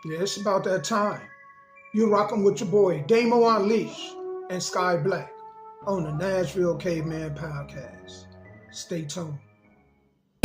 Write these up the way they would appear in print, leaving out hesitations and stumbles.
Yeah, it's about that time. You're rocking with your boy Damo Unleash and Sky Black on the Nashville Cavemen podcast. Stay tuned.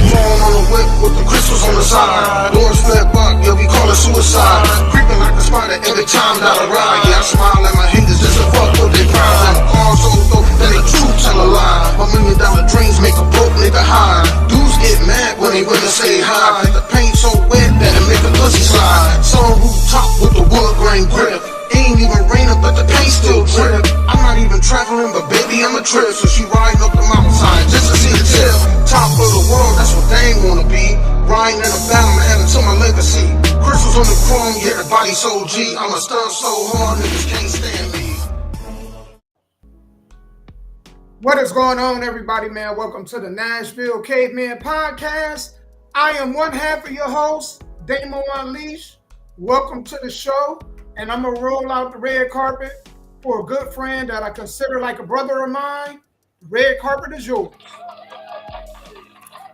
Falling on the whip with the crystals on the side. Doors flip up, yeah, we call it suicide. Creeping like a spider every time that I ride. Yeah, I smile at my haters just to fuck with their pride. All so dope that they true tell a lie. $1 million dreams make a broke nigga high. Dudes get mad when they really say hi. The paint so wet that it make a pussy slide. Some rooftop with the wood grain grip. Ain't even raining, but the paint still drip. I'm not even traveling, but baby, I'm a trip. So she riding up the mountainside just to see the tip. Top of the world, that's what they ain't wanna be. Riding in a battle, adding to my legacy. Crystals on the chrome, yeah, the body so G. I'm a stunt so hard, niggas can't stand me. What is going on, everybody, man? Welcome to the Nashville Cavemen podcast. I am one half of your host, Damo Unleash. Welcome to the show, and I'm gonna roll out the red carpet for a good friend that I consider like a brother of mine. The red carpet is yours.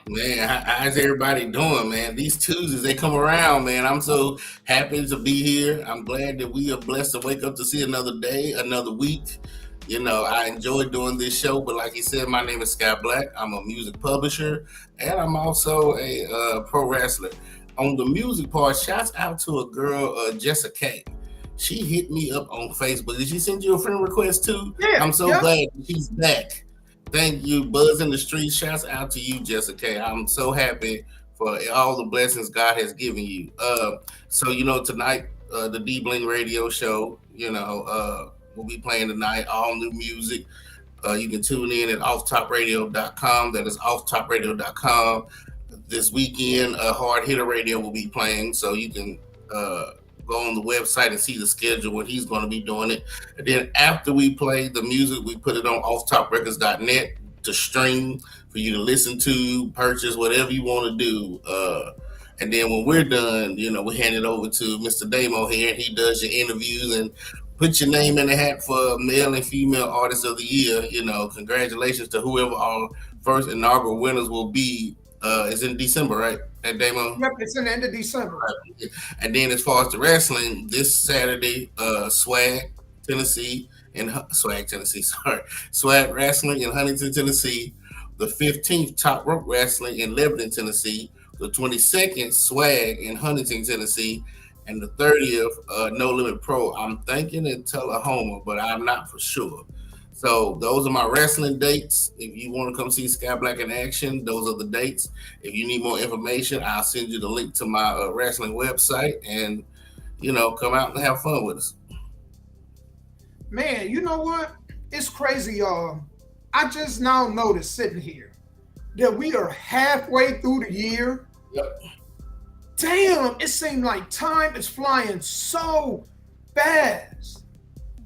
Man, how's everybody doing, man? These Tuesdays, they come around, man. I'm so happy to be here. I'm glad that we are blessed to wake up to see another day, another week. You know, I enjoy doing this show, but like you said, my name is Scott Black. I'm a music publisher, and I'm also a pro wrestler. On the music part, shouts out to a girl, Jessica K. She hit me up on Facebook. Did she send you a friend request too? Yeah, I'm so glad she's back. Thank you, Buzz in the Street. Shouts out to you, Jessica. I'm so happy for all the blessings God has given you. So tonight, the D Bling Radio Show, we'll be playing tonight, all new music. You can tune in at offtopradio.com. That is offtopradio.com. This weekend, Hard Hitter Radio will be playing, so you can go on the website and see the schedule when he's going to be doing it. And then after we play the music, we put it on offtoprecords.net to stream for you to listen to, purchase, whatever you want to do. And then when we're done, we hand it over to Mr. Damo here, and he does your interviews and put your name in the hat for male and female artists of the year. Congratulations to whoever our first inaugural winners will be. It's in December, right? At Damo? Yep, it's in the end of December. Right. And then as far as the wrestling, this Saturday, Swag Wrestling in Huntington, Tennessee. The 15th, Top Rope Wrestling in Lebanon, Tennessee. The 22nd, Swag in Huntington, Tennessee. And the 30th, No Limit Pro. I'm thinking in Tullahoma, but I'm not for sure. So those are my wrestling dates. If you want to come see Sky Black in action, those are the dates. If you need more information, I'll send you the link to my wrestling website, and come out and have fun with us. Man, you know what? It's crazy, y'all. I just now noticed sitting here that we are halfway through the year. Yep. Damn, it seemed like time is flying so fast.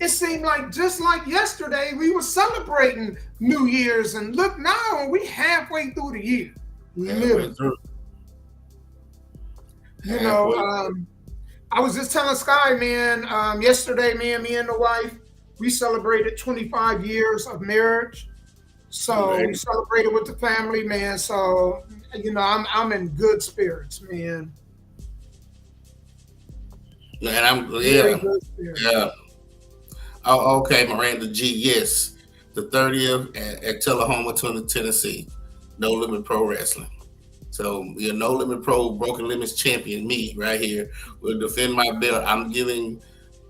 It seemed like just like yesterday, we were celebrating New Year's, and look now, we halfway through the year. Literally. I was just telling Sky, man, yesterday, me and the wife, we celebrated 25 years of marriage. So we celebrated with the family, man. So, I'm in good spirits, man. And I'm yeah. Oh, okay, Miranda G. Yes, the 30th at Tullahoma, Tennessee. No Limit Pro Wrestling. So, No Limit Pro Broken Limits champion, me right here, will defend my belt. I'm giving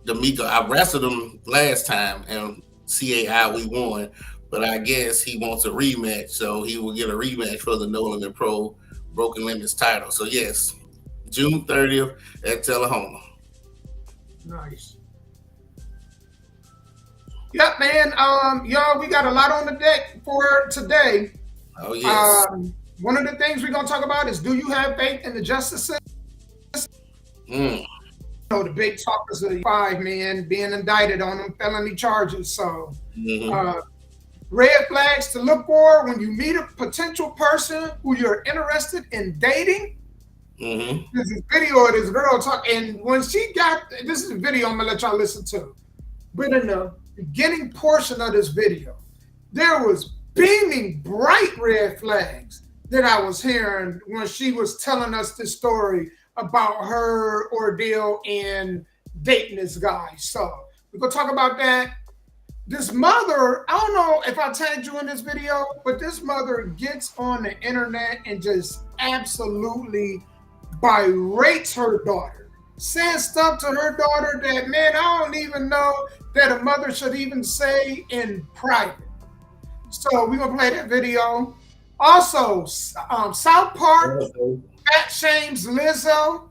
D'Amico. I wrestled him last time, and CAI we won, but I guess he wants a rematch, so he will get a rematch for the No Limit Pro Broken Limits title. So, yes, June 30th at Tullahoma. Nice. Yep, man. Y'all, we got a lot on the deck for today. Oh, yes. One of the things we're going to talk about is, do you have faith in the justice system? The big talkers of the 5 men being indicted on them felony charges. So, red flags to look for when you meet a potential person who you're interested in dating. There's this video of this girl talking, and when she got, this is a video I'm going to let y'all listen to. But in the beginning portion of this video, there was beaming bright red flags that I was hearing when she was telling us this story about her ordeal in dating this guy. So we're gonna talk about that. This mother, I don't know if I tagged you in this video, but this mother gets on the internet and just absolutely berates her daughter, says stuff to her daughter that, man, I don't even know that a mother should even say in private. So we're gonna play that video. Also, South Park fat shames Lizzo.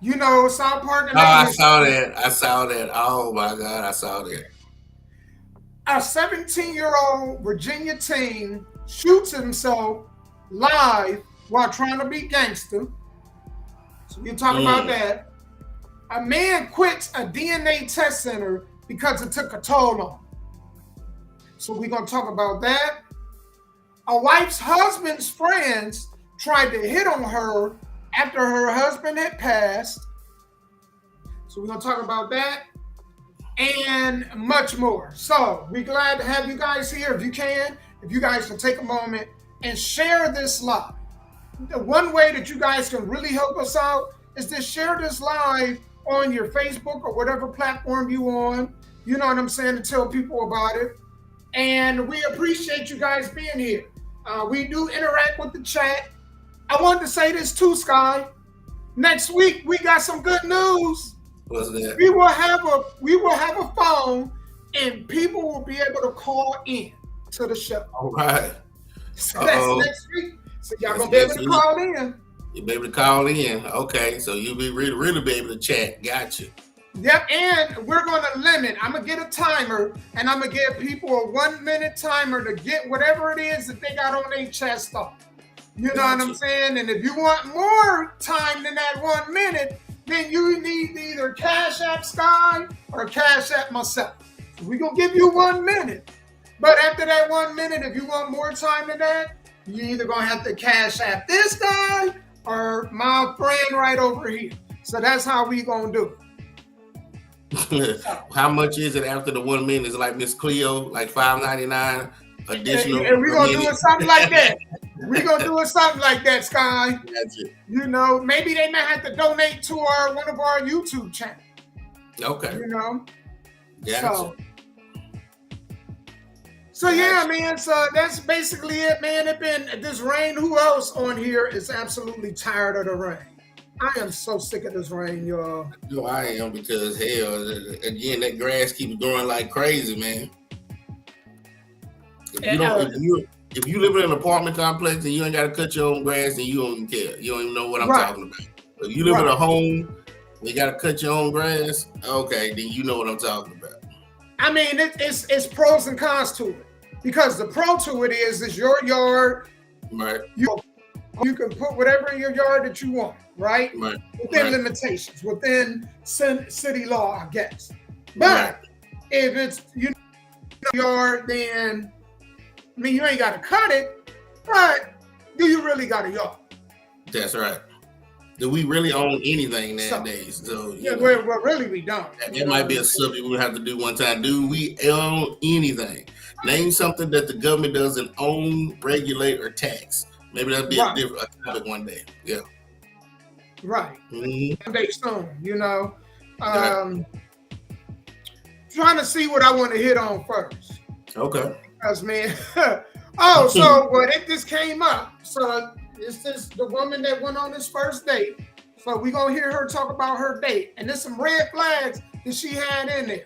You know, South Park. Oh, I saw that. I saw that. Oh my God, I saw that. A 17-year-old Virginia teen shoots himself live while trying to be gangster. So we'll talk about that. A man quits a DNA test center because it took a toll on him. So we're going to talk about that. A wife's husband's friends tried to hit on her after her husband had passed. So we're going to talk about that and much more. So we're glad to have you guys here. If you guys can take a moment and share this live. The one way that you guys can really help us out is to share this live on your Facebook or whatever platform you on. You know what I'm saying? To tell people about it. And we appreciate you guys being here. We do interact with the chat. I wanted to say this too, Sky. Next week we got some good news. What's that? We will have a phone, and people will be able to call in to the show. All right. So that's next week. So y'all gonna be able to call in. You'll be able to call in. Okay, so you'll be really be able to chat. Gotcha. Yep, and we're gonna limit. I'm gonna get a timer, and I'm gonna give people a 1-minute timer to get whatever it is that they got on their chest off. You know what I'm saying? And if you want more time than that 1 minute, then you need either Cash App Sky or Cash App myself. So we're gonna give you 1 minute. But after that 1 minute, if you want more time than that, you either gonna have to Cash App this guy or my friend right over here. So that's how we gonna do it. How much is it after the 1 minute? Is it like Miss Cleo, like $5.99 additional? And we're gonna do it something like that. We're gonna do it something like that, Sky. That's it. You know, maybe they might have to donate to one of our YouTube channels. Okay. You know? Gotcha. So yeah, man. So that's basically it, man. This rain. Who else on here is absolutely tired of the rain? I am so sick of this rain, y'all. No, I am, because hell, again, that grass keeps growing like crazy, man. If you live in an apartment complex and you ain't got to cut your own grass, then you don't even care. You don't even know what I'm talking about. If you live in a home, you got to cut your own grass. Okay, then you know what I'm talking about. I mean, it's pros and cons to it, because the pro to it is your yard. Right. You can put whatever in your yard that you want, right? Within limitations, within city law, I guess. But if it's your yard, then I mean, you ain't got to cut it, but do you really got a yard? That's right. Do we really own anything nowadays? So well, really, we don't. That might be a subject we'll have to do one time. Do we own anything? Name something that the government doesn't own, regulate, or tax. Maybe that'd be a different topic one day. Yeah. Right. Mm-hmm. One day soon, you know. Trying to see what I want to hit on first. Okay. Because, man, this came up. So it's the woman that went on this first date. So we're going to hear her talk about her date. And there's some red flags that she had in there.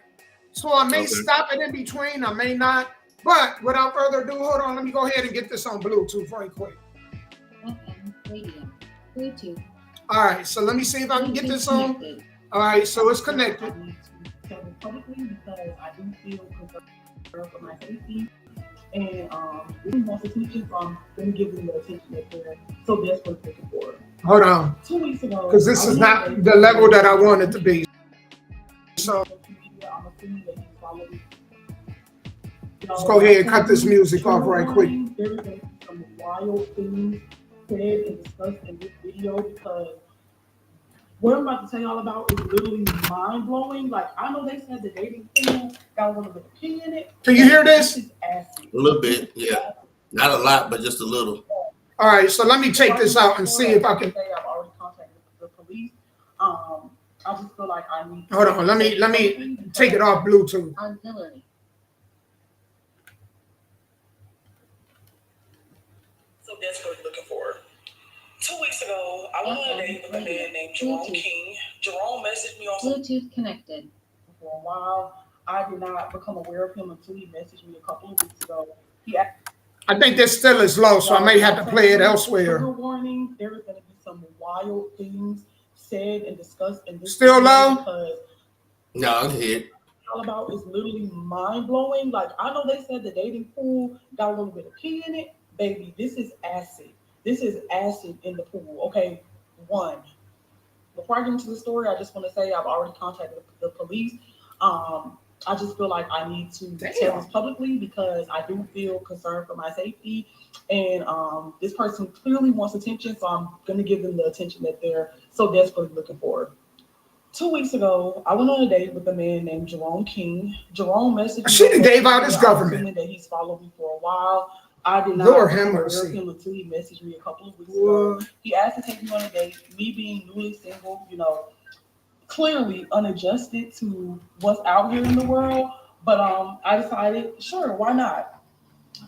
So I may stop it in between. I may not. But without further ado, hold on. Let me go ahead and get this on Bluetooth right quick. Radio. Bluetooth. All right. So let me see if I can get this on. All right. So it's connected. Publicly, because I do feel concerned for my safety. And really wants to teach you from them giving the attention that they're so desperately looking for. Hold on. 2 weeks ago. Because this is not the level that I want it to be. So I'm assuming that he's following. Let's go ahead and cut this music off right quick. There is some wild things said and discussed in this video, because what I'm about to tell y'all about is literally mind-blowing. Like, I know they said the dating thing got a little bit of opinion in it. Can you hear this? A little bit, yeah. Not a lot, but just a little. All right, so let me take this out and see if I can. I've already contacted the police I just feel like I need. Hold on, let me take it off Bluetooth. On Hillary. So desperately looking for. 2 weeks ago, I went on a date with a man named Jerome King. Jerome messaged me on Bluetooth connected. For a while, I did not become aware of him until he messaged me a couple of weeks ago. I think this still is low, so I may have to play it elsewhere. Trigger warning: there is going to be some wild things said and discussed in this. Still low? Because No, I'm here. all about is literally mind blowing. Like, I know they said the dating pool got a little bit of pee in it, baby. This is acid. This is acid in the pool. Okay, one. Before I get into the story, I just want to say I've already contacted the police. I just feel like I need to tell this publicly because I do feel concerned for my safety. And this person clearly wants attention, so I'm going to give them the attention that they're so desperately looking for. 2 weeks ago, I went on a date with a man named Jerome King. Jerome messaged me. She gave out his government. That he's followed me for a while. I did not Lord hear have him mercy. until he messaged me a couple of weeks ago. He asked to take me on a date. Me being newly single, clearly unadjusted to what's out here in the world. But I decided, sure, why not?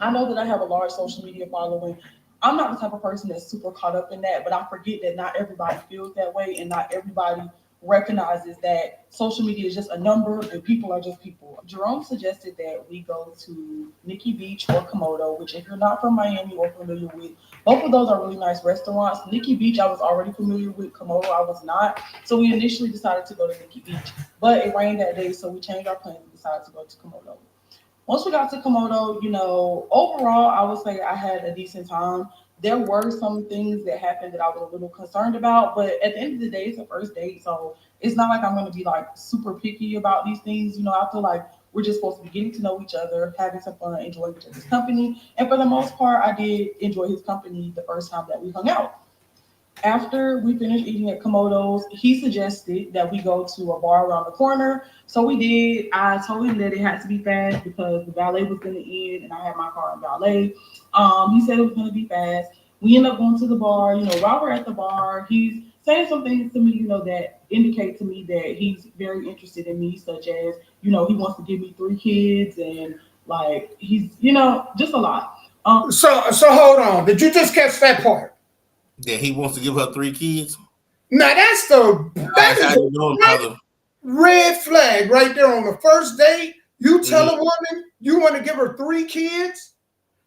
I know that I have a large social media following. I'm not the type of person that's super caught up in that, but I forget that not everybody feels that way and not everybody recognizes that social media is just a number and people are just people. Jerome suggested that we go to Nikki Beach or Komodo, which if you're not from Miami or familiar with, both of those are really nice restaurants. Nikki Beach, I was already familiar with. Komodo, I was not. So we initially decided to go to Nikki Beach, but it rained that day, so we changed our plans and decided to go to Komodo. Once we got to Komodo, overall, I would say I had a decent time. There were some things that happened that I was a little concerned about, but at the end of the day, it's a first date, so it's not like I'm going to be like super picky about these things. I feel like we're just supposed to be getting to know each other, having some fun, enjoying each other's company. And for the most part, I did enjoy his company the first time that we hung out. After we finished eating at Komodo's, he suggested that we go to a bar around the corner. So we did. I told him that it had to be fast because the valet was going to end and I had my car in valet. He said it was going to be fast. We ended up going to the bar. While we're at the bar, he's saying some things to me, that indicate to me that he's very interested in me, such as, he wants to give me 3 kids and like he's, just a lot. So hold on. Did you just catch that part? Yeah, he wants to give her 3 kids. Now that is a red flag right there on the first date. You tell a woman you want to give her 3 kids.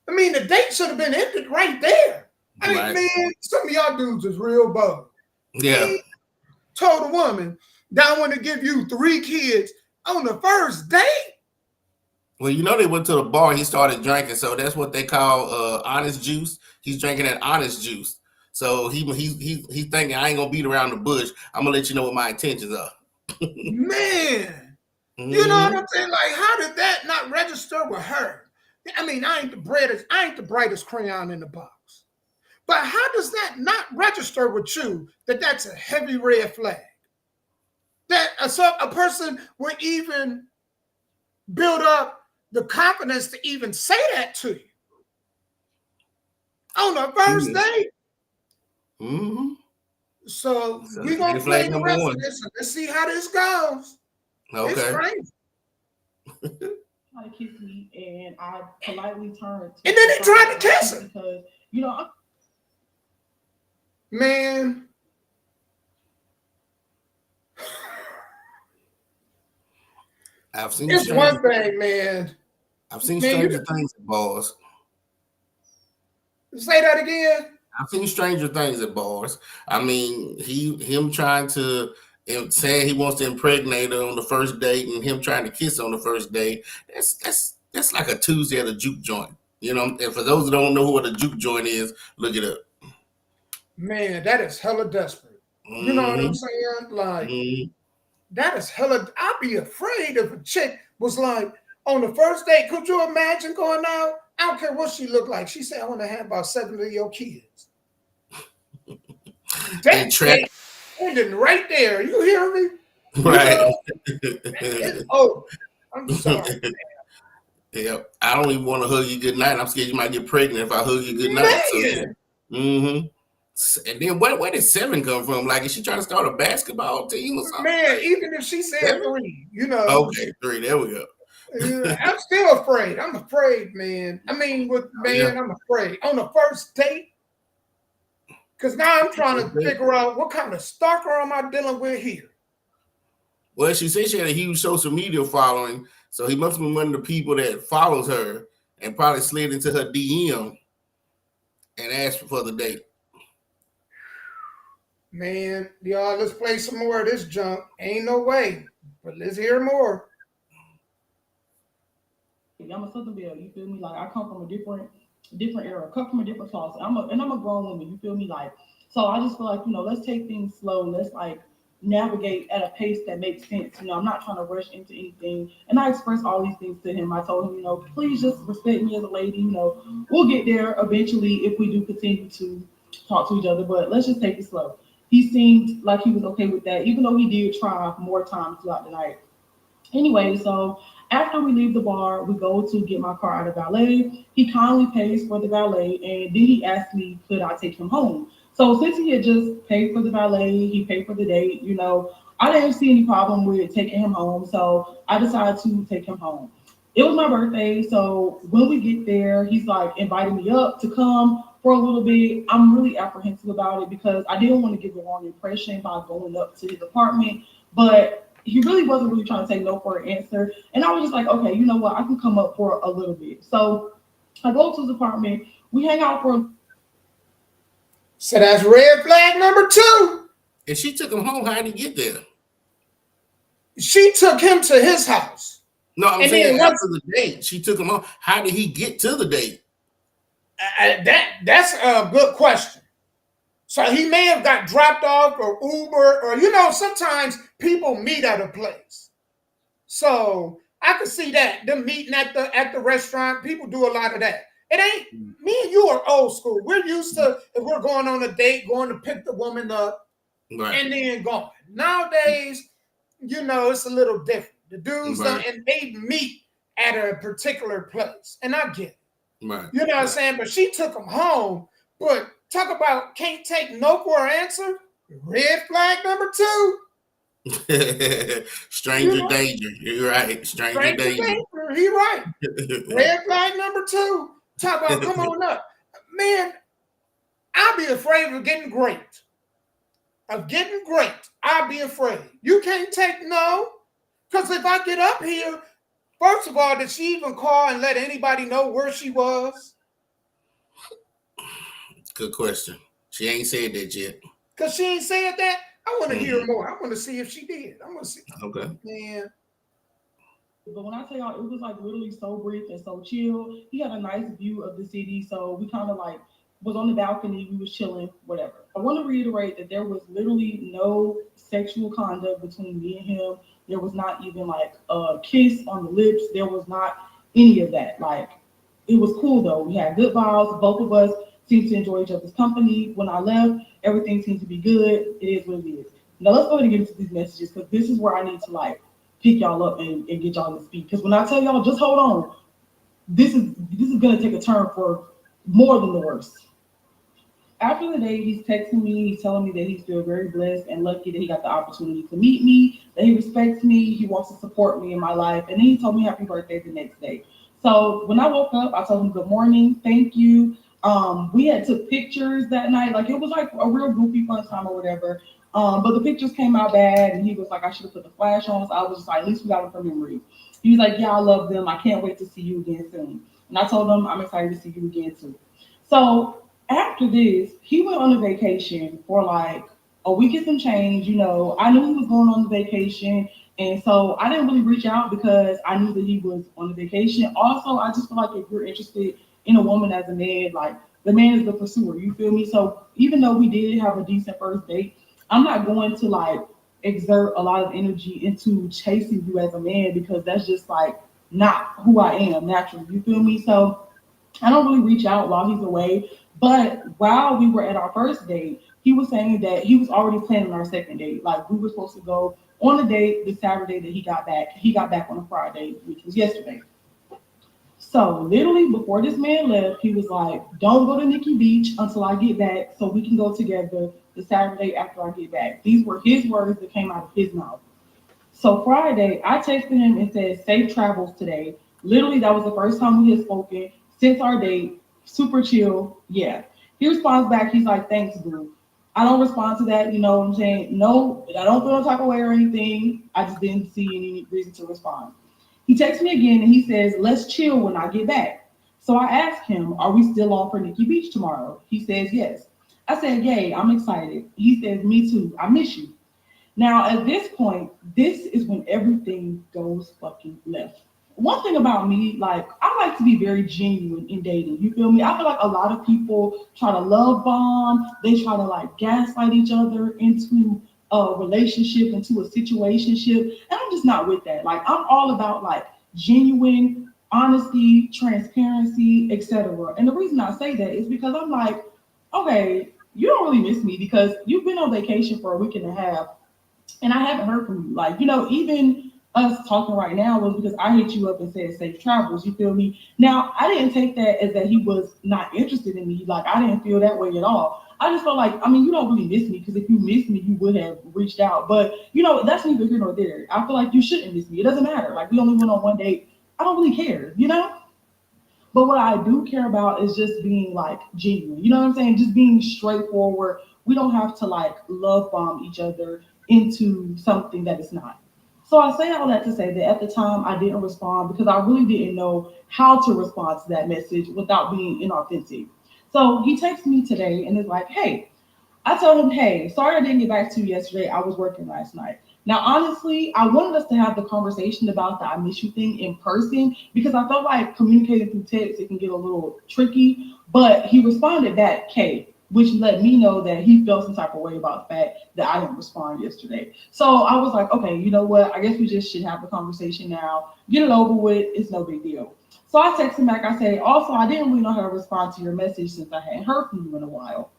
I mean, the date should have been ended right there. I mean, man, some of y'all dudes is real bug. Yeah. He told a woman that I want to give you 3 kids on the first date. Well, they went to the bar. He started drinking, so that's what they call honest juice. He's drinking that honest juice. So he's thinking I ain't gonna beat around the bush. I'm gonna let you know what my intentions are. Man, you know what I'm saying? Like, how did that not register with her? I mean, I ain't the brightest crayon in the box. But how does that not register with you that that's a heavy red flag? That a person would even build up the confidence to even say that to you on the first date. Mm-hmm. So we're going to play the rest of this and let's see how this goes. Okay. It's crazy. Tried to kiss me and I politely turned. And then he tried to kiss her. Because, Man. I've seen it's one thing, man. I've seen stranger things at bars. Say that again. I've seen stranger things at bars. I mean, him trying to saying he wants to impregnate her on the first date, and him trying to kiss on the first date. That's like a Tuesday at a juke joint. And for those that don't know what a juke joint is, look it up. Man, that is hella desperate. You know what I'm saying? Like, that is hella. I'd be afraid if a chick was like, on the first date, could you imagine going out? I don't care what she looked like. She said, I want to have about 7 of your kids. That's ending right there. You hear me? Right. I'm sorry. Yeah, I don't even want to hug you good night. I'm scared you might get pregnant if I hug you good night. So, And then where did 7 come from? Like, is she trying to start a basketball team or something? Man, even if she said 7? 3, you know. Okay, 3. There we go. I'm still afraid. I'm afraid, man. I mean, I'm afraid. On the first date, because now I'm trying to figure out what kind of stalker am I dealing with here. Well, she said she had a huge social media following, so he must have been one of the people that follows her and probably slid into her DM and asked for the date. Man, y'all, let's play some more of this junk. Ain't no way, but let's hear more. I'm a Southern Belle, you feel me? Like, I come from a different era, come from a different class. I'm a grown woman, you feel me? Like, so I just feel like, let's take things slow. Let's like navigate at a pace that makes sense. I'm not trying to rush into anything. And I expressed all these things to him. I told him, please just respect me as a lady. We'll get there eventually if we do continue to talk to each other, but let's just take it slow. He seemed like he was okay with that, even though he did try more times throughout the night. Anyway, so after we leave the bar, we go to get my car out of valet. He kindly pays for the valet, and then he asked me, could I take him home? So since he had just paid for the valet, he paid for the date, I didn't see any problem with taking him home. So I decided to take him home. It was my birthday, so when we get there, he's like inviting me up to come for a little bit. I'm really apprehensive about it because I didn't want to give the wrong impression by going up to his apartment, but he really wasn't really trying to say no for an answer. And I was just like, okay, you know what? I can come up for a little bit. So I go to his apartment. We hang out for. So that's red flag number 2. And she took him home. How did he get there? She took him to his house. No, I'm saying after the date, she took him home. How did he get to the date? That's a good question. So he may have got dropped off or Uber, or sometimes people meet at a place. So I could see that, them meeting at the restaurant. People do a lot of that. It ain't me and you are old school. We're used to, if we're going on a date, going to pick the woman up, right, and then going. Nowadays, it's a little different. The dudes and they meet at a particular place, and I get it. Right. You know what I'm saying? But she took him home. But talk about can't take no for an answer. Red flag number 2. Stranger danger. You're right. Stranger danger. He right. Red flag number 2. Talk about come on up. Man, I'll be afraid of getting great. I'll be afraid. You can't take no. Because if I get up here, first of all, did she even call and let anybody know where she was? Good question. She ain't said that yet. Because she ain't said that? I want to hear more. I want to see if she did. I want to see. Okay. Man. But when I tell y'all, it was like literally so brief and so chill. He had a nice view of the city. So we kind of like was on the balcony. We was chilling, whatever. I want to reiterate that there was literally no sexual conduct between me and him. There was not even like a kiss on the lips. There was not any of that. Like, it was cool though. We had good vibes. Both of us seemed to enjoy each other's company. When I left, everything seemed to be good. It is what it is. Now let's go ahead and get into these messages because this is where I need to like pick y'all up and get y'all to speak. Because when I tell y'all, just hold on, this is gonna take a turn for more than the worst. After the day, he's texting me, he's telling me that he's still very blessed and lucky that he got the opportunity to meet me, that he respects me, he wants to support me in my life, and then he told me happy birthday the next day. So when I woke up, I told him good morning, thank you. We had took pictures that night, like it was like a real goofy fun time or whatever. But the pictures came out bad, and he was like, I should have put the flash on. So I was just like, at least we got them for memory. He was like, yeah, I love them. I can't wait to see you again soon. And I told him I'm excited to see you again too. So after this, he went on a vacation for like a week and some change. I knew he was going on the vacation. And so I didn't really reach out because I knew that he was on the vacation. Also, I just feel like if you're interested in a woman as a man, like the man is the pursuer, you feel me? So even though we did have a decent first date, I'm not going to like exert a lot of energy into chasing you as a man because that's just like not who I am naturally, you feel me? So I don't really reach out while he's away. But while we were at our first date, he was saying that he was already planning our second date. Like we were supposed to go on a date the Saturday that he got back. He got back on a Friday, which was yesterday. So literally before this man left, he was like, "Don't go to Nikki Beach until I get back, so we can go together the Saturday after I get back." These were his words that came out of his mouth. So Friday, I texted him and said, "Safe travels today." Literally, that was the first time we had spoken since our date. Super chill. Yeah. He responds back. He's like, "Thanks, boo." I don't respond to that. You know what I'm saying? No, I don't feel no type of way or anything. I just didn't see any reason to respond. He texts me again and he says, "Let's chill when I get back." So I asked him, "Are we still on for Nikki Beach tomorrow?" He says, "Yes." I said, "Yay, I'm excited." He says, "Me too. I miss you." Now, at this point, this is when everything goes fucking left. One thing about me, like, I like to be very genuine in dating. You feel me? I feel like a lot of people try to love bomb, they try to like gaslight each other into a relationship, into a situationship. And I'm just not with that. Like, I'm all about like genuine honesty, transparency, etc. And the reason I say that is because I'm like, okay, you don't really miss me because you've been on vacation for a week and a half and I haven't heard from you. Like, even us talking right now was because I hit you up and said safe travels. You feel me? Now, I didn't take that as that he was not interested in me. Like, I didn't feel that way at all. I just felt like, I mean, you don't really miss me because if you missed me, you would have reached out. But, that's neither here nor there. I feel like you shouldn't miss me. It doesn't matter. Like, we only went on one date. I don't really care. But what I do care about is just being like genuine. You know what I'm saying? Just being straightforward. We don't have to like love bomb each other into something that it's not. So I say all that to say that at the time I didn't respond because I really didn't know how to respond to that message without being inauthentic. So he texts me today and is like, "Hey," I told him, "Hey, sorry I didn't get back to you yesterday. I was working last night." Now, honestly, I wanted us to have the conversation about the "I miss you" thing in person because I felt like communicating through text, it can get a little tricky. But he responded back, "K," which let me know that he felt some type of way about the fact that I didn't respond yesterday. So I was like, okay, you know what? I guess we just should have the conversation now. Get it over with. It's no big deal. So I text him back. I say, "Also, I didn't really know how to respond to your message since I hadn't heard from you in a while."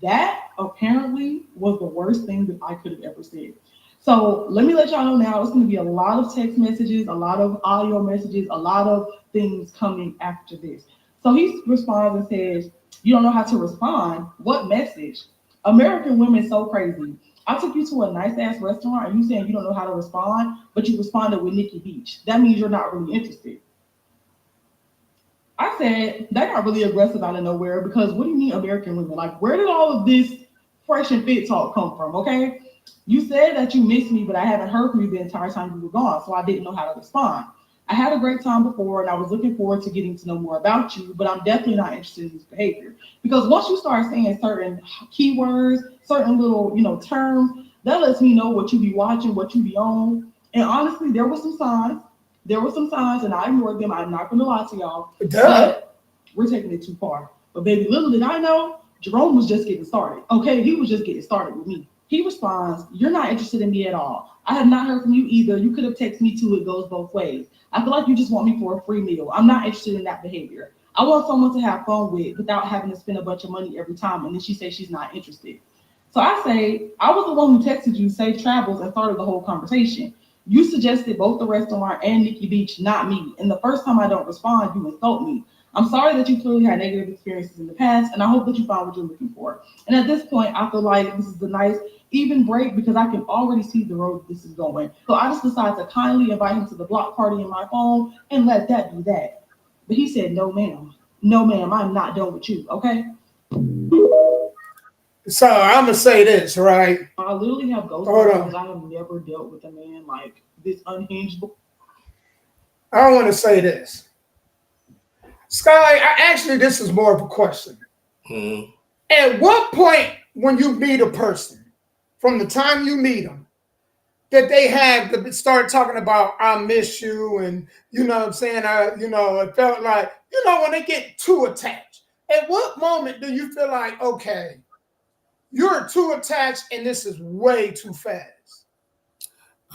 That apparently was the worst thing that I could have ever said. So let me let y'all know now, it's going to be a lot of text messages, a lot of audio messages, a lot of things coming after this. So he responds and says, "You don't know how to respond? What message? American women so crazy. I took you to a nice ass restaurant and you saying you don't know how to respond, but you responded with Nikki Beach. That means you're not really interested." I said, "That got really aggressive out of nowhere because what do you mean American women? Like, where did all of this fresh and fit talk come from? Okay. You said that you missed me, but I haven't heard from you the entire time you were gone, so I didn't know how to respond. I had a great time before, and I was looking forward to getting to know more about you, but I'm definitely not interested in this behavior. Because once you start saying certain keywords, certain little, terms, that lets me know what you be watching, what you be on. And honestly, there were some signs. There were some signs, and I ignored them. I'm not going to lie to y'all. Duh. But we're taking it too far. But baby, little did I know, Jerome was just getting started. Okay, he was just getting started with me. He responds, "You're not interested in me at all. I have not heard from you either. You could have texted me too. It goes both ways. I feel like you just want me for a free meal. I'm not interested in that behavior. I want someone to have fun with without having to spend a bunch of money every time." And then she says she's not interested. So I say, I was the one who texted you safe travels and started the whole conversation. You suggested both the restaurant and Nikki Beach, not me. And the first time I don't respond, you insult me. I'm sorry that you clearly had negative experiences in the past, and I hope that you find what you're looking for. And at this point, I feel like this is a nice even break because I can already see the road this is going. So I just decided to kindly invite him to the block party in my phone and let that do that. But he said, "No, ma'am. No, ma'am, I'm not done with you, okay?" So I'm gonna say this, right? I literally have ghost Hold on. because I have never dealt with a man like this unhinged. I want to say this. Sky, this is more of a question. Mm-hmm. At what point when you meet a person, from the time you meet them, that they have to start talking about "I miss you" and you know what I'm saying? It felt like, when they get too attached. At what moment do you feel like, okay, you're too attached and this is way too fast?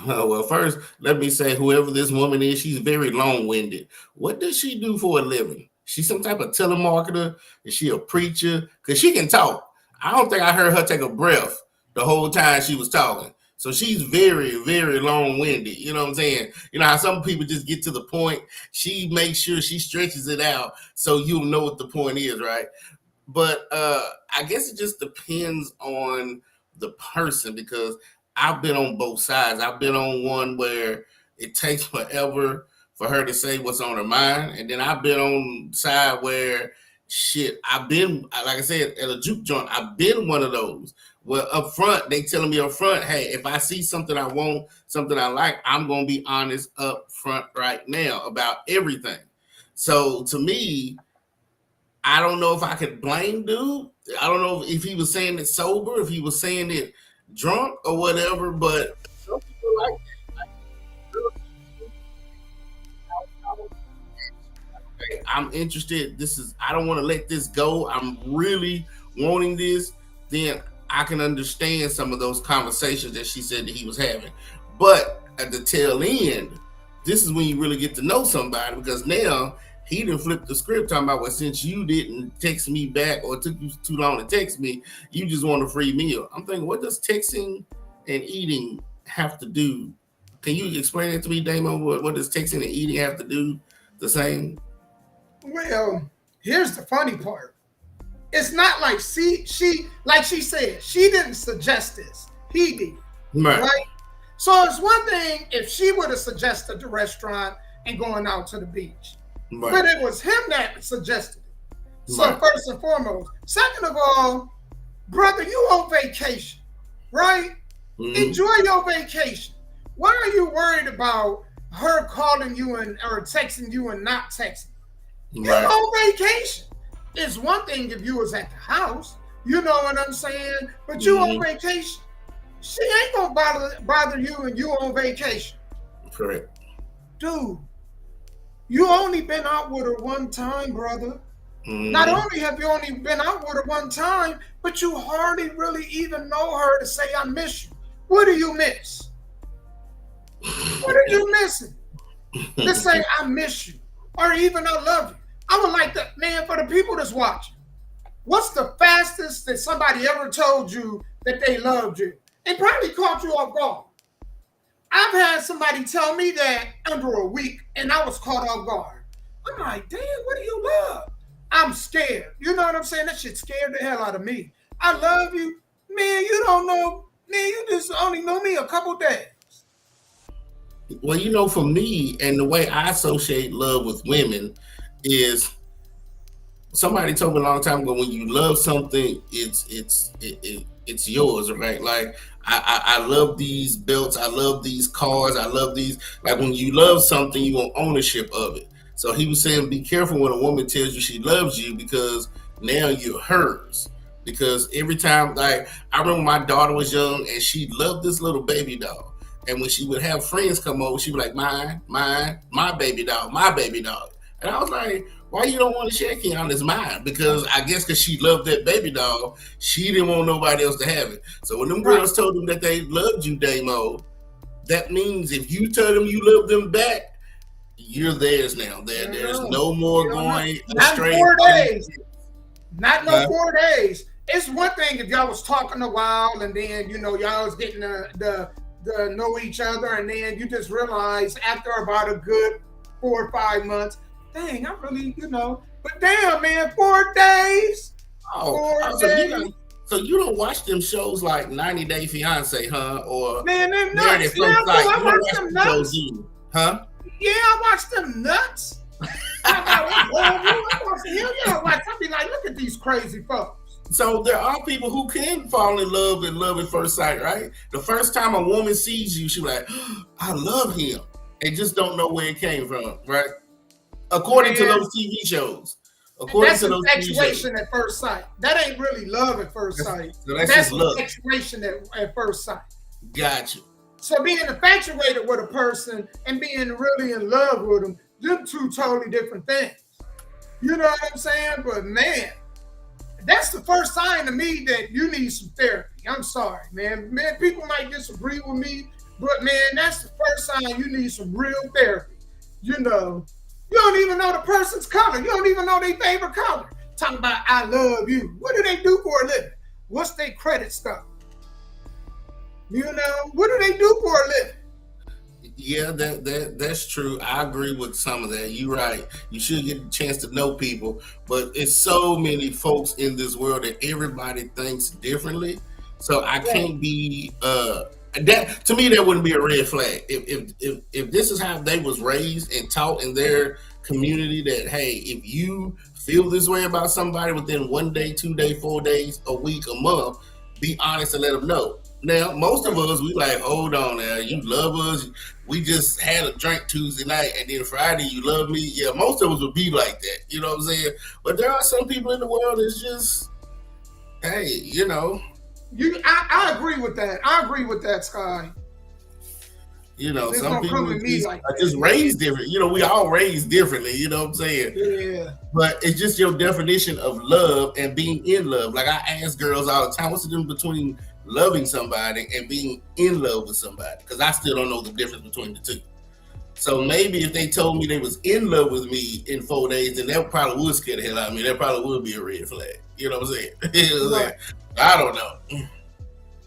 Well, first, let me say, whoever this woman is, she's very long-winded. What does she do for a living? She's some type of telemarketer? Is she a preacher? Because she can talk. I don't think I heard her take a breath the whole time she was talking. So she's very, very long-winded. You know what I'm saying? You know how some people just get to the point. She makes sure she stretches it out so you'll know what the point is, right? But I guess it just depends on the person, because I've been on both sides. I've been on one where it takes forever for her to say what's on her mind. And then I've been on the side where shit, I've been, like I said, at a juke joint, I've been one of those. Well, up front, they telling me up front, hey, if I see something I want, something I like, I'm going to be honest up front right now about everything. So to me, I don't know if I could blame dude. I don't know if he was saying it sober, if he was saying it drunk or whatever, but some people like okay, I'm interested. I don't want to let this go. I'm really wanting this. Then I can understand some of those conversations that she said that he was having. But at the tail end, this is when you really get to know somebody, because now he done flipped the script talking about, well, since you didn't text me back or it took you too long to text me, you just want a free meal. I'm thinking, what does texting and eating have to do? Can you explain it to me, Damon? What does texting and eating have to do the same? Well, here's the funny part. It's not like she like she said, she didn't suggest this. He did. Right? So it's one thing if she would have suggested the restaurant and going out to the beach. Right. But it was him that suggested it. So first and foremost. Second of all, brother, you on vacation, right? Enjoy your vacation. Why are you worried about her calling you or texting you and not texting? You're on vacation. It's one thing if you was at the house, you know what I'm saying? But you on vacation. She ain't gonna bother you and you on vacation. Correct. Dude, you only been out with her one time, brother. Not only have you only been out with her one time, but you hardly really even know her to say, I miss you. What do you miss? What are you missing? To say, I miss you. Or even, I love you. I would like that, man, for the people that's watching. What's the fastest that somebody ever told you that they loved you? And probably caught you off guard. I've had somebody tell me that under a week, and I was caught off guard. I'm like, damn, what do you love? I'm scared. You know what I'm saying? That shit scared the hell out of me. I love you. Man, you don't know. Man, you just only know me a couple days. Well, you know, for me, and the way I associate love with women is, somebody told me a long time ago, when you love something, it's yours, right? Like I love these belts, I love these cars, I love these. Like when you love something, you want ownership of it. So he was saying, be careful when a woman tells you she loves you, because now you're hers. Because every time, like I remember my daughter was young and she loved this little baby doll. And when she would have friends come over, she'd be like, mine, my baby doll, my baby doll. And I was like, why you don't want to share Kiana's mine? Because I guess because she loved that baby doll, she didn't want nobody else to have it. So when them girls told them that they loved you, Damo, that means if you tell them you love them back, you're theirs now. There's no more going astray. Not 4 days. Not no 4 days. It's one thing if y'all was talking a while and then, you know, y'all was getting the know each other, and then you just realize after about a good 4 or 5 months, dang, I really, you know, but damn, man, 4 days. So you don't watch them shows like 90 Day Fiance, huh? Or man, them nuts. Yeah, I watch them nuts. Huh? Yeah, I watch them nuts. I be like, look at these crazy folks. So there are people who can fall in love and love at first sight, right? The first time a woman sees you, she's like, oh, I love him. They just don't know where it came from, right? According to those TV shows. That's infatuation at first sight. That ain't really love at first sight. So that's infatuation at first sight. Gotcha. So being infatuated with a person and being really in love with them, them two totally different things. You know what I'm saying? But man, that's the first sign to me that you need some therapy. I'm sorry, man. Man, people might disagree with me, but man, that's the first sign you need some real therapy. You know, you don't even know the person's color. You don't even know their favorite color. Talking about, I love you. What do they do for a living? What's their credit stuff? You know, what do they do for a living? Yeah, that's true. I agree with some of that. You're right. You should get a chance to know people, but it's so many folks in this world that everybody thinks differently. So I can't be that to me that wouldn't be a red flag. If this is how they was raised and taught in their community that hey, if you feel this way about somebody within 1 day, 2 days, 4 days, a week, a month, be honest and let them know. Now, most of us, we like, hold on now, you love us. We just had a drink Tuesday night, and then Friday, you love me. Yeah, most of us would be like that. You know what I'm saying? But there are some people in the world that's just, hey, you know. I agree with that. I agree with that, Sky. You know, some people are just raised different. You know, we all raised differently. You know what I'm saying? Yeah. But it's just your definition of love and being in love. Like I ask girls all the time, what's the difference between loving somebody and being in love with somebody? Because I still don't know the difference between the two. So maybe if they told me they was in love with me in 4 days, then that probably would scare the hell out of me. That probably would be a red flag. You know what I'm saying? Right. I don't know.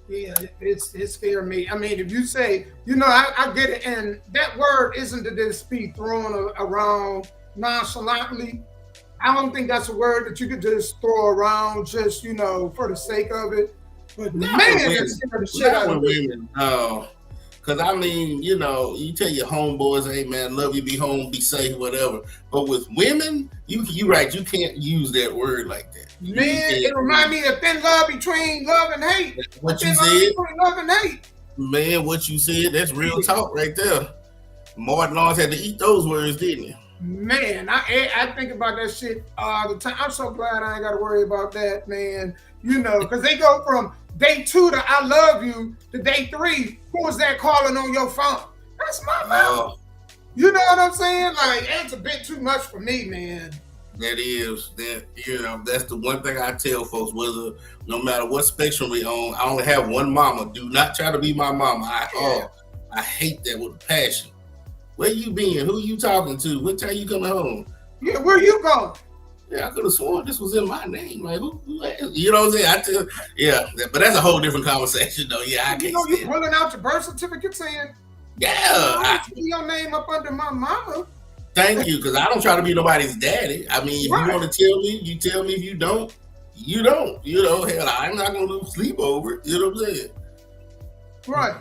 Yeah, it's fair me. I mean, if you say, you know, I get it, and that word isn't to just be thrown around nonchalantly. I don't think that's a word that you could just throw around just, you know, for the sake of it. But man, that's the shit out of women. Because I mean, you know, you tell your homeboys, hey man, love you, be home, be safe, whatever. But with women, you right, you can't use that word like that. Man, it reminds me of thin love between love and hate. What you said? Between love and hate. Man, what you said, that's real talk right there. Martin Lawrence had to eat those words, didn't he? Man, I think about that shit all the time. I'm so glad I ain't got to worry about that, man. You know, because they go from day 2 to I love you to day 3. Who was that calling on your phone? That's my mouth. You know what I'm saying? Like, it's a bit too much for me, man. That is, that, you know, that's the one thing I tell folks, whether no matter what spectrum we on, I only have one mama. Do not try to be my mama. I hate that with a passion. Where you been? Who you talking to? What time you coming home? Yeah, where you going? Yeah, I could have sworn this was in my name. Like, who you know what I'm saying? But that's a whole different conversation, though. Yeah, I can't. You know, you pulling out your birth certificate saying, yeah, put your name up under my mama. Thank you, because I don't try to be nobody's daddy. I mean, if you want to tell me, you tell me. If you don't, you don't. You know, hell, I'm not going to lose sleep over it. You know what I'm saying? Right.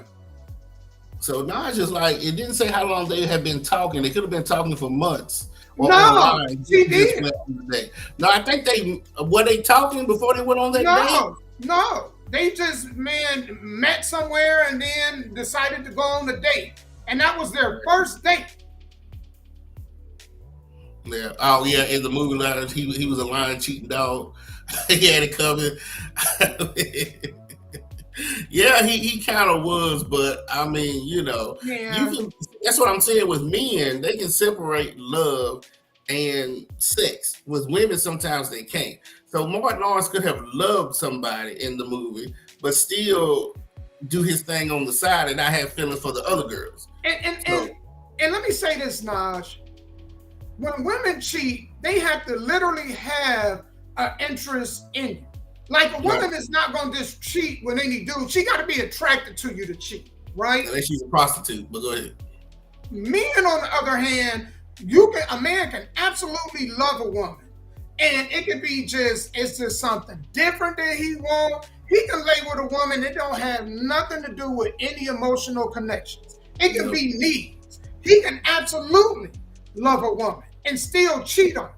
So now it's just like, it didn't say how long they had been talking. They could have been talking for months. No, she did. No, I think were they talking before they went on that date? No. They just, met somewhere and then decided to go on a date. And that was their first date. Yeah. Oh, yeah. In the movie line, he was a lying, cheating dog. He had it coming. Yeah, he kind of was, but I mean, you know, that's what I'm saying with men. They can separate love and sex. With women, sometimes they can't. So Martin Lawrence could have loved somebody in the movie, but still do his thing on the side and not have feelings for the other girls. And let me say this, Naj. When women cheat, they have to literally have an interest in you. Like a woman is not going to just cheat with any dude. She got to be attracted to you to cheat, right? Unless she's a prostitute, but go ahead. Men, on the other hand, a man can absolutely love a woman. And it could be it's just something different that he wants. He can lay with a woman that don't have nothing to do with any emotional connections. It can be needs. He can absolutely love a woman and still cheat on her.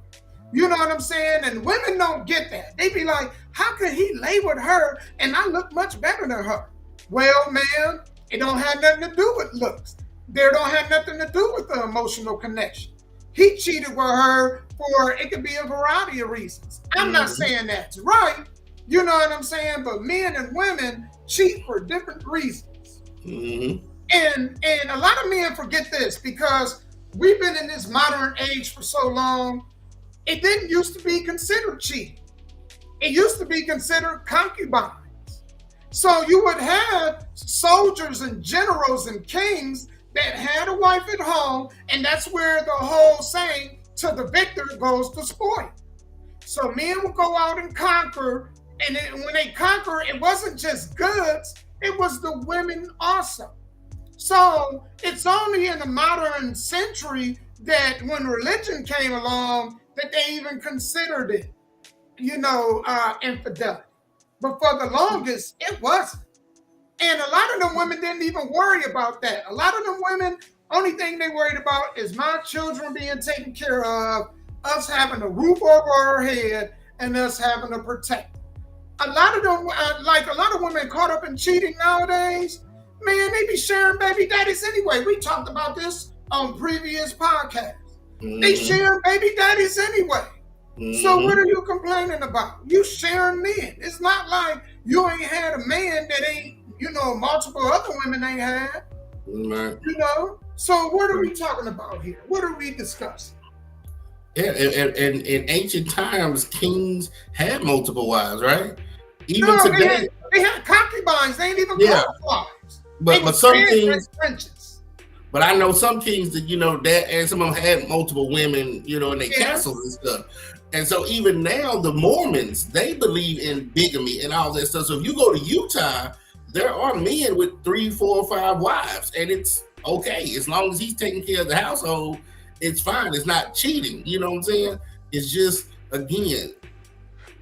You know what I'm saying? And women don't get that. They be like, how could he lay with her and I look much better than her? Well, man, it don't have nothing to do with looks. There don't have nothing to do with the emotional connection. He cheated with her for, it could be a variety of reasons. I'm not saying that's right. You know what I'm saying? But men and women cheat for different reasons. Mm-hmm. And a lot of men forget this because we've been in this modern age for so long. It didn't used to be considered cheating. It used to be considered concubines. So you would have soldiers and generals and kings that had a wife at home, and that's where the whole saying, to the victor goes the spoil. So men would go out and conquer, and when they conquer, it wasn't just goods, it was the women also. So it's only in the modern century that when religion came along that they even considered it, infidelity. But for the longest, it wasn't. And a lot of them women didn't even worry about that. A lot of them women, only thing they worried about is my children being taken care of, us having a roof over our head, and us having to protect. A lot of them, like a lot of women caught up in cheating nowadays, man, they be sharing baby daddies anyway. We talked about this on previous podcasts. Mm-hmm. They sharing baby daddies anyway. Mm-hmm. So what are you complaining about? You sharing men. It's not like you ain't had a man that ain't, multiple other women ain't had. Right. So what are we talking about here? What are we discussing? Yeah, and in ancient times, kings had multiple wives, right? Even today, they had concubines. They ain't even called wives. But some kings, but I know some kings that that, and some of them had multiple women, in their castles and stuff. And so even now, the Mormons, they believe in bigamy and all that stuff. So if you go to Utah, there are men with 3, 4, 5 wives, and it's okay as long as he's taking care of the household. It's fine. It's not cheating. You know what I'm saying? It's just, again,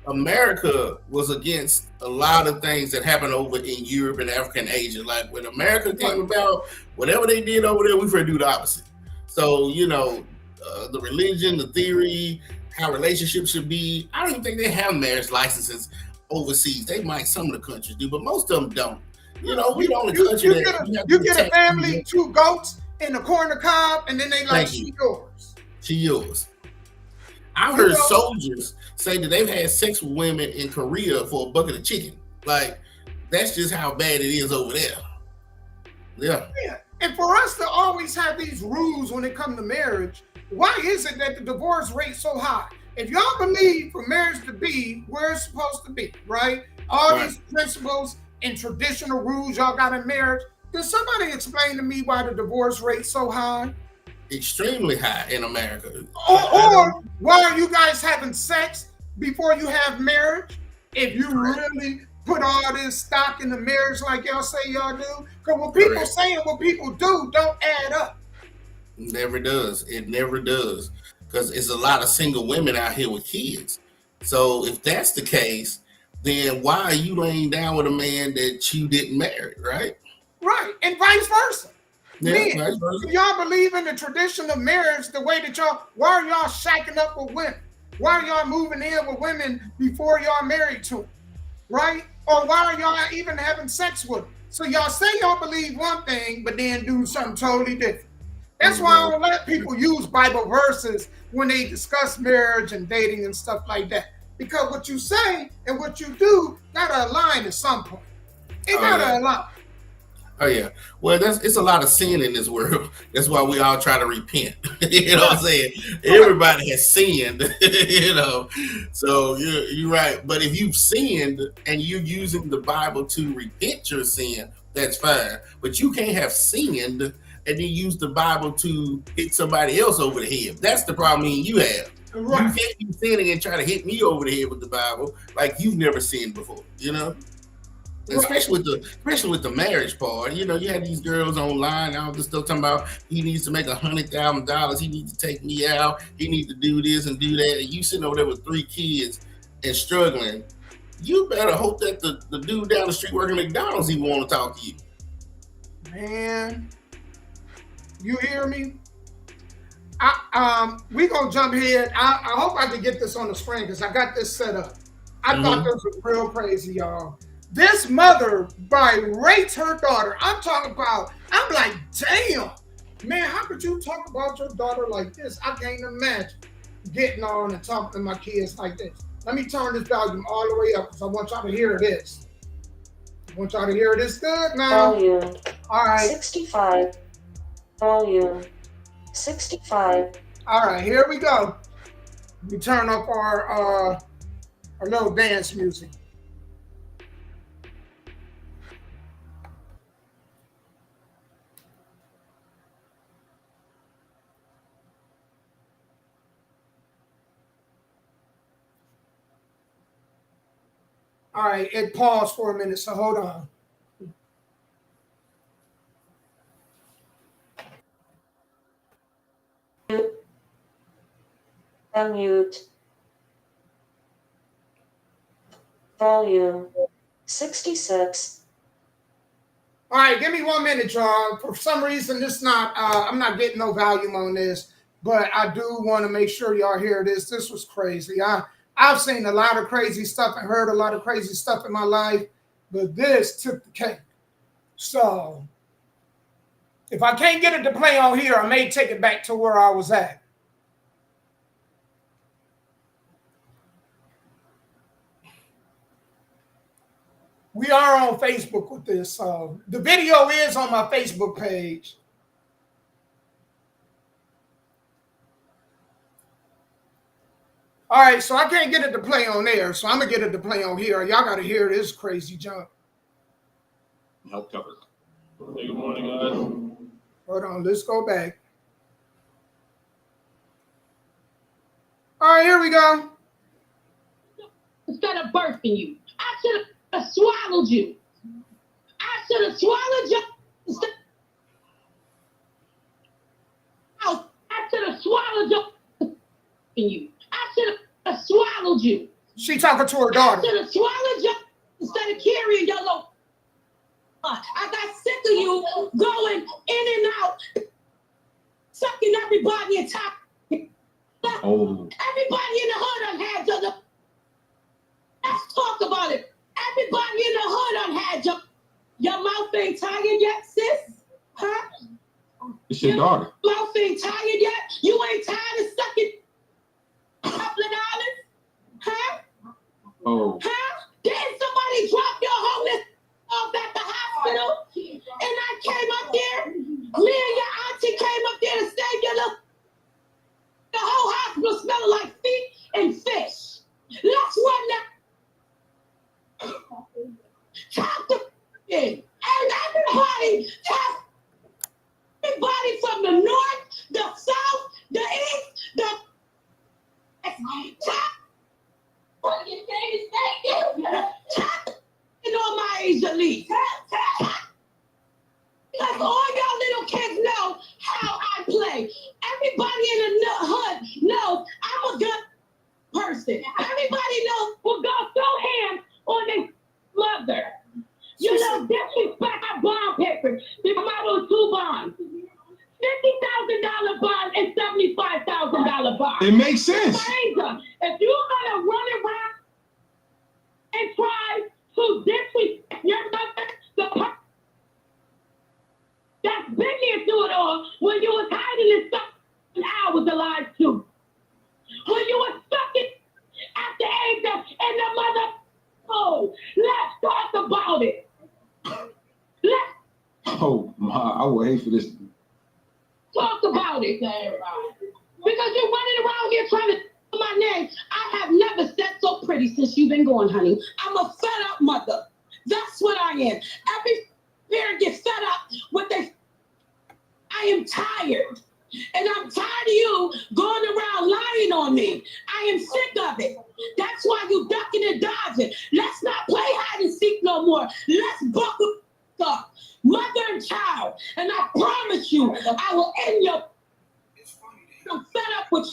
America was against a lot of things that happened over in Europe and Africa and Asia. Like when America came about, whatever they did over there, we were to do the opposite. So, the religion, the theory, how relationships should be. I don't even think they have marriage licenses overseas. They might, some of the countries do, but most of them don't. We don't. You get a family, 2 goats in the corner cob, and then they like, she yours. She yours. I've heard soldiers say that they've had sex with women in Korea for a bucket of chicken. Like, that's just how bad it is over there. Yeah. And for us to always have these rules when it comes to marriage, why is it that the divorce rate's so high? If y'all believe for marriage to be where it's supposed to be, right? All these principles and traditional rules y'all got in marriage, can somebody explain to me why the divorce rate's so high? Extremely high in America. Or why are you guys having sex before you have marriage? If you really put all this stock in the marriage like y'all say y'all do? Because what people say and what people do don't add up. It never does. It never does. Because it's a lot of single women out here with kids. So if that's the case, then why are you laying down with a man that you didn't marry, right? Right, and vice versa. Yeah, vice versa. If y'all believe in the tradition of marriage, the way that why are y'all shacking up with women? Why are y'all moving in with women before y'all married to them, right? Or why are y'all even having sex with them? So y'all say y'all believe one thing, but then do something totally different. That's why I don't let people use Bible verses when they discuss marriage and dating and stuff like that. Because what you say and what you do gotta align at some point. It gotta align. Oh yeah. Well, it's a lot of sin in this world. That's why we all try to repent. You know what I'm saying? Everybody has sinned, So you're right. But if you've sinned and you're using the Bible to repent your sin, that's fine. But you can't have sinned and then use the Bible to hit somebody else over the head. That's the problem you have. Right. You can't be sinning and try to hit me over the head with the Bible like you've never sinned before, Especially with the marriage part, you had these girls online, all this stuff talking about he needs to make $100,000, he needs to take me out, he needs to do this and do that, and you sitting over there with 3 kids and struggling. You better hope that the dude down the street working McDonald's even want to talk to you. Man, you hear me? We gonna jump ahead. I hope I can get this on the screen because I got this set up. I thought this was real crazy, y'all. This mother berates her daughter. I'm like, damn, man, how could you talk about your daughter like this? I can't imagine getting on and talking to my kids like this. Let me turn this volume all the way up because I want y'all to hear this. I want y'all to hear this good now. Volume. All right. 65. Volume. 65. All right, here we go. We turn up our little dance music. All right, it paused for a minute, so hold on. Unmute. Volume 66. All right, give me 1 minute, y'all. For some reason, I'm not getting no volume on this, but I do want to make sure y'all hear this. This was crazy. I've seen a lot of crazy stuff and heard a lot of crazy stuff in my life, but this took the cake. So if I can't get it to play on here, I may take it back to where I was at. We are on Facebook with this. So the video is on my Facebook page. All right, so I can't get it to play on there, so I'm going to get it to play on here. Y'all got to hear this crazy junk. Health covered. Hey, good morning, guys. Hold on, let's go back. All right, here we go. Instead of birthing you, I should have swallowed you. I should have swallowed you. I should have swallowed you. I should have swallowed you. She talking to her daughter. I should have swallowed you instead of carrying your little. I got sick of you going in and out, sucking everybody in top. Oh. Everybody in the hood done had your. Let's talk about it. Everybody in the hood done had your mouth ain't tired yet, sis? Huh? It's your daughter. Mouth ain't tired yet? You ain't tired of sucking a couple of dollars? Huh? Oh. Huh? Didn't somebody drop your homeless off at the hospital? And I came up there. Me and your auntie came up there to save your little. The whole hospital smelling like feet and fish. Let's run that. Talk to me. And everybody, everybody from the north, the south, the east, the top. On my age at least. Because all y'all little kids know how I play. Everybody in the hood knows I'm a good person. Everybody knows we'll go so ham on their mother. You know, disrespect our bond papers. The model 2 bonds. $50,000 bond and $75,000 bond. It makes sense. If you're gonna run around and try to disrespect your mother, the that's been here through it all when you was hiding in stuff and I was alive too. When you was stuck in at the age of and the mother. Oh, let's talk about it. Let's Oh my, I would hate for this. talk about it. Because you're running around here trying to my name. I have never said so pretty since you've been gone, honey. I'm a fed up mother. That's what I am. Every parent gets fed up with their. I am tired. And I'm tired of you going around lying on me. I am sick of it. That's why you ducking and dodging. Let's not play hide and seek no more. Let's buckle up, mother and child. And I promise you, I will end your. I'm fed up with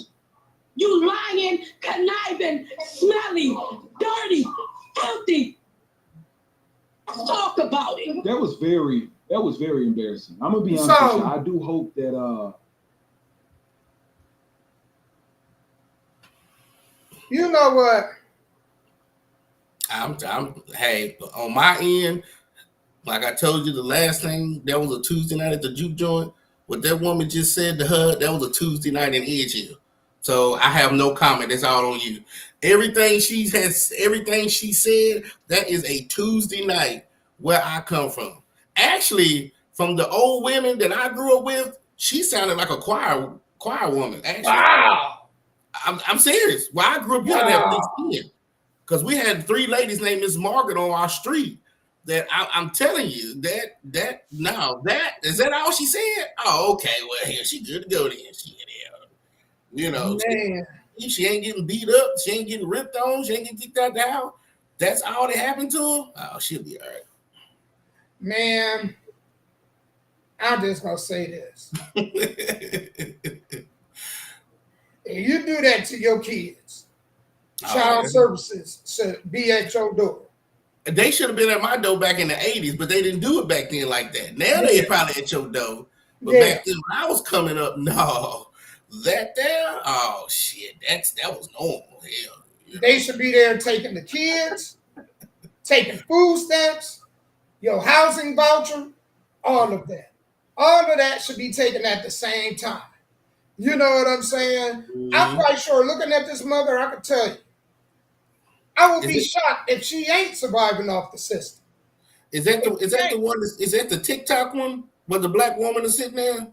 you lying, conniving, smelly, dirty, filthy. Let's talk about it. That was very embarrassing. I'm gonna be honest with you. I do hope that you know what? Hey, on my end, like I told you the last thing, that was a Tuesday night at the juke joint. What that woman just said to her, that was a Tuesday night in Edge Hill. So I have no comment. That's all on you. Everything she said, that is a Tuesday night where I come from. Actually, from the old women that I grew up with, she sounded like a choir woman. Actually, wow. I'm serious. Well, I grew up, you had to have thick skin. Because we had 3 ladies named Miss Margaret on our street. That I'm telling you, that is that all she said? Oh, okay. Well, here she good to go then. You know, she ain't getting beat up, she ain't getting ripped on, she ain't getting kicked out the house. That's all that happened to her. Oh, she'll be all right. Man, I'm just gonna say this. and you do that to your kids, Oh, child yeah. services should be at your door. They should have been at my door back in the 80s, but they didn't do it back then like that. Now they probably at your door. But back then when I was coming up, no. That there, oh shit, that was normal. Hell, They should be there taking the kids, taking food stamps, your housing voucher, all of that. All of that should be taken at the same time. You know what I'm saying? Mm-hmm. I'm quite sure, looking at this mother, I could tell you, I would be shocked if she ain't surviving off the system. Is that the one? Is that the TikTok one where the black woman is sitting there?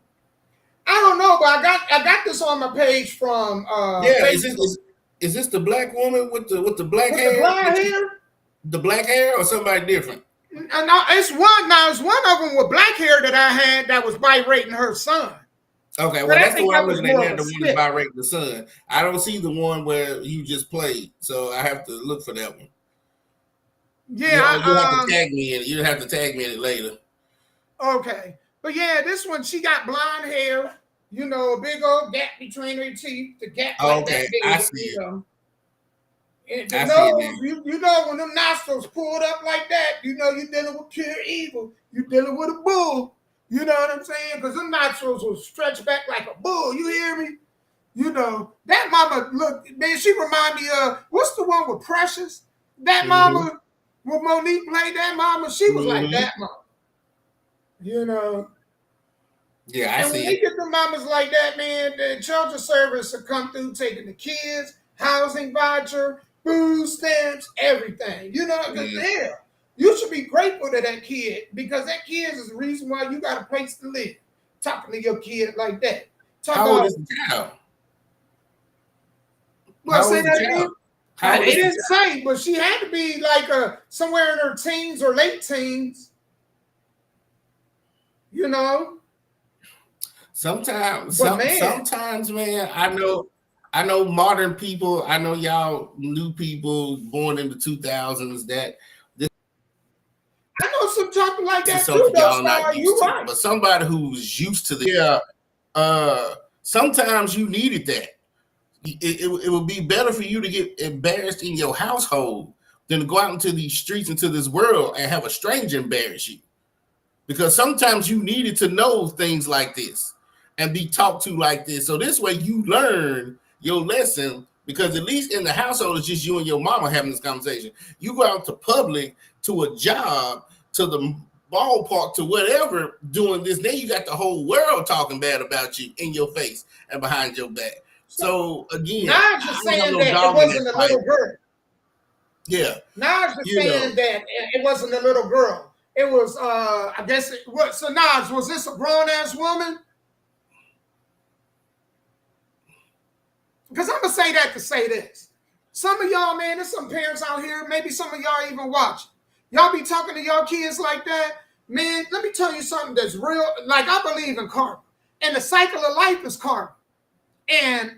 I don't know, but I got this on my page from Is this the black woman with the black hair? The black hair? The black hair or somebody different? No, it's one of them with black hair that I had that was berating her son. Okay, well, that's the one I'm looking at. The one that's berating the son. I don't see the one where you just played, so I have to look for that one. Yeah, you have to tag me in it. You have to tag me in it later. Okay, but yeah, this one, she got blonde hair. You know, a big old gap between her teeth. The gap like that big. I see it. And the nose, you know, when them nostrils pulled up like that, you know you're dealing with pure evil. You're dealing with a bull. You know what I'm saying? Because them nostrils will stretch back like a bull. You hear me? You know, that mama, look, man, she remind me of, what's the one with Precious? That mama, with Monique played that mama, she was like that mama. You know? Yeah, I see. And when you get the mamas like that, man, the children's service will come through taking the kids, housing voucher, food stamps, everything. You know, because hell, you should be grateful to that kid because that kid is the reason why you got a place to live. Talking to your kid like that. How old is the child? Well, say that again. It didn't say, but she had to be like somewhere in her teens or late teens. You know. Sometimes, man, I know modern people. I know y'all new people born in the 2000s. I know some talking like that too. Y'all not used to, but somebody who's used to this. Yeah. Sometimes you needed that. It would be better for you to get embarrassed in your household than to go out into these streets, into this world, and have a stranger embarrass you. Because sometimes you needed to know things like this and be talked to like this. So this way you learn your lesson, because at least in the household, it's just you and your mama having this conversation. You go out to public, to a job, to the ballpark, to whatever, doing this. Then you got the whole world talking bad about you in your face and behind your back. So again, Naj is saying that it wasn't a little girl. Yeah. Naj is saying that it wasn't a little girl. It was, I guess, so Naj, was this a grown-ass woman? Because I'm going to say that to say this. Some of y'all, man, there's some parents out here, maybe some of y'all even watching. Y'all be talking to y'all kids like that. Man, let me tell you something that's real. Like, I believe in karma. And the cycle of life is karma. And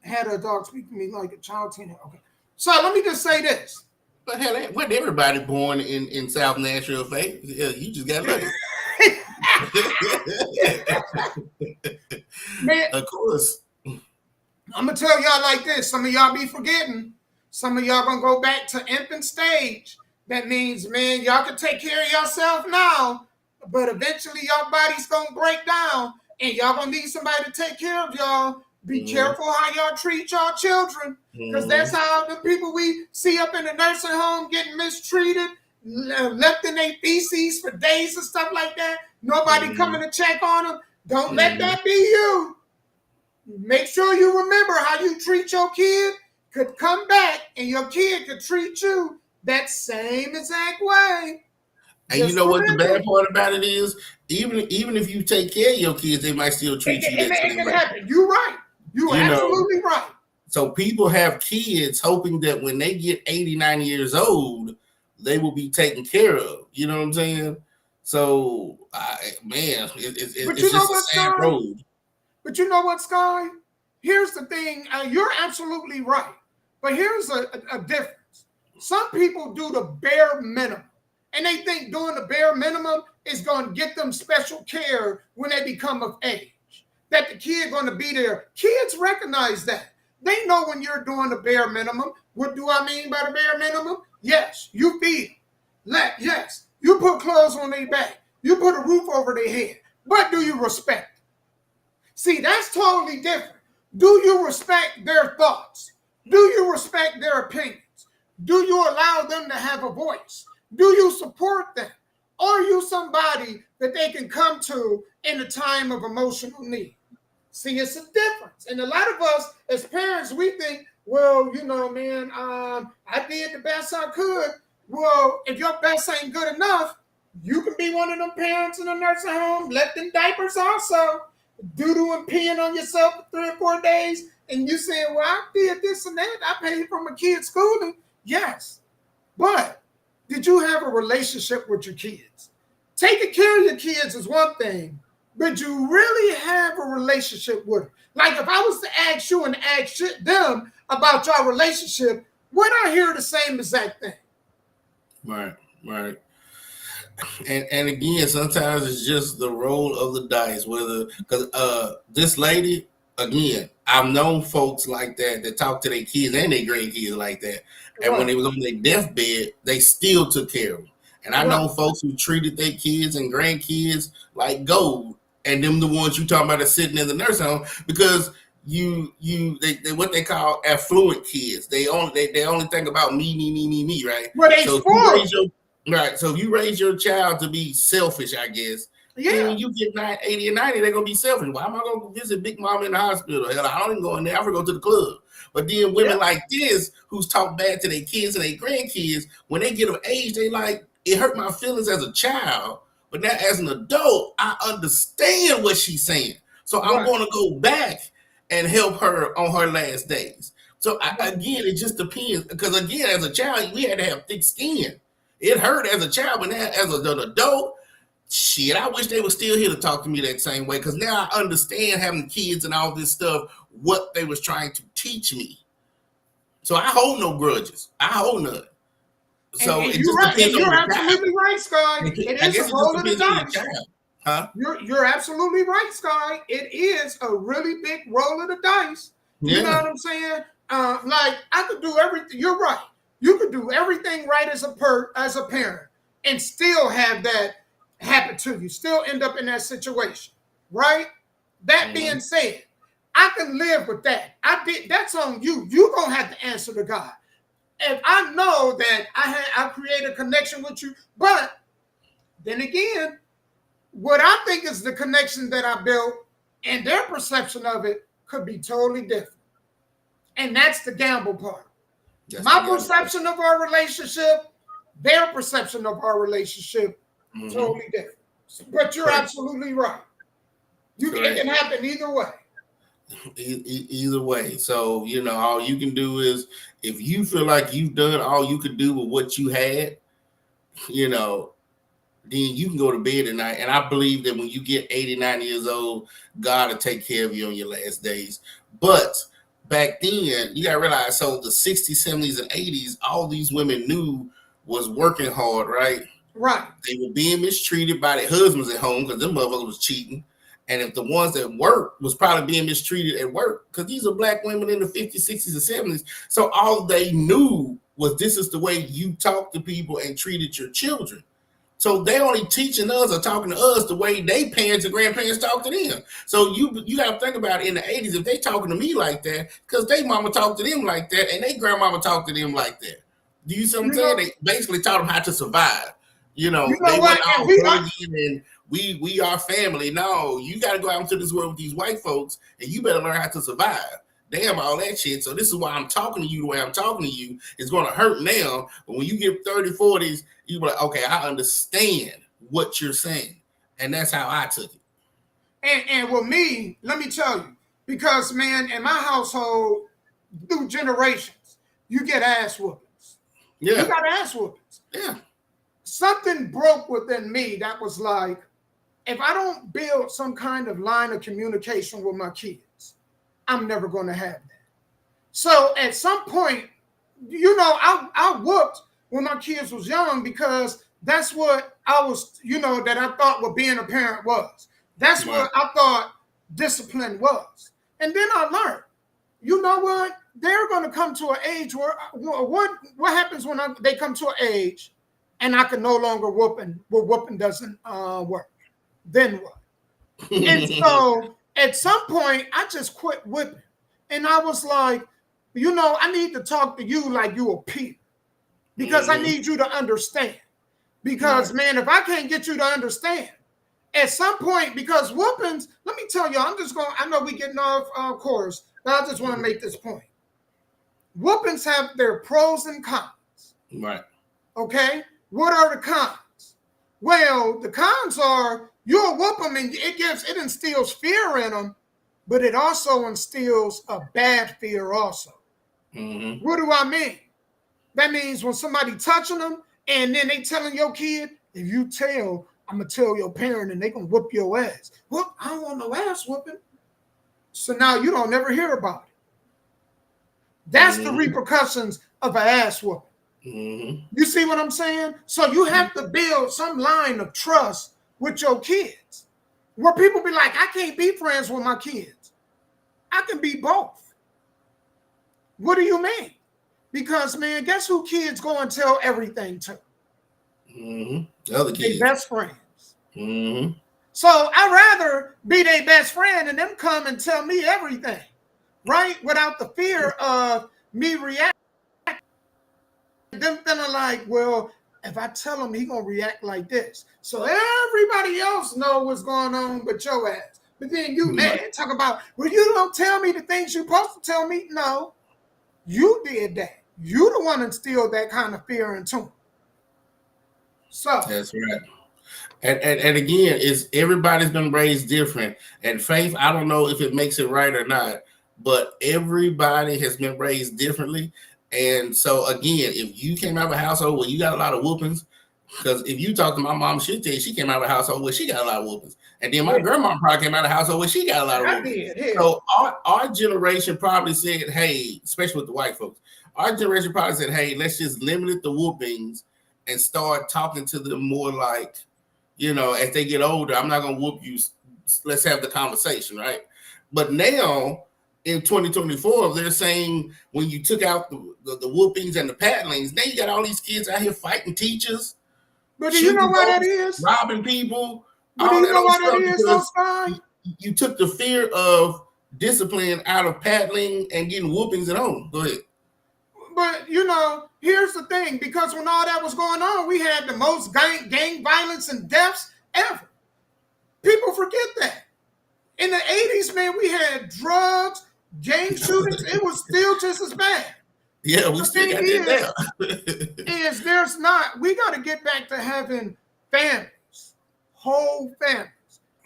I had a dog speak to me like a child teenager. Okay. So let me just say this. But hell, wasn't everybody born in South Nashville, Faith? Yeah, you just got lucky. Man, of course. I'm gonna tell y'all like this. Some of y'all be forgetting. Some of y'all gonna go back to infant stage. That means, man, y'all can take care of yourself now, but eventually y'all body's gonna break down, and y'all gonna need somebody to take care of y'all. Be careful how y'all treat y'all children, because that's how the people we see up in the nursing home getting mistreated, left in their feces for days and stuff like that. Nobody coming to check on them. Don't let that be you. Make sure you remember how you treat your kid could come back and your kid could treat you that same exact way. And just you know what the bad part about it is? Even if you take care of your kids, they might still treat you that same way. Happen. You're right. You're absolutely right. So people have kids hoping that when they get 89 years old, they will be taken care of. You know what I'm saying? So, man, it's just a sad road. But you know what, Sky? Here's the thing. You're absolutely right. But here's a difference. Some people do the bare minimum. And they think doing the bare minimum is going to get them special care when they become of age. that the kid going to be there. Kids recognize that. They know when you're doing the bare minimum. What do I mean by the bare minimum? Yes, you feed them. Yes, you put clothes on their back. You put a roof over their head. But do you respect them? See, that's totally different. Do you respect their thoughts? Do you respect their opinions? Do you allow them to have a voice? Do you support them? Are you somebody that they can come to in a time of emotional need? See, it's a difference. And a lot of us as parents, we think, well, you know, man, I did the best I could. Well, if your best ain't good enough, you can be one of them parents in a nursing home, let them diapers also, doo-doo and peeing on yourself for 3 or 4 days, and you saying, well, I did this and that. I paid for my kids' schooling. Yes. But did you have a relationship with your kids? Taking care of your kids is one thing, but you really have a relationship with them. Like if I was to ask you and ask them about your relationship, would I hear the same exact thing? Right. And again, sometimes it's just the roll of the dice. Because this lady, again, I've known folks like that talk to their kids and their grandkids like that. And when they was on their deathbed, they still took care of them. And I know folks who treated their kids and grandkids like gold, and them the ones you talking about are sitting in the nursing home because they what they call affluent kids. They only think about me, right? Well, they So if you raise your child to be selfish, I guess. Yeah. When you get 80 or 90, they're gonna be selfish. Why am I gonna visit Big Mama in the hospital? Hell, I don't even go in there. I go to the club. But then women like this, who's talk bad to their kids and their grandkids, when they get of age, they like, it hurt my feelings as a child. But now as an adult, I understand what she's saying. So I'm going to go back and help her on her last days. So again, it just depends. Because again, as a child, we had to have thick skin. It hurt as a child, but now as an adult, shit, I wish they were still here to talk to me that same way. Because now I understand having kids and all this stuff, what they was trying to teach me. So I hold no grudges. I hold none. So it just depends on you're absolutely right, Sky. It is a roll of the dice. Huh? You're absolutely right, Sky. It is a really big roll of the dice. Yeah. You know what I'm saying? Like I could do everything. You're right. You could do everything right as a parent and still have that happen to you. Still end up in that situation, right? That being said, I can live with that. That's on you. You're gonna have to answer to God. If I know that I create a connection with you, but then again, what I think is the connection that I built and their perception of it could be totally different. And that's the gamble part. My perception of our relationship, their perception of our relationship, totally different. But you're absolutely right. It can happen either way. Either way. So, all you can do is, if you feel like you've done all you could do with what you had, then you can go to bed at night. And I believe that when you get 89 years old, God will take care of you on your last days. But back then, you got to realize, so the 60s, 70s, and 80s, all these women knew was working hard, right? Right. They were being mistreated by their husbands at home because them motherfuckers was cheating. And if the ones that work was probably being mistreated at work, because these are black women in the 50s, 60s, and 70s. So all they knew was this is the way you talk to people and treated your children. So they only teaching us or talking to us the way they parents and grandparents talk to them. So you got to think about it, in the 80s, if they talking to me like that, because they mama talked to them like that and they grandmama talked to them like that. Do you see what I'm saying? They basically taught them how to survive. They went all hugging and we are family. No, you got to go out into this world with these white folks and you better learn how to survive. Damn all that shit. So this is why I'm talking to you the way I'm talking to you. It's going to hurt now. But when you get 30, 40s, you be like, okay, I understand what you're saying. And that's how I took it. And with me, let me tell you, because, man, in my household, through generations, you get ass whoopings. Yeah. You got ass whoopings. Yeah. Something broke within me that was like, if I don't build some kind of line of communication with my kids, I'm never going to have that. So at some point, I whooped when my kids was young because that's what I was, that I thought what being a parent was. That's what I thought discipline was. And then I learned, you know what? They're going to come to an age where what happens when they come to an age and I can no longer whooping, where whooping doesn't work. Then what? And so at some point, I just quit whipping. And I was like, you know, I need to talk to you like you a peer because I need you to understand. Because, man, if I can't get you to understand, at some point, because whoopings, let me tell you, I know we're getting off course, but I just want to make this point. Whoopings have their pros and cons. Right. Okay? What are the cons? Well, the cons are you'll whoop them and it instills fear in them, but it also instills a bad fear also. Mm-hmm. What do I mean? That means when somebody touching them and then they telling your kid, if you tell, I'm going to tell your parent and they going to whoop your ass. Whoop, I don't want no ass whooping. So now you don't never hear about it. That's the repercussions of an ass whooping. Mm-hmm. You see what I'm saying? So you have to build some line of trust with your kids where people be like, I can't be friends with my kids. I can be both. What do you mean? Because, man, guess who kids go and tell everything to? The other kids. Their best friends. Mm-hmm. So I'd rather be their best friend and them come and tell me everything, right? Without the fear of me reacting. Them feeling like, well, if I tell him, he going to react like this. So everybody else know what's going on but your ass. But then you mad, talk about, well, you don't tell me the things you're supposed to tell me. No, you did that. You the one that instilled that kind of fear into him. So that's right. And again, everybody's been raised different. And Faith, I don't know if it makes it right or not, but everybody has been raised differently. And so again, if you came out of a household where you got a lot of whoopings, because if you talk to my mom, she'll tell you she came out of a household where she got a lot of whoopings. And then my grandma probably came out of a household where she got a lot of whoopings. So our generation probably said, hey, especially with the white folks, our generation probably said, hey, let's just limit the whoopings and start talking to them more like, you know, as they get older, I'm not going to whoop you. Let's have the conversation, right? But now in 2024, they're saying when you took out the whoopings and the paddlings, now you got all these kids out here fighting teachers. But do you know why that is? Robbing people. But do you know why that is, Oscar? You took the fear of discipline out of paddling and getting whoopings at home. Go ahead. But, you know, here's the thing. Because when all that was going on, we had the most gang violence and deaths ever. People forget that. In the 80s, man, we had drugs, gang shootings. It was still just as bad. Yeah, we still got that now. We got to get back to having families, whole families.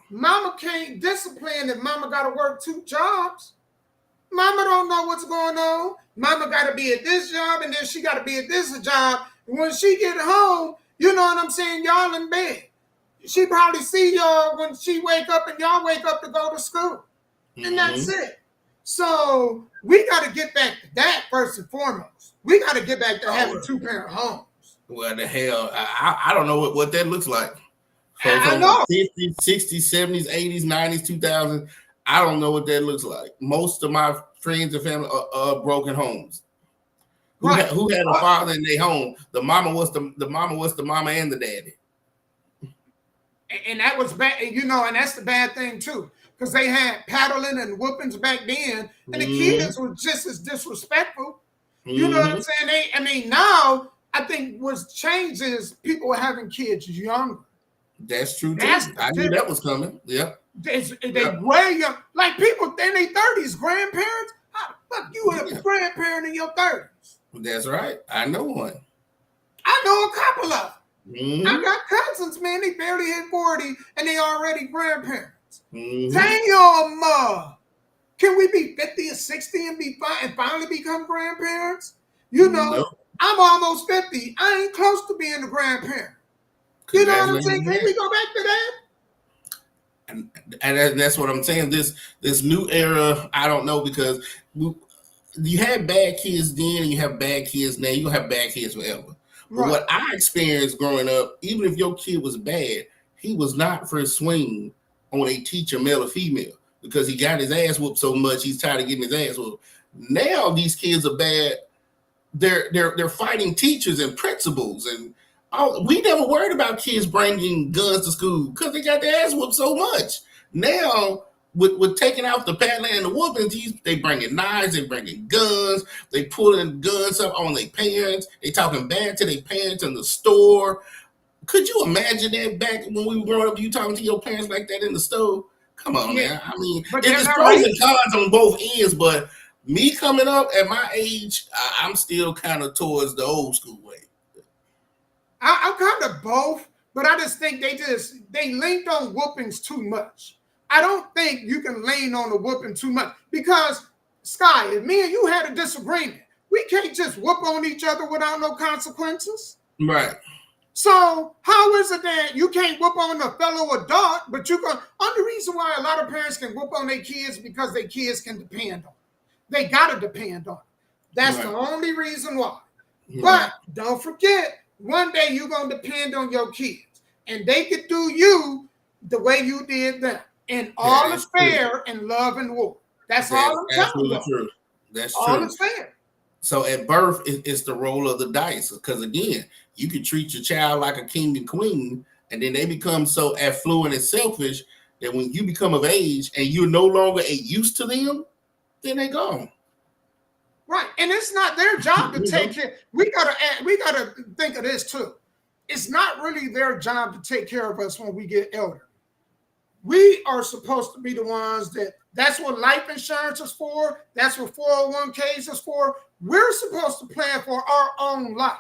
Mama can't discipline if mama got to work 2 jobs. Mama don't know what's going on. Mama got to be at this job and then she got to be at this job. And when she get home, you know what I'm saying? Y'all in bed. She probably see y'all when she wake up and y'all wake up to go to school. And that's it. So we got to get back to that first and foremost. We got to get back to having 2-parent homes. Well, the hell, I don't know what that looks like. I know. 50s, 60s, 70s, 80s, 90s, 2000s. I don't know what that looks like. Most of my friends and family are broken homes. Who had a father in their home? The mama was the mama and the daddy. And that was bad, you know, and that's the bad thing too. Because they had paddling and whoopings back then, and the kids were just as disrespectful. You know what I'm saying? Now I think what's changed is people are having kids younger. That's true too. I knew that was coming. Yep. They way young. Like people in their 30s, grandparents. How the fuck you have a grandparent in your 30s? That's right. I know one. I know a couple of them. I got cousins, man. They barely hit 40 and they already grandparents. Damn, can we be 50 or 60 and finally become grandparents? You know, I'm almost 50. I ain't close to being a grandparent. You know what I'm saying? Can we go back to that? And that's what I'm saying. This new era, I don't know, because you had bad kids then and you have bad kids now. You have bad kids forever. But what I experienced growing up, even if your kid was bad, he was not first swing on a teacher, male or female. because he got his ass whooped so much. He's tired of getting his ass whooped. Now these kids are bad. They're fighting teachers and principals, and we never worried about kids bringing guns to school because they got their ass whooped so much. Now with taking out the paddling and the whoopings, they bringing knives, they bringing guns, they pulling guns up on their parents, they talking bad to their parents in the store. Could you imagine that back when we were growing up, you talking to your parents like that in the store? Come on, man. I mean, there's pros and cons on both ends, but me coming up at my age, I'm still kind of towards the old school way. I'm kind of both, but I just think they leaned on whoopings too much. I don't think you can lean on the whooping too much because, Sky, if me and you had a disagreement, we can't just whoop on each other without no consequences. Right. So how is it that you can't whoop on a fellow adult, but you can? Only reason why a lot of parents can whoop on their kids because their kids can depend on them. They gotta depend on them. That's the only reason why. But don't forget, one day you're gonna depend on your kids, and they could do you the way you did them. And all is fair in love and war. That's all I'm telling you. True. That's all true. Is fair. So at birth, it's the roll of the dice. Because again, you can treat your child like a king and queen, and then they become so affluent and selfish that when you become of age and you're no longer a use to them, then they gone. Right, and it's not their job to take care. We gotta think of this too. It's not really their job to take care of us when we get elder. We are supposed to be the ones that's what life insurance is for. That's what 401ks is for. We're supposed to plan for our own life.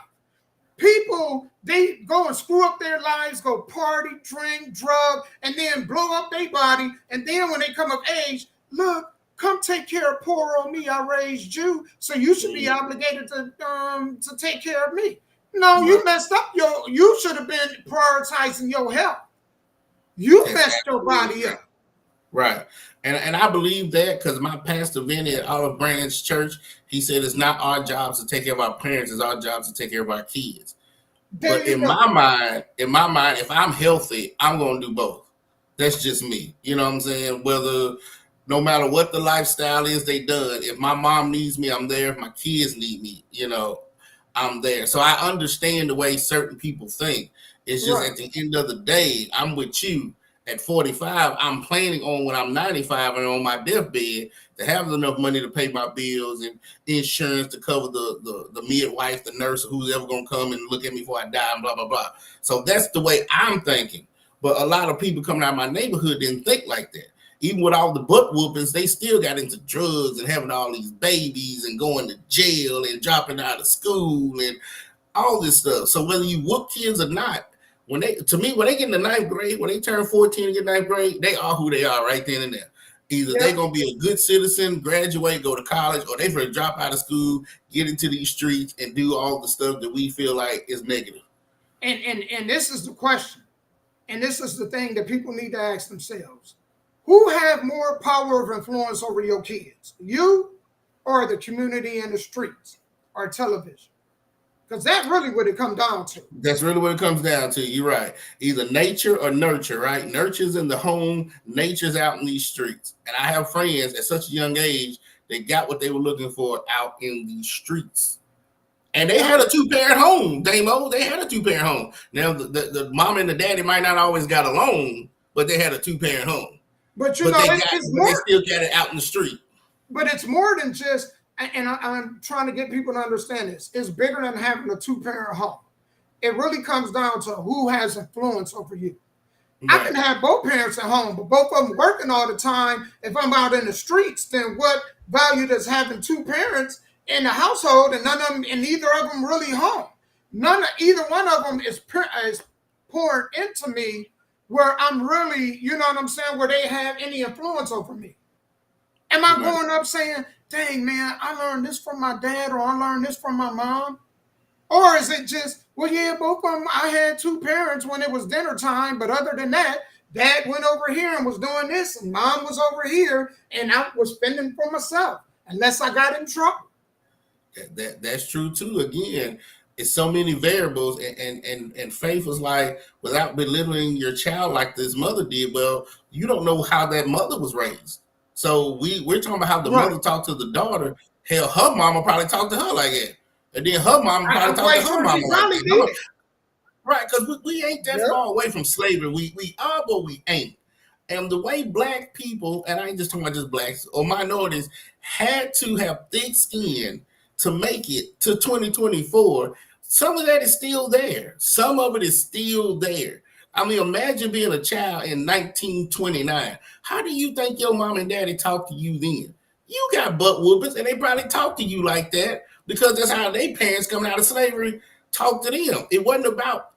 People, they go and screw up their lives, go party, drink, drug, and then blow up their body. And then when they come of age, look, come take care of poor old me. I raised you, so you should be obligated to take care of me. No, you messed up. You should have been prioritizing your health. You messed your body up. Right. And I believe that because my pastor Vinny at Olive Branch Church, he said it's not our jobs to take care of our parents, it's our jobs to take care of our kids. But in my mind, if I'm healthy, I'm gonna do both. That's just me. You know what I'm saying? No matter what the lifestyle is they done, if my mom needs me, I'm there. If my kids need me, I'm there. So I understand the way certain people think. It's just at the end of the day, I'm with you. At 45, I'm planning on when I'm 95 and on my deathbed to have enough money to pay my bills and insurance to cover the midwife, the nurse, who's ever going to come and look at me before I die, and blah, blah, blah. So that's the way I'm thinking. But a lot of people coming out of my neighborhood didn't think like that. Even with all the butt whoopings, they still got into drugs and having all these babies and going to jail and dropping out of school and all this stuff. So whether you whoop kids or not, when they get in the ninth grade, when they turn 14 and get ninth grade, they are who they are right then and there. Either they're going to be a good citizen, graduate, go to college, or they're going to drop out of school, get into these streets, and do all the stuff that we feel like is negative. And this is the question. And this is the thing that people need to ask themselves. Who have more power of influence over your kids? You or the community and the streets or television? Because that's really what it comes down to. That's really what it comes down to. You're right. Either nature or nurture, right? Nurture's in the home, nature's out in these streets. And I have friends at such a young age, they got what they were looking for out in these streets. And they had a two-parent home, Damo. They had a two-parent home. Now, the mom and the daddy might not always got along, but they had a two-parent home. But they still got it out in the street. But it's more than just... And I'm trying to get people to understand this. It's bigger than having a two-parent home. It really comes down to who has influence over you. Right. I can have both parents at home, but both of them working all the time. If I'm out in the streets, then what value does having two parents in the household and neither of them really home? Either one of them is poured into me where I'm really, you know what I'm saying, where they have any influence over me. Am I going up saying, dang, man, I learned this from my dad or I learned this from my mom? Or is it just, well, yeah, both of them, I had two parents when it was dinner time, but other than that, dad went over here and was doing this and mom was over here and I was fending for myself unless I got in trouble. That's true, too. Again, it's so many variables and faith is like, without belittling your child like this mother did, well, you don't know how that mother was raised. So we're talking about how the mother talked to the daughter. Hell, her mama probably talked to her like that. And then her mama probably talked to her mama like that. Right, because we ain't that far away from slavery. We are, but we ain't. And the way black people, and I ain't just talking about just blacks or minorities, had to have thick skin to make it to 2024, some of that is still there. Some of it is still there. I mean, imagine being a child in 1929. How do you think your mom and daddy talked to you then? You got butt whoopers, and they probably talked to you like that because that's how their parents coming out of slavery talked to them. It wasn't about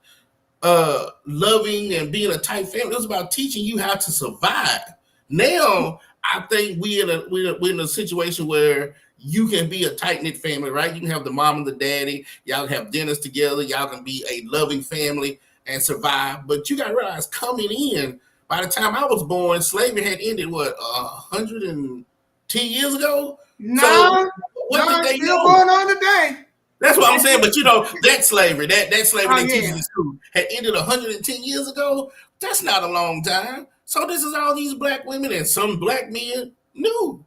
loving and being a tight family. It was about teaching you how to survive. Now, I think we're in a situation where you can be a tight-knit family, right? You can have the mom and the daddy. Y'all can have dinners together. Y'all can be a loving family and survive. But you got to realize coming in, by the time I was born, slavery had ended, 110 years ago? No, so what did they still know? going on today. That's what I'm saying. But that slavery, that slavery they teach in school had ended 110 years ago. That's not a long time. So this is all these black women and some black men knew.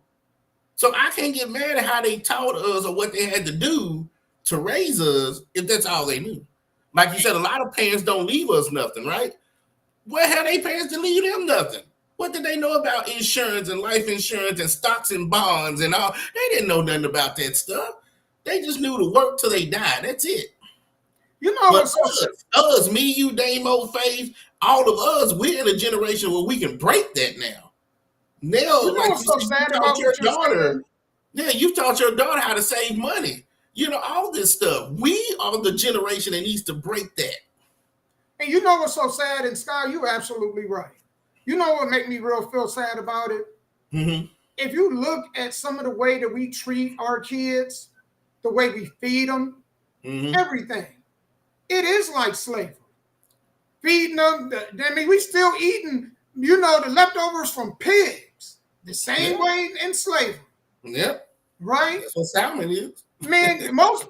So I can't get mad at how they taught us or what they had to do to raise us if that's all they knew. Like you said, a lot of parents don't leave us nothing, right? Well, how they parents to leave them nothing? What did they know about insurance and life insurance and stocks and bonds and all? They didn't know nothing about that stuff. They just knew to work till they died. That's it. You know, but us, me, you, Damo, Faith, all of us, we're in a generation where we can break that now. Now, you know like what's so sad about your daughter, you taught your daughter how to save money. You know, all this stuff. We are the generation that needs to break that. And you know what's so sad, and Sky, you're absolutely right. You know what make me real feel sad about it? Mm-hmm. If you look at some of the way that we treat our kids, the way we feed them, everything, it is like slavery. Feeding them, we still eating, the leftovers from pigs. The same way in slavery. Yep. Right? That's what salmon is. Man, most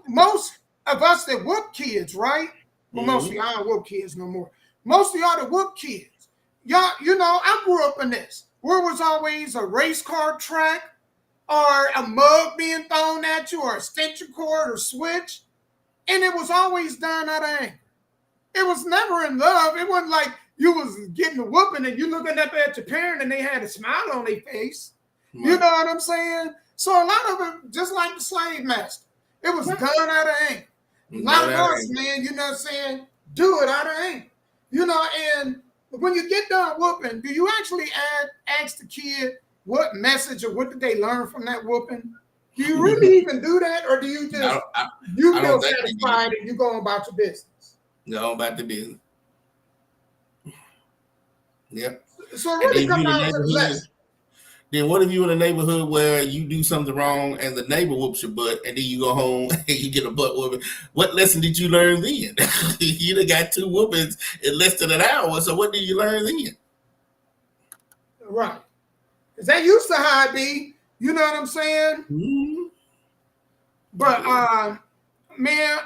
of us that whoop kids, right? Well, most of y'all don't whoop kids no more. Most of y'all that whoop kids. Y'all, I grew up in this. Where was always a race car track or a mug being thrown at you or a extension cord or switch. And it was always done out of anger. It was never in love. It wasn't like you was getting a whooping and you looking up at your parent and they had a smile on their face. Right. You know what I'm saying? So a lot of it, just like the slave master, it was done out of anger. A lot of us, man, you know what I'm saying, do it out of anger. And when you get done whooping, do you actually ask the kid what message or what did they learn from that whooping? Do you really even do that? Or do you just, you feel satisfied and you go about your business? No, about the business. Yep. So it really comes down to the lesson. Then what if you in a neighborhood where you do something wrong and the neighbor whoops your butt and then you go home and you get a butt whooping? What lesson did you learn then? You done got 2 whoopings in less than an hour. So what did you learn then? Right. Because that used to how it be. You know what I'm saying? Mm-hmm. But man,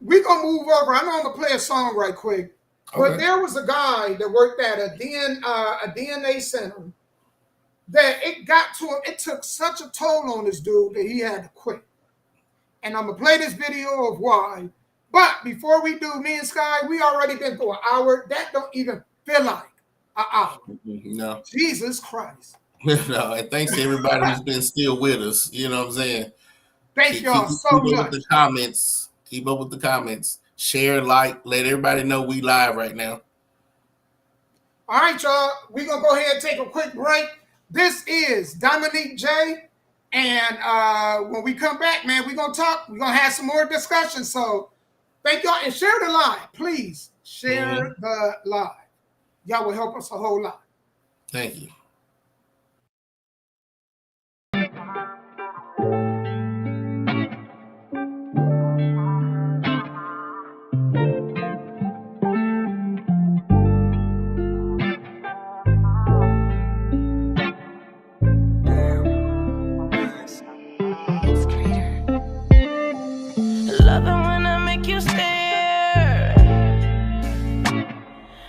we're gonna move over. I know I'm gonna play a song right quick. But there was a guy that worked at a DNA center that it got to him. It took such a toll on this dude that he had to quit. And I'm going to play this video of why. But before we do, me and Sky, we already been through an hour. That don't even feel like an hour. No. Jesus Christ. No, and thanks to everybody who's been still with us. You know what I'm saying? Thank y'all so much. Keep up with the comments. Keep up with the comments. Share, like, let everybody know we live right now. All right, y'all. We're going to go ahead and take a quick break. This is Dominique J. And when we come back, man, we're going to talk. We're going to have some more discussion. So thank y'all. And share the live. Please share the live. Y'all will help us a whole lot. Thank you.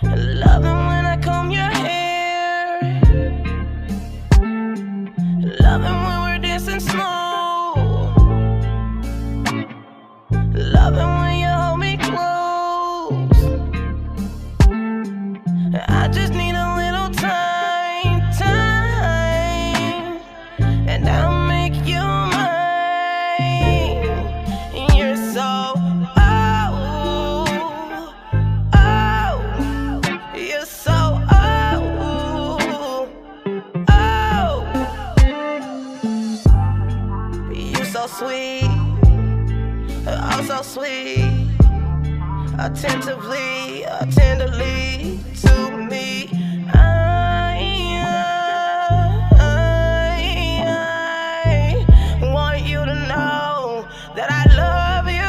Love it when I comb your hair. I just need a little time, and I'll make you mine. You're so you're so you're so sweet, oh so sweet, attentively, tenderly to me. I want you to know that I love you.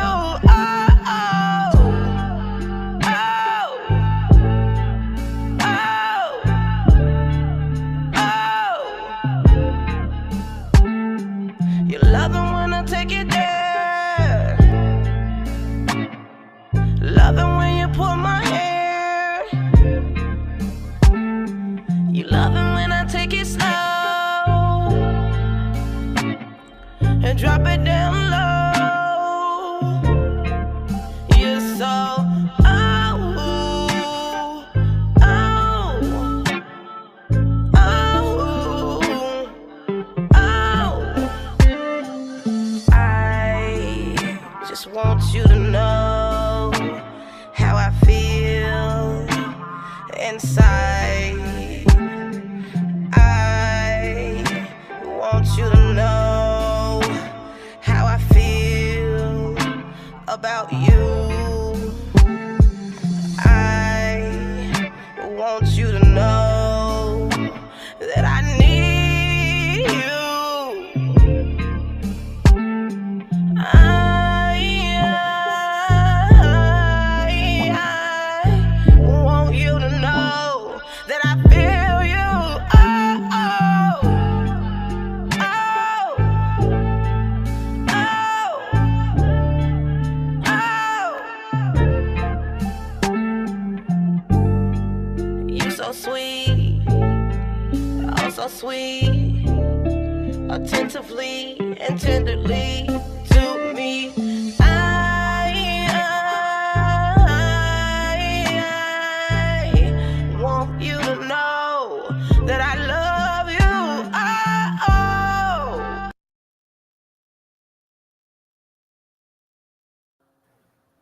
You love it when I take it there. Love it when you pull my hair. You love it when I take it slow and drop it down low. You're so I just want you to know how I feel inside. I want you to know how I feel about you. I want you to know that I need you. I want you to know that I feel you. You so sweet, oh so sweet, attentively and tenderly to me. I want you to know that I love you.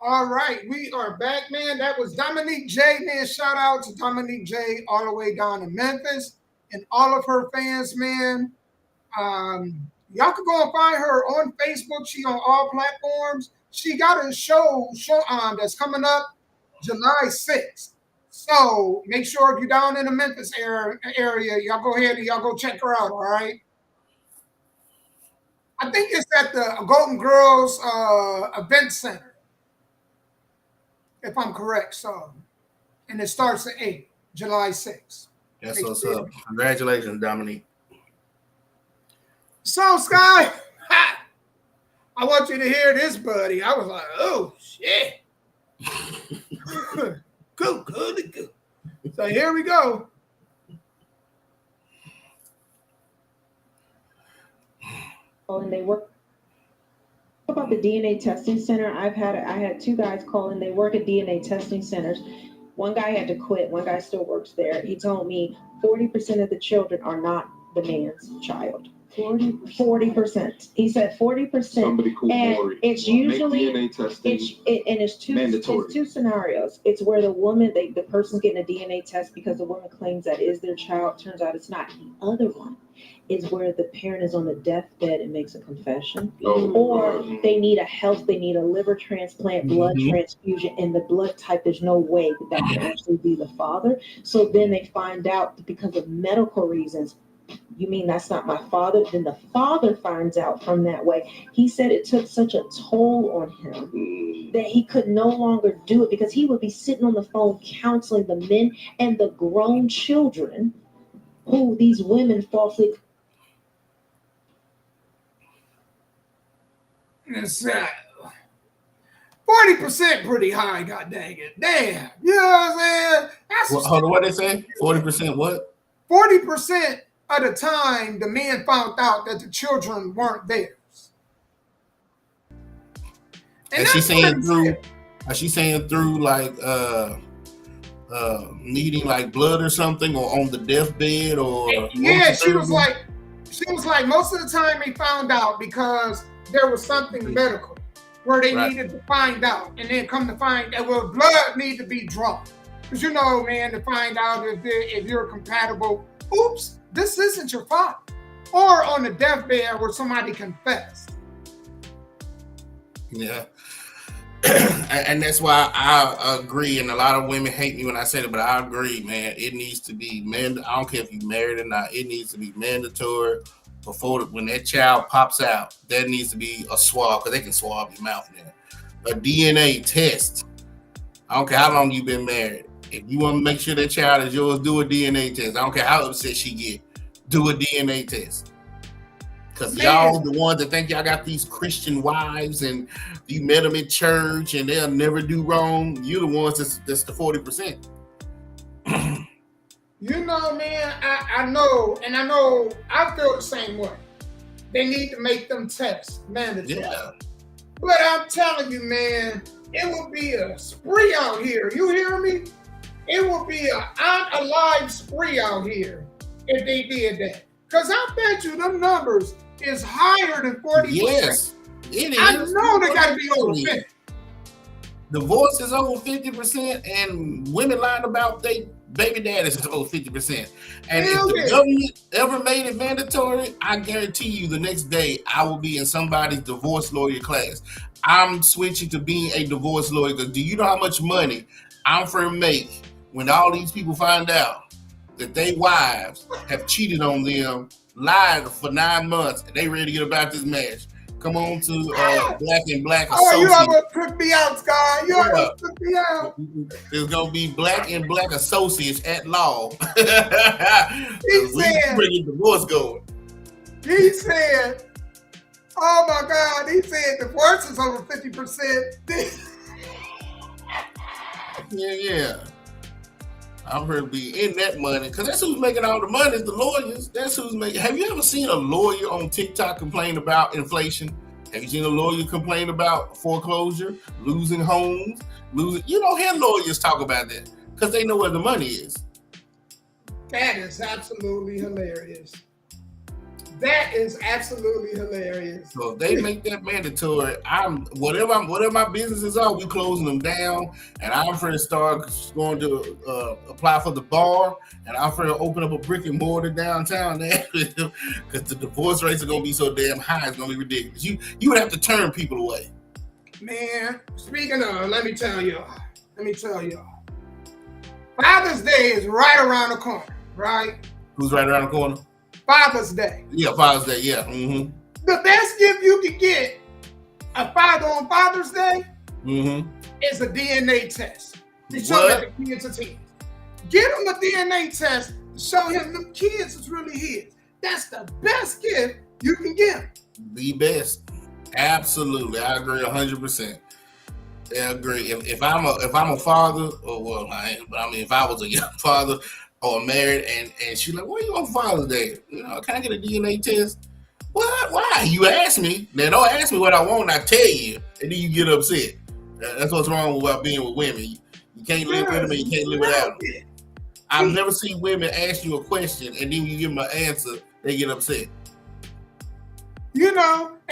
All right, we are back, man. That was Dominique J, man. Shout out to Dominique J all the way down to Memphis and all of her fans, man. Y'all can go and find her on Facebook. She on all platforms. She got a show that's coming up July 6th. So make sure if you're down in the Memphis area, y'all go ahead and y'all go check her out, all right? I think it's at the Golden Girls Event Center, if I'm correct. So, and it starts at 8, July 6th. That's what's up. Congratulations, Dominique. So, Sky, I want you to hear this, buddy. I was like, oh, shit. Cool. So here we go. And they work about the DNA testing center. I had 2 guys call and they work at DNA testing centers. One guy had to quit. One guy still works there. He told me 40% of the children are not the man's child. 40%. He said 40%. Somebody cool, and Maury. it's usually DNA testing it's two mandatory. It's 2 scenarios. It's where the woman, the person's getting a DNA test because the woman claims that is their child. Turns out it's not. The other one is where the parent is on the deathbed and makes a confession, or they need a liver transplant, blood transfusion, and the blood type, there's no way that can actually be the father. So then they find out because of medical reasons, you mean that's not my father? Then the father finds out from that way. He said it took such a toll on him that he could no longer do it because he would be sitting on the phone counseling the men and the grown children who these women falsely. It's 40% pretty high, god dang it. Damn. You know what I'm saying? Hold on, what they say? 40% what? 40% of the time the man found out that the children weren't theirs. And Is she saying through like needing like blood or something, or on the deathbed, or yeah, she was like most of the time they found out because there was something medical where they needed to find out, and then come to find that blood need to be drawn, because man, to find out if you're compatible. Oops, this isn't your father, or on the deathbed where somebody confessed. Yeah. And that's why I agree, and a lot of women hate me when I say that, but I agree, man. It needs to be I don't care if you're married or not. It needs to be mandatory when that child pops out. There needs to be a swab, because they can swab your mouth now. A DNA test. I don't care how long you've been married. If you want to make sure that child is yours, do a DNA test. I don't care how upset she get. Do a DNA test. Because y'all the ones that think y'all got these Christian wives and you met them in church and they'll never do wrong. You're the ones that's the 40%. Man, I know, and I know I feel the same way. They need to make them tests mandatory. Yeah. But I'm telling you, man, it will be a spree out here. You hear me? It will be an unalive spree out here if they did that. Because I bet you them numbers is higher than 40%. Yes, it is. I know they got to be over 50. Divorce is over 50%, and women lying about their baby daddies is over 50%. And if the government ever made it mandatory, I guarantee you the next day I will be in somebody's divorce lawyer class. I'm switching to being a divorce lawyer, because do you know how much money I'm for make when all these people find out that their wives have cheated on them, lied for 9 months, and they ready to get about this marriage? Come on to Black and Black Associates. Oh, you almost put me out, Sky. You almost put me out. There's going to be Black and Black Associates at law. He said, bringing divorce going. He said, oh my God, he said divorce is over 50%. Yeah. I'm going to be in that money, because that's who's making all the money, is the lawyers. That's who's making. Have you ever seen a lawyer on TikTok complain about inflation? Have you seen a lawyer complain about foreclosure, losing homes, You don't hear lawyers talk about that, because they know where the money is. That is absolutely hilarious. That is absolutely hilarious. So if they make that mandatory, whatever my businesses are, we closing them down, and I'm going to start going to apply for the bar, and I'm going to open up a brick and mortar downtown there, because the divorce rates are going to be so damn high, it's going to be ridiculous. You would have to turn people away. Man, speaking of, let me tell y'all. Father's Day is right around the corner, right? Who's right around the corner? Father's Day. Yeah, Father's Day, yeah. Mm-hmm. The best gift you could get a father on Father's Day is a DNA test. To show that the kids are his. Get him a DNA test to show him them kids is really his. That's the best gift you can give him. The best. Absolutely. I agree 100%. I agree. If I'm a father, if I was a young father or married, and she's like, "What are you on Father's Day? Can I get a DNA test?" What? Why? You ask me. Now don't ask me what I want. I tell you, and then you get upset. That's what's wrong with being with women. You can't live with them, and you can't live without them. I've never seen women ask you a question, and then when you give them an answer, they get upset.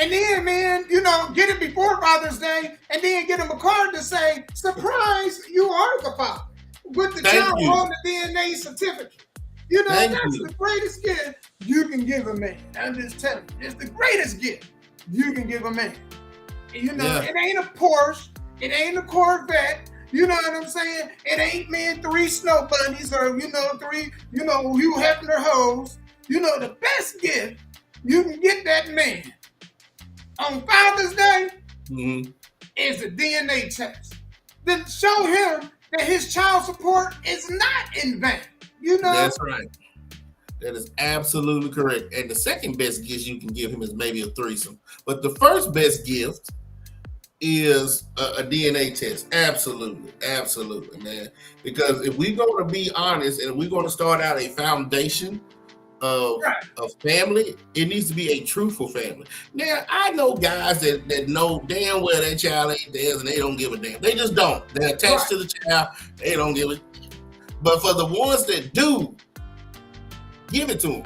And then, man, get it before Father's Day, and then get them a card to say, "Surprise, you are the father," with the child on the DNA certificate. That's the greatest gift you can give a man. I'm just telling you, it's the greatest gift you can give a man. It ain't a Porsche, it ain't a Corvette. You know what I'm saying? It ain't 3 snow bunnies or 3 Hugh Hefner hoes. The best gift you can get that man on Father's Day is a DNA test. Then show him that his child support is not in vain. That's right. That is absolutely correct. And the second best gift you can give him is maybe a threesome. But the first best gift is a DNA test. Absolutely. Absolutely, man. Because if we're going to be honest and we're going to start out a foundation of family, it needs to be a truthful family. Now, I know guys that know damn well that child ain't theirs and they don't give a damn. They just don't. They're attached to the child. They don't give it. But for the ones that do, give it to him.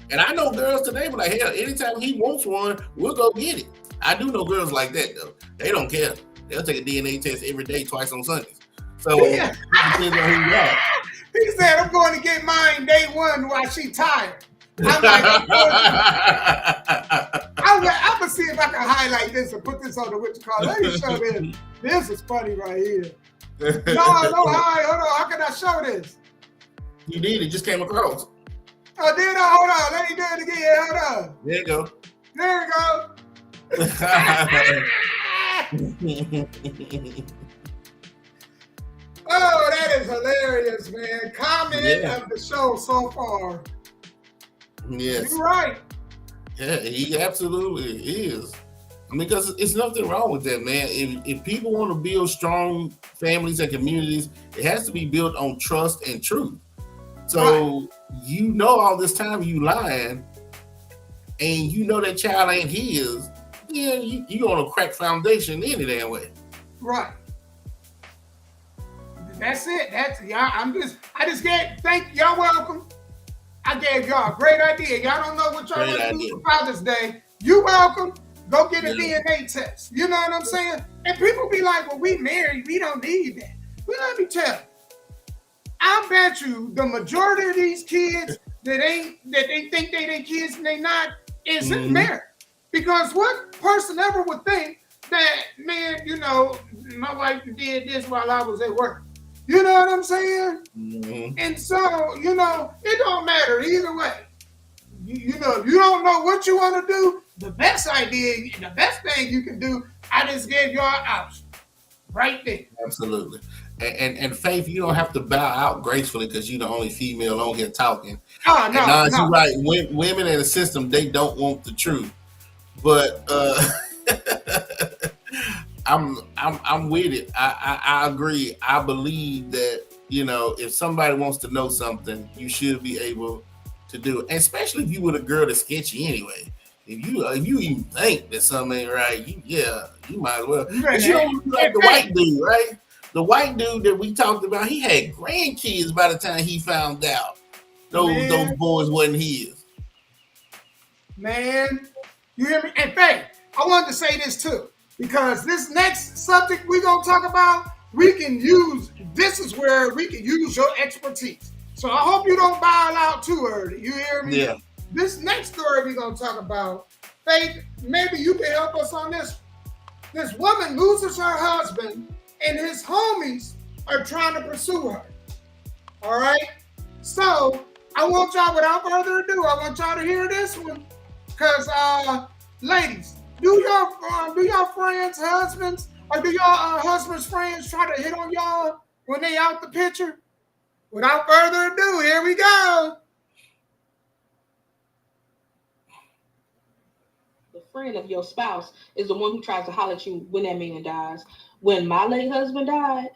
And I know girls today, but like, hell, anytime he wants one, we'll go get it. I do know girls like that, though. They don't care. They'll take a DNA test every day, twice on Sundays. So it depends on who you are. He said, I'm going to get mine day one while she tired. I'm like, I'm going to see if I can highlight this and put this on the what you call. Let me show this. This is funny right here. No, hold on. How can I show this? You did. It just came across. Oh, did I? Hold on. Let me do it again. Hold on. There you go. There you go. Oh, that is hilarious, man. Comment of the show so far. Yes. You're right. Yeah, he absolutely is. I mean, because it's nothing wrong with that, man. If people want to build strong families and communities, it has to be built on trust and truth. So you know all this time you lying, and you know that child ain't his, then you on a crack foundation any damn way. Right. That's it. That's y'all. I just thank y'all. Welcome. I gave y'all a great idea. Y'all don't know what y'all want to do for Father's Day. You welcome. Go get a DNA test. You know what I'm saying? And people be like, well, we married. We don't need that. Well, let me tell you. I bet you the majority of these kids that they think they their kids and they not isn't married. Because what person ever would think that, man, you know, my wife did this while I was at work. You know what I'm saying? Mm-hmm. And so, you know, it don't matter either way. You know, if you don't know what you want to do, the best idea, the best thing you can do, I just gave you an option right there. Absolutely. And Faith, you don't have to bow out gracefully because you're the only female on here talking. Oh, no, you're right. Women in the system, they don't want the truth. But I'm with it. I agree. I believe that, you know, if somebody wants to know something, you should be able to do it. And especially if you with a girl that's sketchy anyway. If you even think that something ain't right, you might as well. But you don't look like the white dude, right? The white dude that we talked about, he had grandkids by the time he found out those boys wasn't his. Man, you hear me? And Faith, I wanted to say this too, because this next subject we're gonna talk about, this is where we can use your expertise. So I hope you don't bow out too early. You hear me? Yeah. This next story we're gonna talk about, Faith, maybe you can help us on this. This woman loses her husband and his homies are trying to pursue her. All right? So I want y'all, without further ado, I want y'all to hear this one. Because, ladies, do your friends' husbands, or do your husband's friends try to hit on y'all when they out the picture? Without further ado, here we go. The friend of your spouse is the one who tries to holler at you when that man dies. When my late husband died,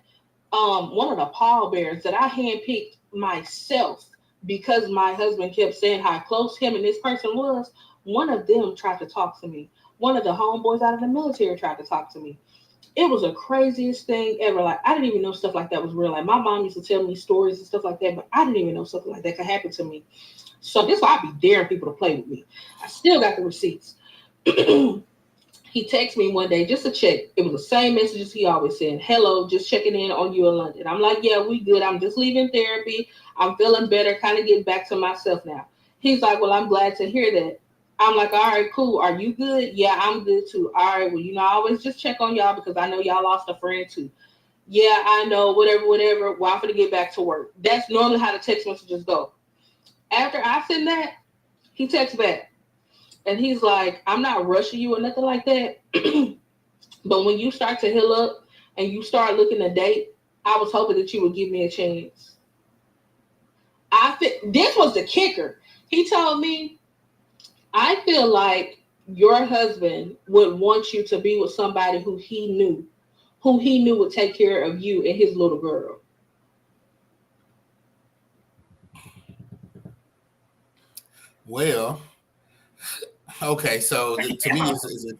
one of the pallbearers that I handpicked myself because my husband kept saying how close him and this person was, one of them tried to talk to me. One of the homeboys out of the military tried to talk to me. It was the craziest thing ever. Like, I didn't even know stuff like that was real. Like, my mom used to tell me stories and stuff like that, but I didn't even know something like that could happen to me. So this is why I be daring people to play with me. I still got the receipts. He texted me one day just to check. It was the same messages he always sent. Hello, just checking in on you in London. I'm like, yeah, we good. I'm just leaving therapy. I'm feeling better, kind of getting back to myself now. He's like, well, I'm glad to hear that. I'm like, all right, cool. Are you good? Yeah, I'm good too. All right, well, you know, I always just check on y'all because I know y'all lost a friend too. Yeah, I know, whatever. Well, I'm going to get back to work. That's normally how the text messages go. After I send that, he texts back. And he's like, I'm not rushing you or nothing like that. But when you start to heal up and you start looking to date, I was hoping that you would give me a chance. This was the kicker. He told me, I feel like your husband would want you to be with somebody who he knew would take care of you and his little girl. Well, okay, so to me,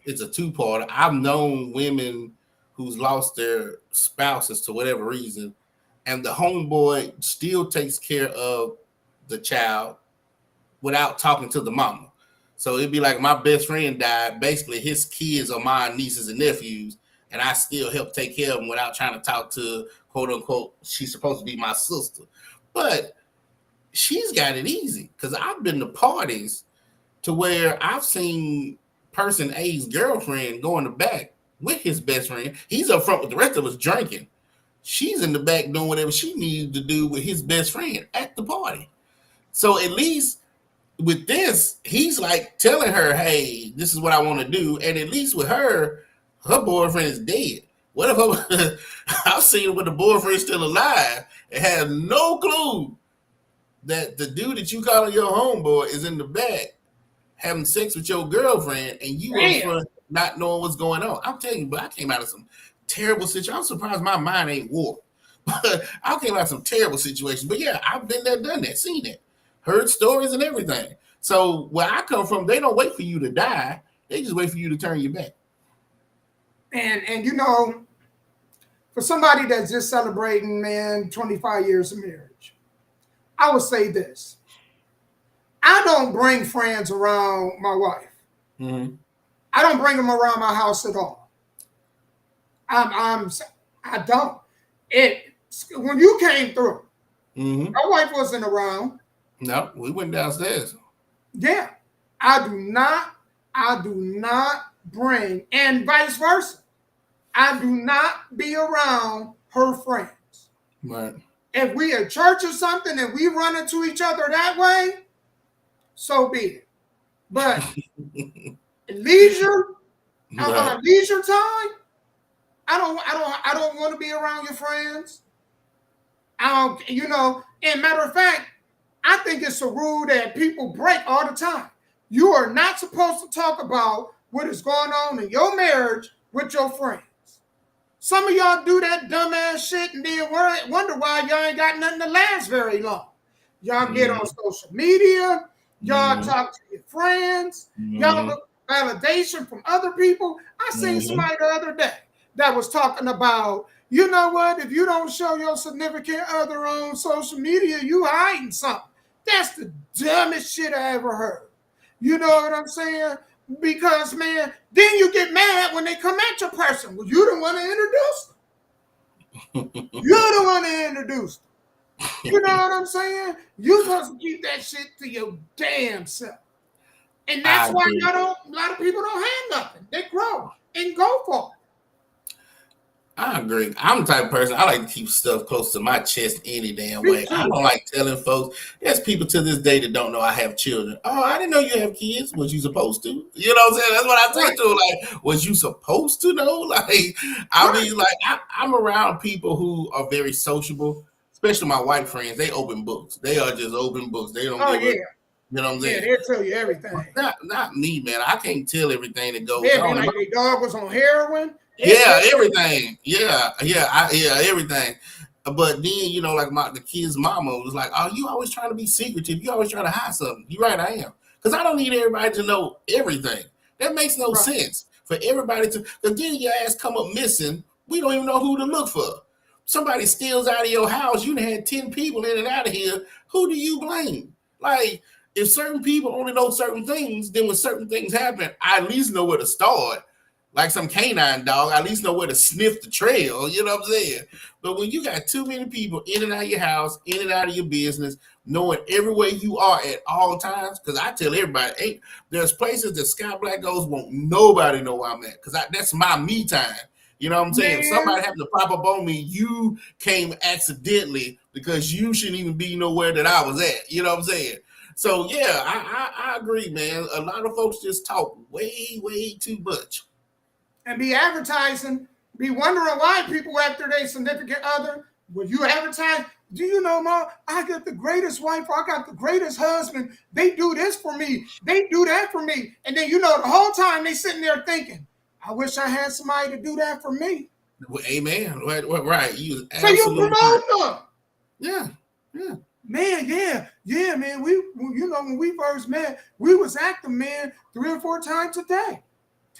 it's a two-part. I've known women who's lost their spouses to whatever reason, and the homeboy still takes care of the child without talking to the mama. So it'd be like my best friend died. Basically, his kids are my nieces and nephews, and I still help take care of them without trying to talk to, quote unquote, she's supposed to be my sister. But she's got it easy because I've been to parties to where I've seen person A's girlfriend go in the back with his best friend. He's up front with the rest of us drinking. She's in the back doing whatever she needs to do with his best friend at the party. So at least with this, he's like telling her, hey, this is what I want to do. And at least with her boyfriend is dead. What if I've seen it with the boyfriend still alive and have no clue that the dude that you calling your homeboy is in the back having sex with your girlfriend and you in front not knowing what's going on. I'm telling you, but I came out of some terrible situation. I'm surprised my mind ain't warped. But I came out of some terrible situations. But yeah, I've been there, done that, seen it. Heard stories and everything. So where I come from, they don't wait for you to die. They just wait for you to turn your back. And you know, for somebody that's just celebrating, man, 25 years of marriage, I would say this. I don't bring friends around my wife. Mm-hmm. I don't bring them around my house at all. I don't. When you came through, my wife wasn't around. No, we went downstairs. Yeah, I do not bring, and vice versa. I do not be around her friends. Right. If we at church or something and we run into each other that way, so be it. But leisure time, I don't want to be around your friends. And matter of fact, I think it's a rule that people break all the time. You are not supposed to talk about what is going on in your marriage with your friends. Some of y'all do that dumbass shit and then wonder why y'all ain't got nothing to last very long. Y'all get on social media. Y'all talk to your friends. Y'all look for validation from other people. I seen somebody the other day that was talking about, you know what? If you don't show your significant other on social media, you hiding something. That's the dumbest shit I ever heard. You know what I'm saying? Because, man, then you get mad when they come at your person. Well, you don't want to introduce them. You don't want to introduce them. You know what I'm saying? You're supposed to keep that shit to your damn self. And that's why a lot of people don't have nothing. They grow and go for it. I agree. I'm the type of person, I like to keep stuff close to my chest any damn way. I don't like telling folks. There's people to this day that don't know I have children. Oh, I didn't know you have kids. Was you supposed to? You know what I'm saying? That's what I say to them. Like, was you supposed to know? Like, I'm around people who are very sociable, especially my white friends. They open books. They are just open books. They don't give a, you know what I'm saying? Yeah, they'll tell you everything. Not me, man. I can't tell everything that goes on. Like their dog was on heroin. Yeah, everything. Yeah, everything. But then, like the kid's mama was like, "Oh, you always trying to be secretive. You always trying to hide something." You're right, I am. Because I don't need everybody to know everything. That makes no sense for everybody to. Because then your ass come up missing. We don't even know who to look for. Somebody steals out of your house. You done had 10 people in and out of here. Who do you blame? Like, if certain people only know certain things, then when certain things happen, I at least know where to start. Like some canine dog, I at least know where to sniff the trail, you know what I'm saying? But when you got too many people in and out of your house, in and out of your business, knowing everywhere you are at all times, because I tell everybody, there's places that Sky Black goes won't nobody know where I'm at, because that's my me time. You know what I'm saying? If somebody happened to pop up on me, you came accidentally because you shouldn't even be nowhere that I was at. You know what I'm saying? So, yeah, I agree, man. A lot of folks just talk way, way too much. And be advertising, be wondering why people after their significant other, when you advertise, do you know, Ma, I got the greatest wife, I got the greatest husband. They do this for me. They do that for me. And then, the whole time they sitting there thinking, I wish I had somebody to do that for me. Well, amen. Right. You so you promote them. Yeah. Man, man. When we first met, we was acting, man, 3 or 4 times a day.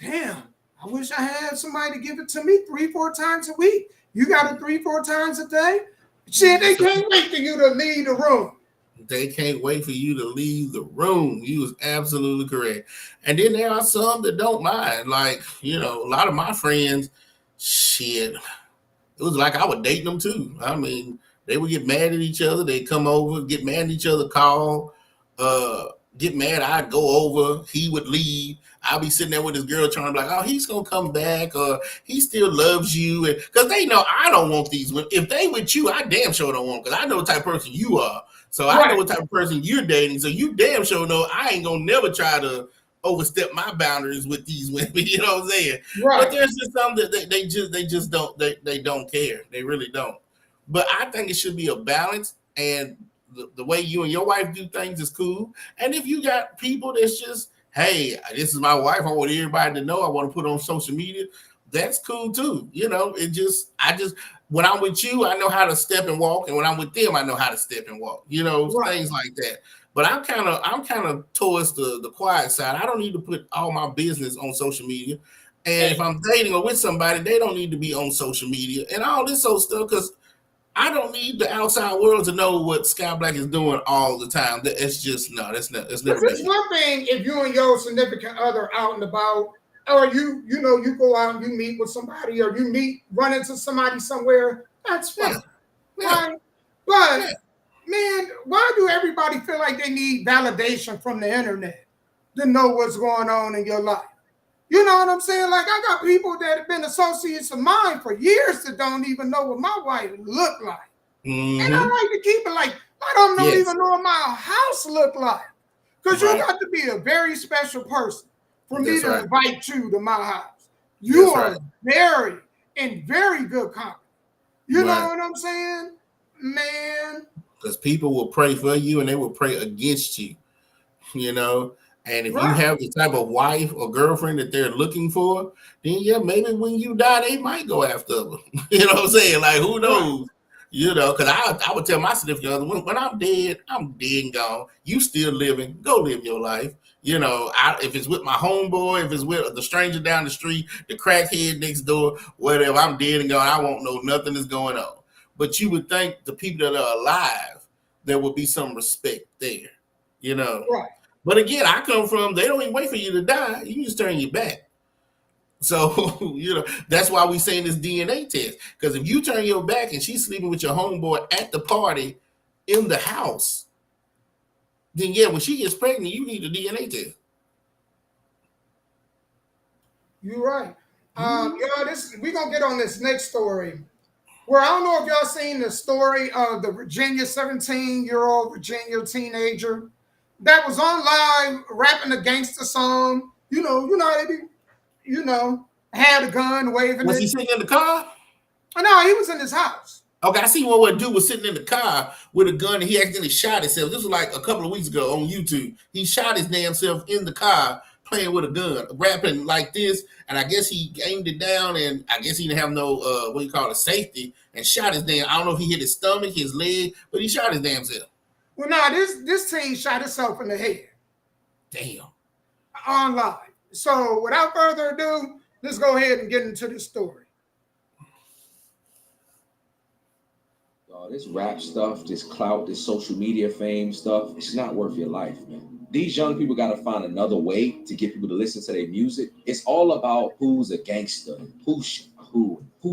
Damn. I wish I had somebody to give it to me 3-4 times a week. You got it 3-4 times a day? Shit, they can't wait for you to leave the room. They can't wait for you to leave the room. You was absolutely correct. And then there are some that don't mind. Like, you know, a lot of my friends, shit, it was like I was dating them too. I mean, they would get mad at each other. They'd come over, get mad at each other, call, get mad. I'd go over. He would leave. I'll be sitting there with this girl trying to be like, oh, he's going to come back, or he still loves you. Because they know I don't want these women. If they with you, I damn sure don't want, because I know the type of person you are. So I know what type of person you're dating. So you damn sure know I ain't going to never try to overstep my boundaries with these women. You know what I'm saying? Right. But there's just some that they just don't, they don't care. They really don't. But I think it should be a balance, and the way you and your wife do things is cool. And if you got people that's just, hey, this is my wife, I want everybody to know, I want to put on social media, that's cool too. You know, when I'm with you, I know how to step and walk, and when I'm with them, I know how to step and walk. You know, things like that. But I'm kind of towards the quiet side. I don't need to put all my business on social media. And if I'm dating or with somebody, they don't need to be on social media and all this old stuff, because I don't need the outside world to know what Sky Black is doing all the time. It's just that's never. It's one thing if you and your significant other out and about, or you go out and you meet with somebody, or you run into somebody somewhere. That's fine, right? But man, why do everybody feel like they need validation from the internet to know what's going on in your life? You know what I'm saying? Like, I got people that have been associates of mine for years that don't even know what my wife look like. Mm-hmm. And I like to keep it like, I don't even know what my house look like. Because you got to be a very special person for me to invite you to my house. You are very good company. You know what I'm saying? Man. Because people will pray for you and they will pray against you, you know? And if you have the type of wife or girlfriend that they're looking for, then maybe when you die, they might go after them. You know what I'm saying? Like, who knows? You know, because I would tell my significant other, when I'm dead and gone. You still living, go live your life. You know, if it's with my homeboy, if it's with the stranger down the street, the crackhead next door, whatever, I'm dead and gone. I won't know nothing is going on. But you would think the people that are alive, there would be some respect there, you know? Right. But again, I come from, they don't even wait for you to die. You just turn your back. So, you know, that's why we saying this DNA test. Because if you turn your back and she's sleeping with your homeboy at the party in the house, then when she gets pregnant, you need a DNA test. You're right. We're going to get on this next story. Where I don't know if y'all seen the story of the 17-year-old Virginia teenager that was on live rapping a gangster song. You know, had a gun waving. Was he sitting in the car? No, he was in his house. Okay, I see what dude was sitting in the car with a gun and he accidentally shot himself. This was like a couple of weeks ago on YouTube. He shot his damn self in the car playing with a gun, rapping like this, and I guess he aimed it down, and I guess he didn't have no safety, and shot his damn. I don't know if he hit his stomach, his leg, but he shot his damn self. Well, no, this teen shot himself in the head. Damn. On live. So without further ado, let's go ahead and get into the story. This rap stuff, this clout, this social media fame stuff, it's not worth your life, man. These young people got to find another way to get people to listen to their music. It's all about who's a gangster, who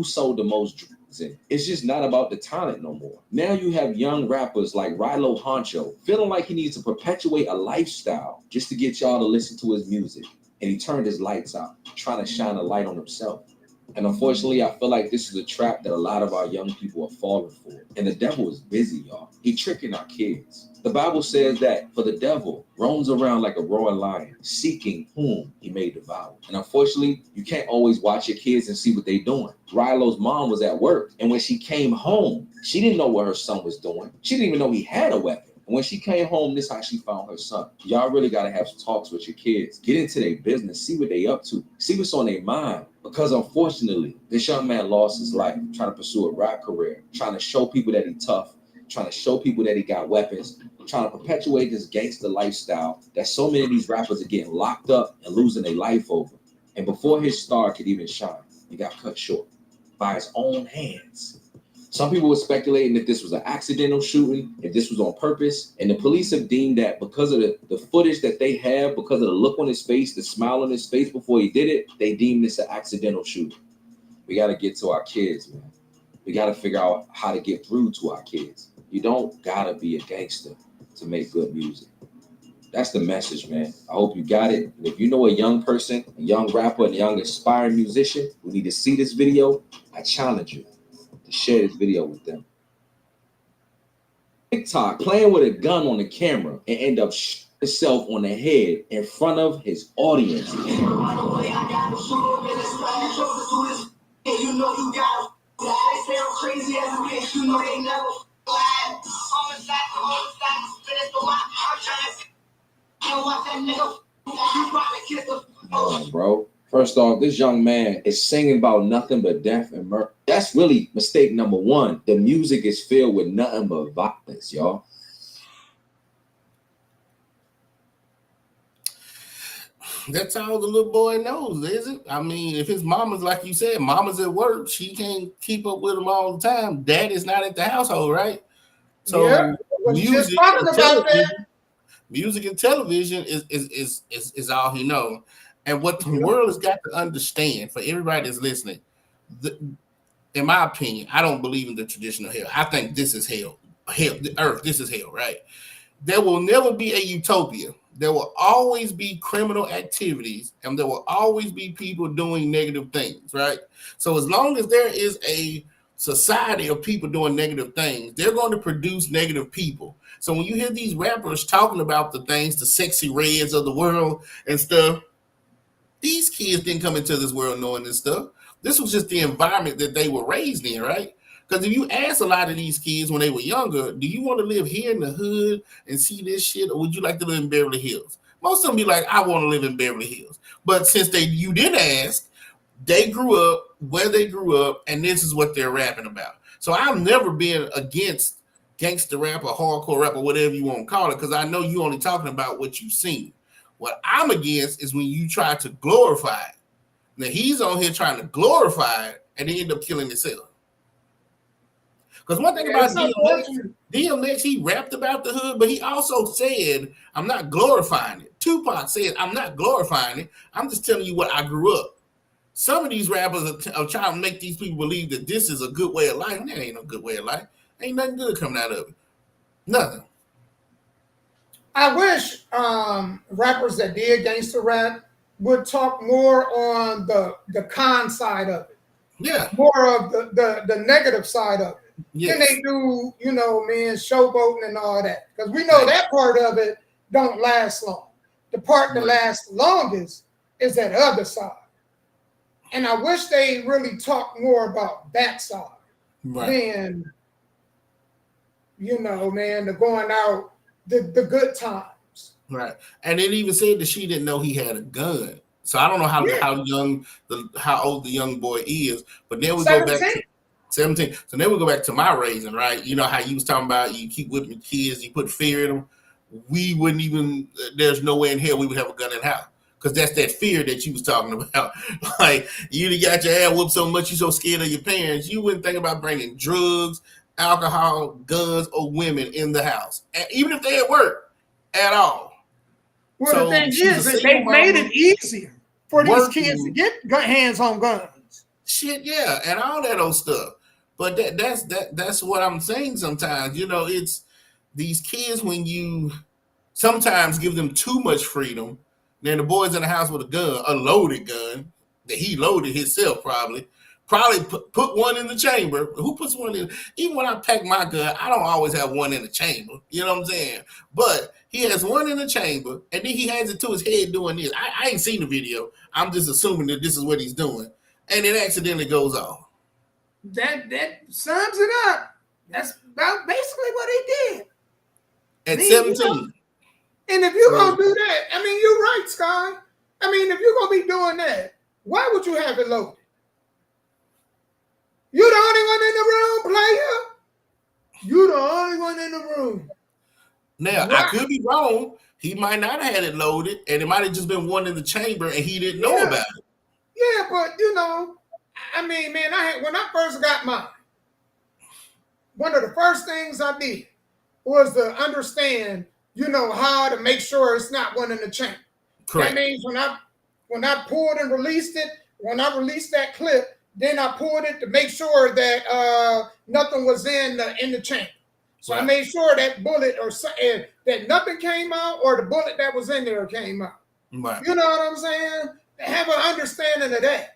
sold the most drugs. And it's just not about the talent no more. Now you have young rappers like Rilo Honcho feeling like he needs to perpetuate a lifestyle just to get y'all to listen to his music. And he turned his lights out, trying to shine a light on himself. And unfortunately, I feel like this is a trap that a lot of our young people are falling for. And the devil is busy, y'all. He's tricking our kids. The Bible says that for the devil roams around like a roaring lion, seeking whom he may devour. And unfortunately, you can't always watch your kids and see what they're doing. Rilo's mom was at work, and when she came home, she didn't know what her son was doing. She didn't even know he had a weapon. And when she came home, this is how she found her son. Y'all really got to have talks with your kids. Get into their business. See what they up to. See what's on their mind. Because unfortunately, this young man lost his life trying to pursue a rap career, trying to show people that he's tough, trying to show people that he got weapons, trying to perpetuate this gangster lifestyle that so many of these rappers are getting locked up and losing their life over. And before his star could even shine, he got cut short by his own hands. Some people were speculating if this was an accidental shooting, if this was on purpose, and the police have deemed that because of the footage that they have, because of the look on his face, the smile on his face before he did it, they deemed this an accidental shooting. We got to get to our kids, man. We got to figure out how to get through to our kids. You don't got to be a gangster to make good music. That's the message, man. I hope you got it. And if you know a young person, a young rapper, a young aspiring musician who need to see this video, I challenge you to share this video with them. TikTok playing with a gun on the camera and end up shooting himself on the head in front of his audience. Oh, bro. First off, this young man is singing about nothing but death and murder. That's really mistake number one. The music is filled with nothing but violence, y'all. That's all the little boy knows, is it? I mean, if his mama's, like you said, mama's at work, she can't keep up with him all the time. Dad is not at the household, right? So yeah, music and television is all he knows. And what the world has got to understand, for everybody that's listening, in my opinion, I don't believe in the traditional hell. I think this is hell. The earth, this is hell, right? There will never be a utopia. There will always be criminal activities, and there will always be people doing negative things, right? So as long as there is a society of people doing negative things, they're going to produce negative people. So when you hear these rappers talking about the things, the sexy reds of the world and stuff, these kids didn't come into this world knowing this stuff. This was just the environment that they were raised in, right? Because if you ask a lot of these kids when they were younger, do you want to live here in the hood and see this shit, or would you like to live in Beverly Hills? Most of them be like, I want to live in Beverly Hills. But since you didn't ask, they grew up where they grew up, and this is what they're rapping about. So I've never been against gangster rap or hardcore rap or whatever you want to call it, because I know you only talking about what you've seen. What I'm against is when you try to glorify it. Now he's on here trying to glorify it, and he end up killing himself. Because one thing about DMX, he rapped about the hood, but he also said, I'm not glorifying it. Tupac said, I'm not glorifying it. I'm just telling you what I grew up. Some of these rappers are trying to make these people believe that this is a good way of life. That ain't no good way of life. Ain't nothing good coming out of it. Nothing. I wish rappers that did gangster rap would talk more on the con side of it. Yeah. More of the negative side of it. Yes. Then they do, showboating and all that. Because we know that part of it don't last long. The part that lasts longest is that other side. And I wish they really talk more about that side than, the going out, the good times. Right. And it even said that she didn't know he had a gun. So I don't know how old the young boy is, but then we 17. go back to 17. So then we go back to my raising, right? You know how you was talking about you keep whipping kids, you put fear in them. We wouldn't even, there's no way in hell we would have a gun in the house. Because that's that fear that you was talking about. Like, you got your ass whooped so much, you so scared of your parents, you wouldn't think about bringing drugs, alcohol, guns, or women in the house. And even if they at work at all. Well, so the thing is, they made it easier for these kids to get hands on guns. Shit, yeah, and all that old stuff. But that's what I'm saying sometimes. It's these kids, when you sometimes give them too much freedom, then the boy's in the house with a gun, a loaded gun, that he loaded himself probably put one in the chamber. Who puts one in? Even when I pack my gun, I don't always have one in the chamber. You know what I'm saying? But he has one in the chamber, and then he has it to his head doing this. I ain't seen the video. I'm just assuming that this is what he's doing. And it accidentally goes off. That sums it up. That's about basically what he did. At 17. And if you're going to do that, I mean, you're right, Sky. I mean, if you're going to be doing that, why would you have it loaded? You're the only one in the room, player. You're the only one in the room. Now, I could be wrong. He might not have had it loaded, and it might have just been one in the chamber, and he didn't know about it. Yeah, but, I mean, man, when I first got mine, one of the first things I did was to understand, how to make sure it's not one in the chain. Correct. That means when I pulled and released it, when I released that clip, then I pulled it to make sure that nothing was in the chain. So I made sure that bullet or that nothing came out, or the bullet that was in there came out. Right. You know what I'm saying? Have an understanding of that.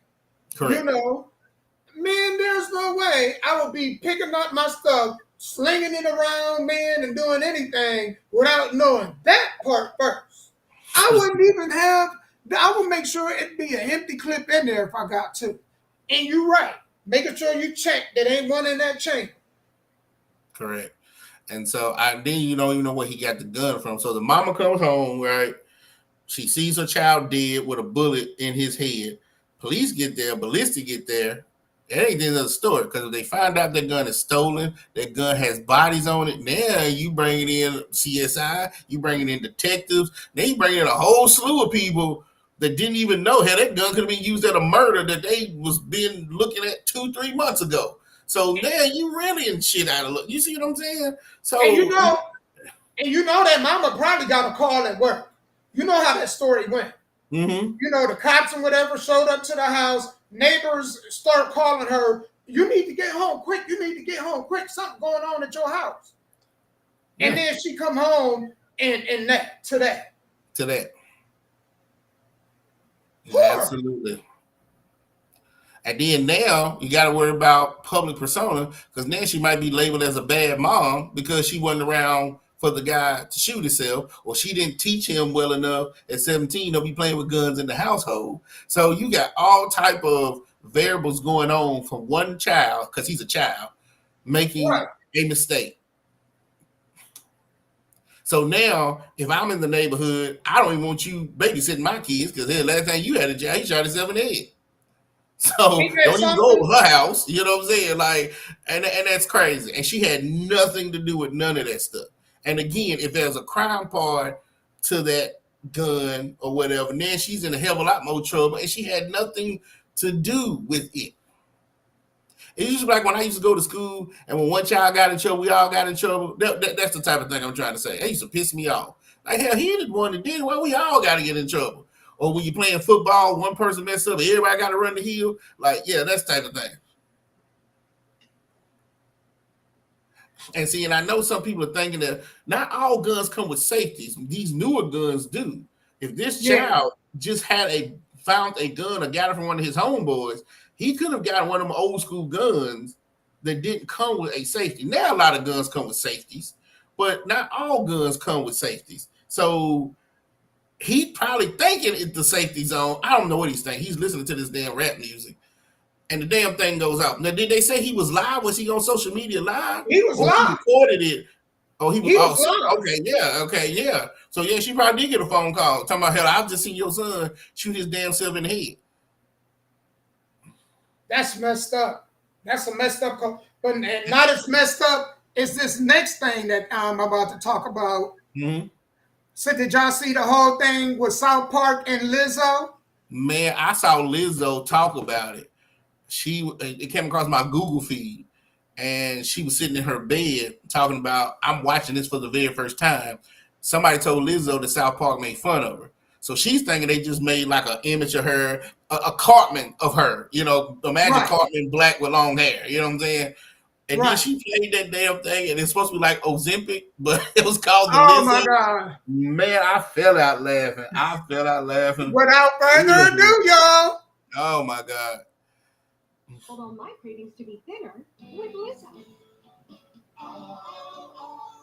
Correct. Man, there's no way I would be picking up my stuff, slinging it around, man, and doing anything without knowing that part first. I wouldn't even I would make sure it'd be an empty clip in there if I got to. And you're right. Making sure you check that ain't one in that chain. Correct. And so then you don't even know where he got the gun from. So the mama comes home, right? She sees her child dead with a bullet in his head. Police get there, ballistic get there. That ain't the end of the story, because if they find out that gun is stolen, that gun has bodies on it, now you bring in CSI, you bring in detectives, then you bring in a whole slew of people that didn't even know how that gun could have been used at a murder that they was been looking at 2-3 months ago. So now you really in shit out of luck. You see what I'm saying? So and you know that mama probably got a call at work. You know how that story went. Mm-hmm. The cops and whatever showed up to the house. Neighbors start calling her, you need to get home quick. You need to get home quick. Something going on at your house. And then she come home and to that. Absolutely. And then now you got to worry about public persona, because now she might be labeled as a bad mom because she wasn't around for the guy to shoot himself, or she didn't teach him well enough at 17 to be playing with guns in the household. So you got all type of variables going on for one child, because he's a child, making a mistake. So now, if I'm in the neighborhood, I don't even want you babysitting my kids, because the last time you had a child, he shot himself in the head. So don't even go to her house. You know what I'm saying? Like, and that's crazy. And she had nothing to do with none of that stuff. And again, if there's a crime part to that gun or whatever, then she's in a hell of a lot more trouble, and she had nothing to do with it. It's just like when I used to go to school, and when one child got in trouble, we all got in trouble. That's the type of thing I'm trying to say. It used to piss me off. Like, hell, he the one that did it. Well, we all got to get in trouble. Or when you're playing football, one person messed up, everybody got to run the hill. Like, yeah, that's the type of thing. And see, and I know some people are thinking that not all guns come with safeties. These newer guns do. If this child just found a gun or got it from one of his homeboys, he could have gotten one of them old school guns that didn't come with a safety. Now a lot of guns come with safeties, but not all guns come with safeties. So he's probably thinking it's the safety zone. I don't know what he's thinking. He's listening to this damn rap music. And the damn thing goes out. Now, did they say he was live? Was he on social media live? He was live. He recorded it. Oh, he was live. Okay, yeah. So, yeah, she probably did get a phone call talking about, hell, I've just seen your son shoot his damn self in the head. That's messed up. That's a messed up call. But not as messed up is this next thing that I'm about to talk about. Mm-hmm. So did y'all see the whole thing with South Park and Lizzo? Man, I saw Lizzo talk about it. It came across my Google feed, and she was sitting in her bed talking about, I'm watching this for the very first time. Somebody told Lizzo that South Park made fun of her. So she's thinking they just made like an image of her, a Cartman of her. Imagine Cartman black with long hair. You know what I'm saying? And then she played that damn thing, and it's supposed to be like Ozempic, but it was called the Lizzo. Oh, my God. Man, I fell out laughing. Without further ado, y'all. Oh, my God. Hold on my cravings to be thinner with Lizzo.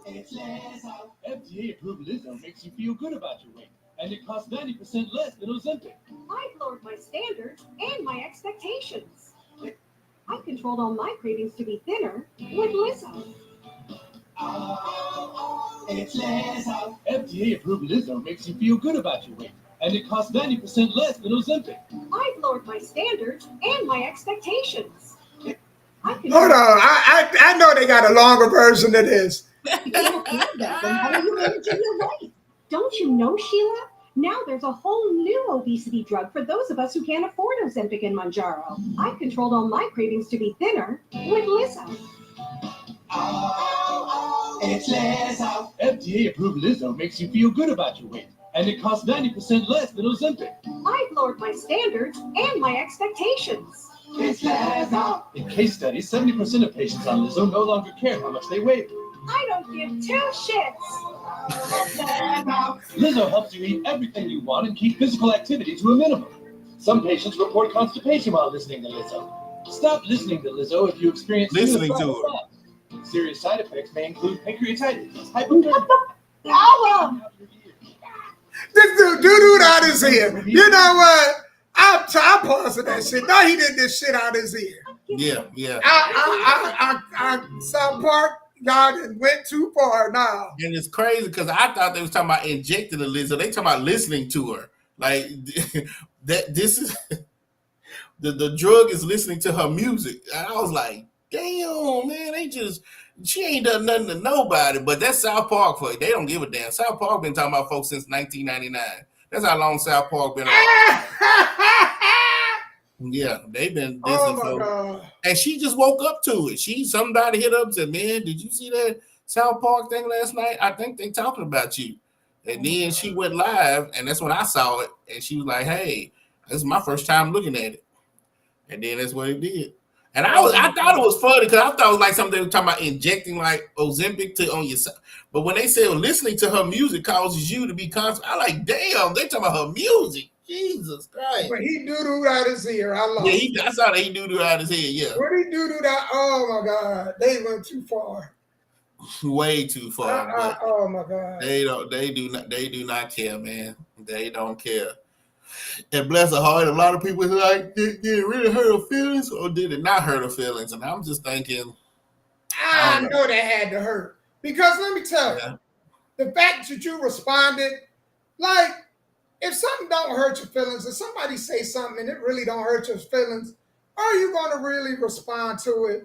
It's Lizzo. FDA-approved Lizzo makes you feel good about your weight, and it costs 90% less than Ozempic. I've lowered my standards and my expectations. I controlled all my cravings to be thinner with Lizzo. It's Lizzo. FDA-approved Lizzo makes you feel good about your weight, and it costs 90% less than Ozempic. I've lowered my standards and my expectations. Hold on, I know they got a longer version of this. You don't care about them. How are you managing your weight? Don't you know, Sheila? Now there's a whole new obesity drug for those of us who can't afford Ozempic and Mounjaro. I've controlled all my cravings to be thinner with Lizzo. It's Lizzo. FDA-approved Lizzo makes you feel good about your weight, and it costs 90% less than Ozempic. I've lowered my standards and my expectations. It's Lizzo. In case studies, 70% of patients on Lizzo no longer care how much they weigh. I don't give two shits. Lizzo helps you eat everything you want and keep physical activity to a minimum. Some patients report constipation while listening to Lizzo. Stop listening to Lizzo if you experience Listening to suicidal thoughts. Serious side effects may include pancreatitis, hypertension. This dude doo-dooed out his ear. You know what? I'm pausing that shit. No, he did this shit out his ear. Yeah. South Park, y'all done went too far now. And it's crazy because I thought they was talking about injecting the Lizzo. They talking about listening to her. Like that. This is the drug is listening to her music. And I was like, damn, man, she ain't done nothing to nobody. But that's South Park for you. They don't give a damn. South Park been talking about folks since 1999. That's how long South Park been around. Yeah, they've been dissing folks. And she just woke up to it. Somebody hit up and said, man, did you see that South Park thing last night? I think they talking about you. And then she went live, and that's when I saw it. And she was like, hey, this is my first time looking at it. And then that's what it did. And I thought it was funny because I thought it was like something they were talking about injecting like Ozempic on yourself. But when they said listening to her music causes you to be constant, I like, damn, they talking about her music. Jesus Christ. But he doo-dooed out his ear. I love it. Yeah, I saw that he doo-dooed out his head, yeah. When he doo-dooed out, oh my God, they went too far. Way too far. Oh my God. They do not care, man. They don't care. And bless her heart, a lot of people are like, did it really hurt her feelings or did it not hurt her feelings? And I'm just thinking, I know that had to hurt. Because let me tell you, the fact that you responded, like, if something don't hurt your feelings, if somebody say something and it really don't hurt your feelings, are you going to really respond to it?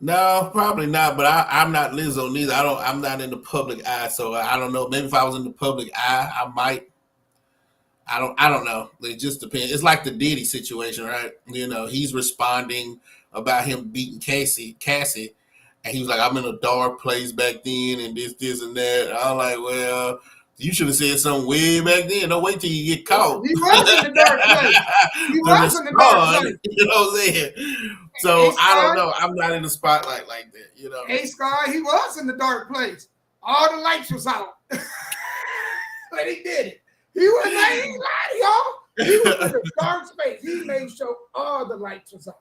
No, probably not. But I'm not Lizzo neither. I'm not in the public eye, so I don't know. Maybe if I was in the public eye, I might. I don't know. It just depends. It's like the Diddy situation, right? You know, he's responding about him beating Cassie, and he was like, I'm in a dark place back then, and this, and that. And I'm like, well, you should have said something way back then. Don't wait till you get caught. He was in the dark place. He was in the dark place. You know what I'm saying? So I don't know. I'm not in the spotlight like that, you know. Hey, Scar, he was in the dark place. All the lights was out. But he did it. He was like, he ain't lying, y'all. He was in the dark space. He made sure all the lights was out.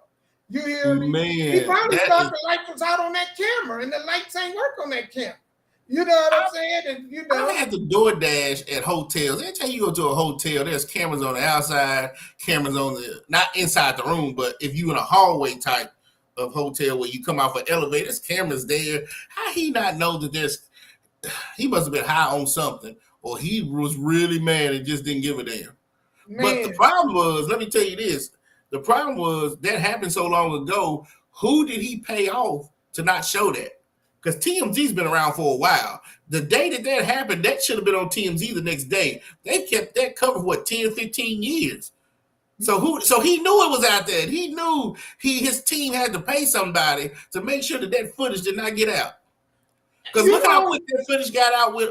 You hear me? Man, he probably thought the light was out on that camera, and the lights ain't work on that camera. You know what I'm saying? And you know, I had to DoorDash at hotels. Every time you go to a hotel, there's cameras on the outside, cameras on the not inside the room, but if you in a hallway type of hotel where you come off an elevator, there's cameras there. How he not know that there's? He must have been high on something, or he was really mad and just didn't give a damn. Man. But the problem was, let me tell you this: the problem was that happened so long ago. Who did he pay off to not show that? Because TMZ's been around for a while. The day that happened, that should have been on TMZ the next day. They kept that covered for 10, 15 years. So he knew it was out there. He knew his team had to pay somebody to make sure that footage did not get out. Because look how quick that footage got out with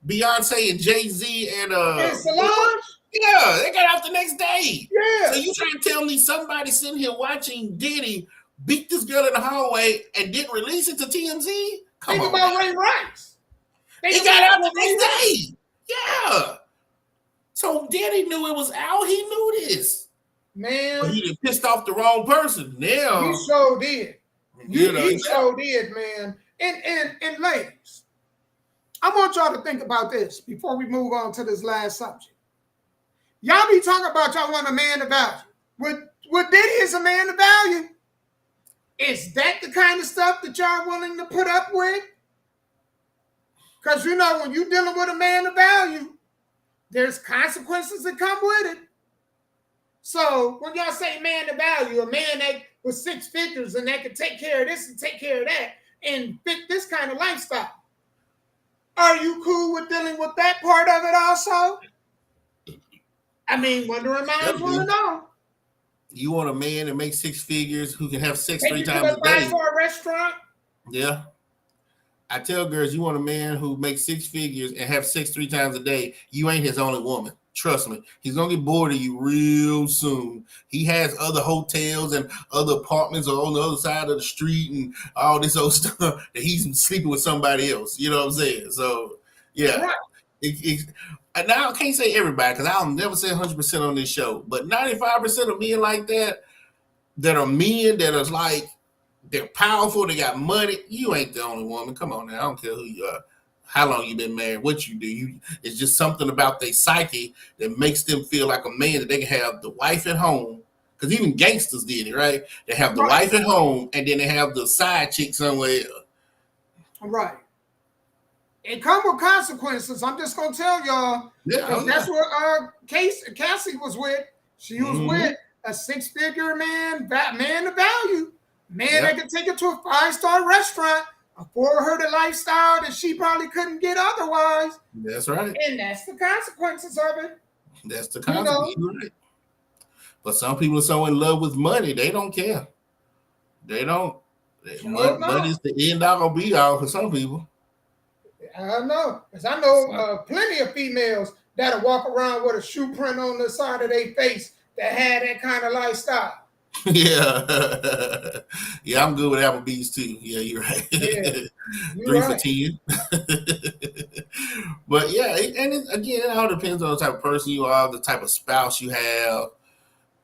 Beyonce and Jay-Z and Solange? Yeah, they got out the next day. Yeah. So you trying to tell me somebody sitting here watching Diddy beat this girl in the hallway and didn't release it to TMZ? Think about Ray Rice. He got out the next day. Yeah. So Diddy knew it was out. He knew this. Man. But he done pissed off the wrong person. Now. He so did. He so did, man. And ladies, I want y'all to think about this before we move on to this last subject. Y'all be talking about y'all want a man of value. What Diddy is a man of value? Is that the kind of stuff that y'all willing to put up with? Because, you know, when you're dealing with a man of value, there's consequences that come with it. So when y'all say man of value, a man that was 6 figures and that could take care of this and take care of that and fit this kind of lifestyle, are you cool with dealing with that part of it also? I mean, wondering minds want to know. You want a man that makes 6 figures who can have sex 3 times a day. For a restaurant? Yeah. I tell girls, you want a man who makes 6 figures and have sex 3 times a day, you ain't his only woman. Trust me. He's going to get bored of you real soon. He has other hotels and other apartments on the other side of the street and all this old stuff that he's sleeping with somebody else. You know what I'm saying? So, yeah. Right. And now I can't say everybody because I'll never say 100% on this show, but 95% of men like that are men that are like, they're powerful, they got money. You ain't the only woman. Come on now. I don't care who you are, how long you been married, what you do. It's just something about their psyche that makes them feel like a man that they can have the wife at home. Because even gangsters did it, right? They have the wife at home and then they have the side chick somewhere else. Right. It come with consequences. I'm just gonna tell y'all. Yeah, that's what Cassie was with. She was with a 6-figure man of value. Man that could take her to a 5-star restaurant, afford her the lifestyle that she probably couldn't get otherwise. That's right. And that's the consequences of it. That's the consequences. Right. But some people are so in love with money, they don't care. They don't. Money's the end all be all for some people. I know. Because I know plenty of females that'll walk around with a shoe print on the side of their face that had that kind of lifestyle. Yeah. Yeah, I'm good with Applebee's too. Yeah, you're right. Yeah, 3 for 10. But yeah, again, it all depends on the type of person you are, the type of spouse you have.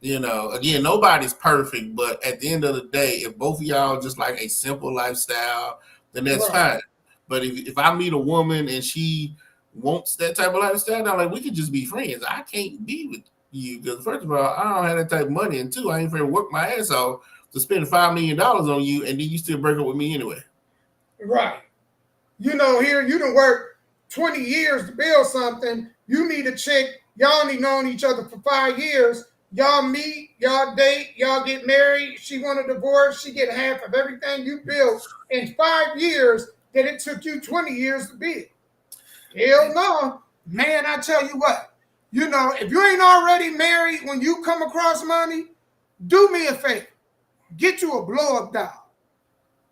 You know, again, nobody's perfect, but at the end of the day, if both of y'all just like a simple lifestyle, then that's fine. But if I meet a woman and she wants that type of lifestyle, I'm like, we could just be friends. I can't be with you because first of all, I don't have that type of money, and 2, I ain't finna work my ass off to spend $5 million on you, and then you still break up with me anyway. Right. You know, here you done work 20 years to build something. You meet a chick, y'all only known each other for 5 years. Y'all meet, y'all date, y'all get married. She want a divorce. She get half of everything you built in 5 years that it took you 20 years to build. Hell no. Man, I tell you what. You know, if you ain't already married, when you come across money, do me a favor. Get you a blow-up doll.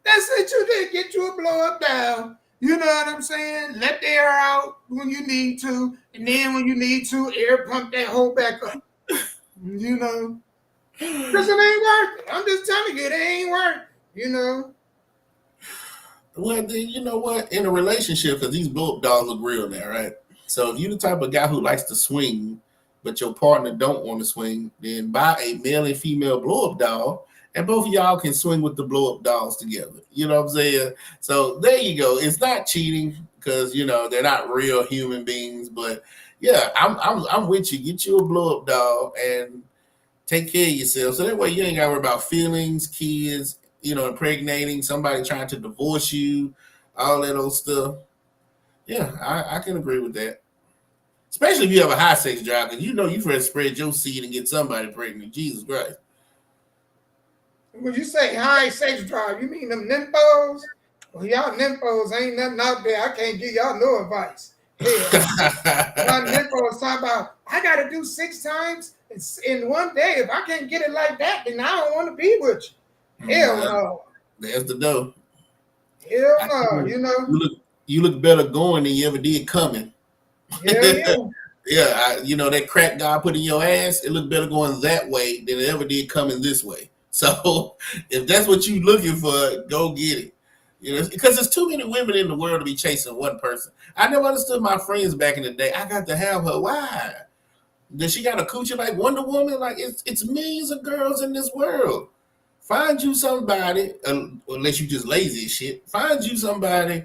That's it you did. Get you a blow-up doll. You know what I'm saying? Let the air out when you need to. And then when you need to, air pump that hole back up. You know? Because it ain't worth it. I'm just telling you, it ain't worth it. You know? Well, then, you know what? In a relationship, because these blow-up dolls look real now, right? So if you're the type of guy who likes to swing, but your partner don't want to swing, then buy a male and female blow-up doll, and both of y'all can swing with the blow-up dolls together. You know what I'm saying? So there you go. It's not cheating because, you know, they're not real human beings. But, yeah, I'm with you. Get you a blow-up doll and take care of yourself. So that way you ain't got to worry about feelings, kids, you know, impregnating, somebody trying to divorce you, all that old stuff. Yeah, I can agree with that. Especially if you have a high sex drive, because you know you first spread your seed and get somebody pregnant. Jesus Christ. When you say high sex drive, you mean them nymphos? Well, y'all nymphos ain't nothing out there. I can't give y'all no advice. Hell, y'all nymphos talking about, I got to do 6 times in one day. If I can't get it like that, then I don't want to be with you. Hell no. There's the dough. Hell no, you know. You look better going than you ever did coming. Hell yeah. Yeah, you know, that crack God put in your ass, it looked better going that way than it ever did coming this way. So if that's what you're looking for, go get it. You know, because there's too many women in the world to be chasing one person. I never understood my friends back in the day. I got to have her. Why? Does she got a coochie like Wonder Woman? Like it's millions of girls in this world. Find you somebody, unless you just lazy as shit. Find you somebody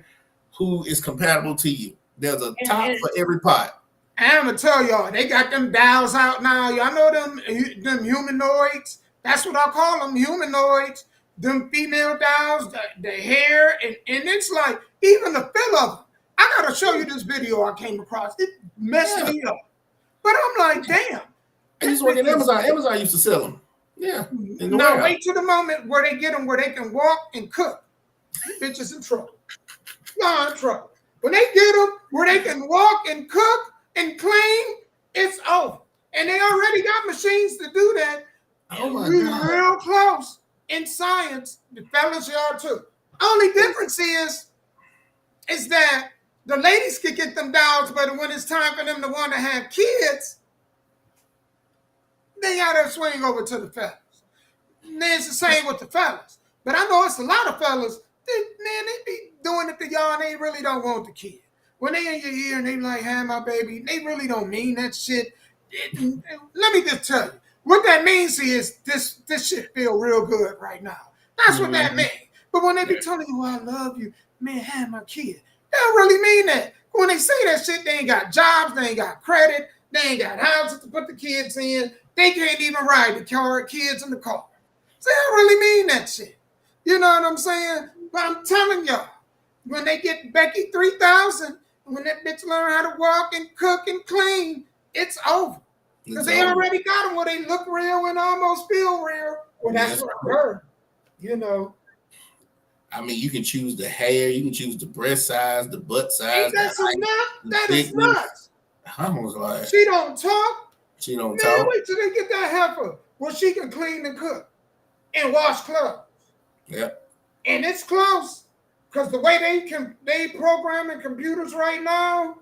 who is compatible to you. There's a top for every pot. I'm gonna tell y'all, they got them dolls out now. Y'all know them humanoids. That's what I call them, humanoids. Them female dolls, the hair, and it's like even the feel of them. I gotta show you this video I came across. It messed me up, but I'm like, damn. I used to work at Amazon. Amazon used to sell them. Yeah. Now wait till the moment where they get them where they can walk and cook. You bitches in trouble. Y'all in trouble. When they get them where they can walk and cook and clean, it's over. And they already got machines to do that. Oh my we God. real close in science. The fellas y'all too. Only difference is that the ladies can get them dogs, but when it's time for them to want to have kids, they gotta swing over to the fellas. And it's the same with the fellas. But I know it's a lot of fellas, they be doing it to y'all and they really don't want the kid. When they in your ear and they like, hey, my baby, they really don't mean that shit. Let me just tell you, what that means is this shit feel real good right now. That's what that means. But when they be telling you, I love you, man, have my kid, they don't really mean that. When they say that shit, they ain't got jobs, they ain't got credit, they ain't got houses to put the kids in, they can't even ride the car, kids in the car. So they don't really mean that shit. You know what I'm saying? But I'm telling y'all, when they get Becky 3000, when that bitch learn how to walk and cook and clean, it's over. Because they already got them where they look real and almost feel real. Well, that's what I heard. You know. I mean, you can choose the hair, you can choose the breast size, the butt size. Ain't that some nuts? That is nuts. I was like, she don't talk. She don't Man, talk. wait till they get that heifer. Well, she can clean and cook and wash clothes. Yep. And it's close. Because the way they programming computers right now,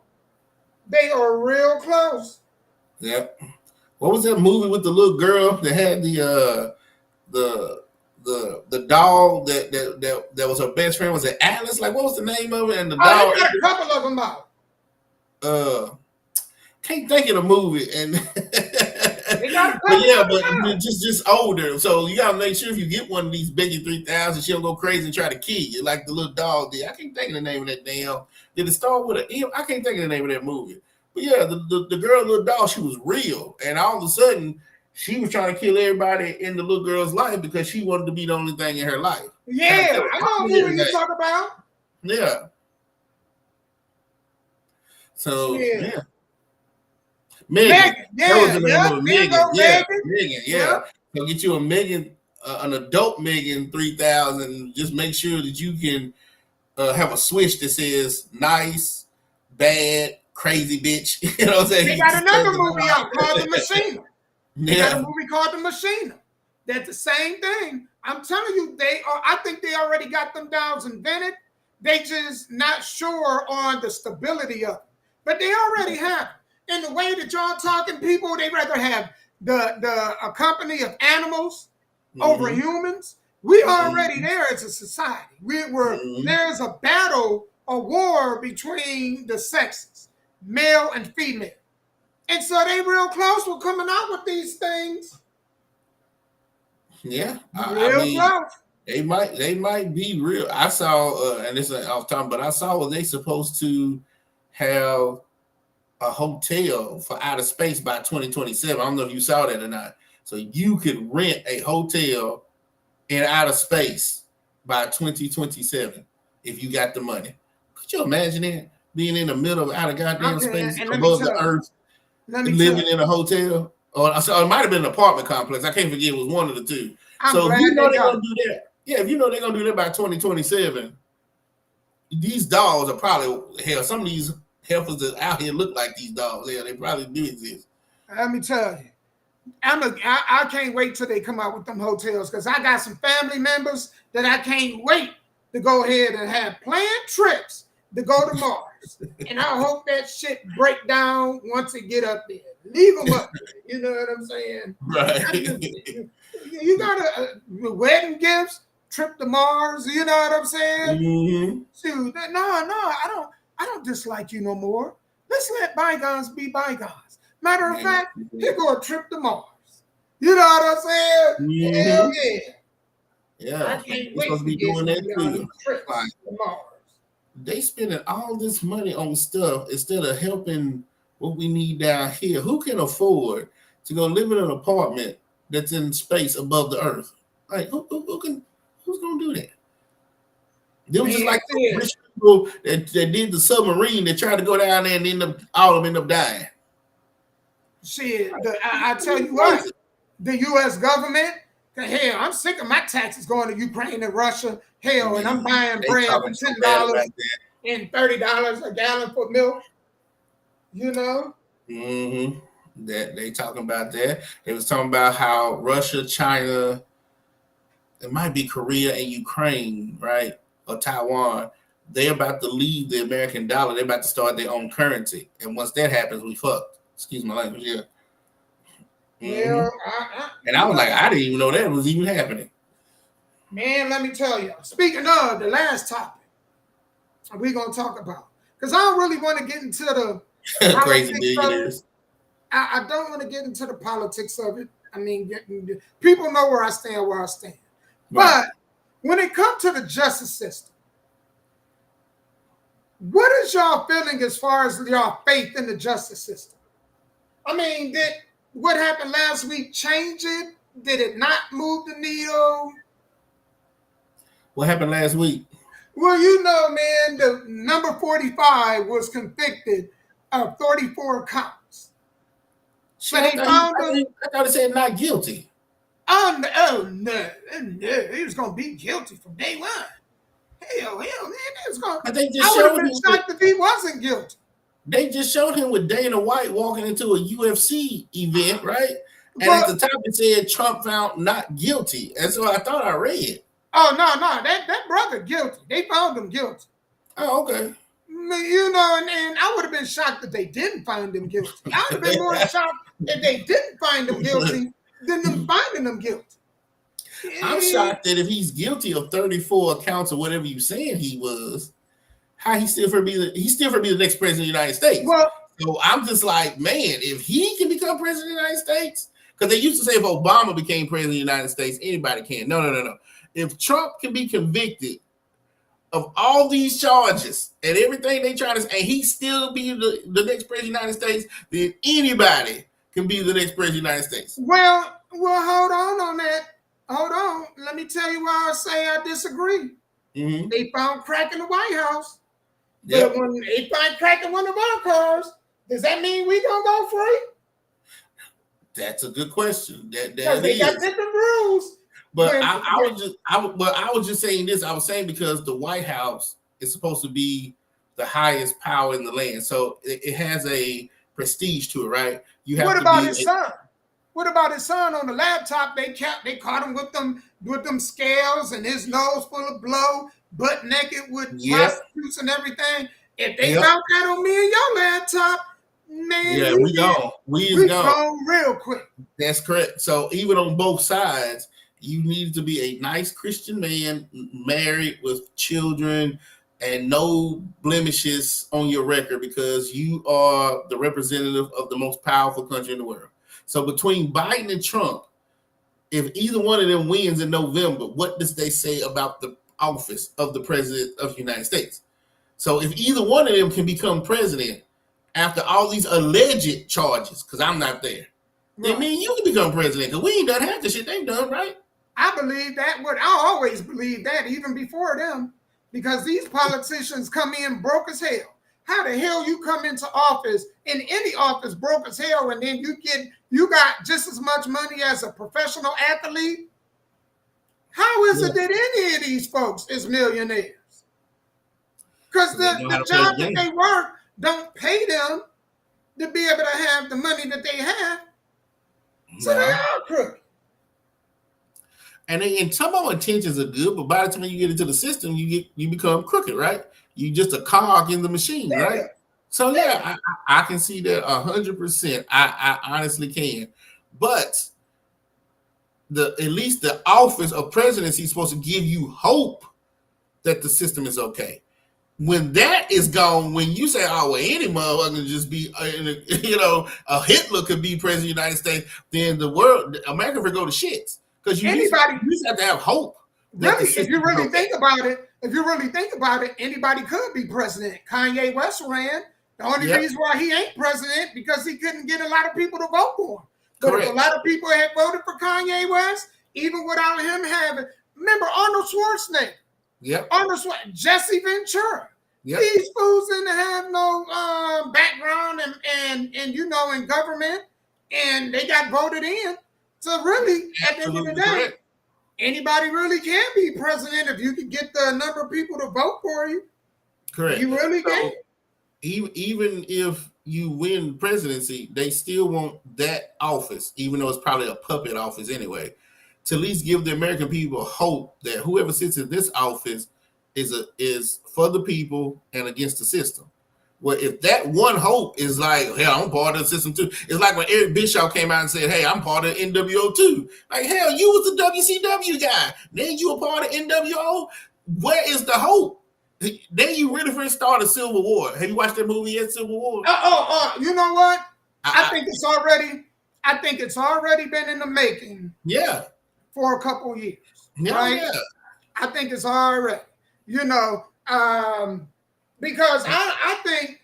they are real close. Yep. What was that movie with the little girl that had the dog that was her best friend? Was it Alice? Like, what was the name of it? And the dog. They got a couple of them out. Can't think of the movie. And but just older. So you gotta make sure if you get one of these Becky 3000, she don't go crazy and try to kill you like the little dog did. I can't think of the name of that damn. Did it start with an M? I can't think of the name of that movie. But yeah, the girl, little dog, she was real, and all of a sudden she was trying to kill everybody in the little girl's life because she wanted to be the only thing in her life. Yeah, I know who you talk about. Yeah. So yeah. Megan. That was the name of Megan. Megan. Yeah. So get you a Megan, an adult Megan 3000. Just make sure that you can have a switch that says nice, bad, crazy bitch. You know what I'm saying? They got another movie out called The Machine. They got a movie called The Machine. That's the same thing. I'm telling you, I think they already got them dogs invented. They just not sure on the stability of it. But they already have. In the way that y'all talking, people, they rather have a company of animals over humans. We already there as a society. There's a battle, a war between the sexes, male and female. And so they real close with coming out with these things. Yeah. I mean, close. They might be real. I saw, and this is off time, but I saw what they supposed to have a hotel for outer space by 2027. I don't know if you saw that or not. So you could rent a hotel in outer space by 2027 if you got the money. Could you imagine it? Being in the middle of outer goddamn space above the earth, living in a hotel? Or it might have been an apartment complex. I can't forget. It was one of the two. So if you know they're going to do that. Yeah, if you know they're going to do that by 2027, these dogs are probably, hell, some of these heifers that out here look like these dogs. Yeah, they probably do exist. Let me tell you, I can't wait till they come out with them hotels because I got some family members that I can't wait to go ahead and have planned trips to go to Mars. And I hope that shit break down once it get up there. Leave them up there. You know what I'm saying? Right. You got wedding gifts, trip to Mars. You know what I'm saying? Mm-hmm. Dude, no, I don't dislike you no more. Let's let bygones be bygones. Matter of fact, here go a trip to Mars. You know what I'm saying? Mm-hmm. Hell yeah. Yeah. I can't wait supposed to be doing that too. Trips to Mars. They spending all this money on stuff instead of helping what we need down here. Who can afford to go live in an apartment that's in space above the earth? Like who's gonna do that? They was just like the rich people that did the submarine that tried to go down there and all of them end up dying. Shit, I tell you what, the U.S. government, hell, I'm sick of my taxes going to Ukraine and Russia. Hell, and I'm buying bread for $10 and $30 a gallon for milk. You know? Mm-hmm. That they talking about that. They was talking about how Russia, China, it might be Korea and Ukraine, right? or Taiwan, they're about to leave the American dollar. They're about to start their own currency. And once that happens, we fucked. Excuse my language, yeah. Well, and I was like, I didn't even know that was even happening. Man, let me tell you. Speaking of the last topic, we're gonna talk about, because I don't really want to get into the crazy billionaires. I don't want to get into the politics of it. I mean, people know where I stand. Right. But when it comes to the justice system, what is y'all feeling as far as y'all faith in the justice system? I mean, did what happened last week change it? Did it not move the needle? What happened last week? Well, you know, man, the number 45 was convicted of 34 counts. So they found him. I thought it said not guilty. Oh no, he was gonna be guilty from day one. Hell, man, they was gonna. I would have been shocked if he wasn't guilty. They just showed him with Dana White walking into a UFC event, right? And at the top it said Trump found not guilty, and so I thought I read. Oh no, that brother guilty. They found him guilty. Oh, okay. You know, and I would have been shocked if they didn't find him guilty. I would have been more shocked if they didn't find him guilty than them finding him guilty. I'm shocked that if he's guilty of 34 counts or whatever you saying he was, how he still for be the next president of the United States. Well, so I'm just like, man, if he can become president of the United States, because they used to say if Obama became president of the United States, anybody can. No. If Trump can be convicted of all these charges and everything they try to say, and he still be the next president of the United States, then anybody can be the next president of the United States. Well, hold on that. Hold on. Let me tell you why I say I disagree. Mm-hmm. They found crack in the White House. But when they find crack in one of our cars, does that mean we gonna go free? That's a good question. Because they got different rules. But I was just saying this. I was saying because the White House is supposed to be the highest power in the land, so it has a prestige to it, right? You have. What about his son? What about his son on the laptop? They caught him with them scales and his nose full of blow, butt naked with prostitutes and everything. If they found that on me and your laptop, man, we gone. We gone real quick. That's correct. So even on both sides, you need to be a nice Christian man, married with children, and no blemishes on your record because you are the representative of the most powerful country in the world. So between Biden and Trump, if either one of them wins in November, what does they say about the office of the president of the United States? So if either one of them can become president after all these alleged charges, because I'm not there, then me and you can become president because we ain't done half the shit they've done, right? I believe that. I always believe that, even before them, because these politicians come in broke as hell. How the hell you come into office, in any office, broke as hell, and then you got just as much money as a professional athlete? How is it that any of these folks is millionaires? Because the job that they work don't pay them to be able to have the money that they have. So they are crooked. And some of our intentions are good, but by the time you get into the system, you become crooked, right? You just a cog in the machine, right? So I can see that 100%. I honestly can, but at least the office of presidency is supposed to give you hope that the system is okay. When that is gone, when you say, "Oh, well, any motherfucker can just be," a Hitler could be president of the United States, then America will go to shits because you just have to have hope. Really, if you really think about it, anybody could be president. Kanye West ran. The only reason why he ain't president because he couldn't get a lot of people to vote for him. But if a lot of people had voted for Kanye West, even without him having, remember Arnold Schwarzenegger. Yep. Jesse Ventura. Yep. These fools didn't have no background and in government, and they got voted in. So really, at the end of the day, anybody really can be president if you can get the number of people to vote for you. Correct. You really can. Even if you win presidency, they still want that office, even though it's probably a puppet office anyway, to at least give the American people hope that whoever sits in this office is for the people and against the system. Well, if that one hope is like, hell, I'm part of the system too. It's like when Eric Bischoff came out and said, hey, I'm part of NWO too. Like, hell, you was the WCW guy. Then you a part of NWO. Where is the hope? Then you really first start a Civil War. Have you watched that movie yet, Civil War? You know what? I think it's already been in the making. Yeah. For a couple years. Yeah, right? Yeah. I think it's already, because I think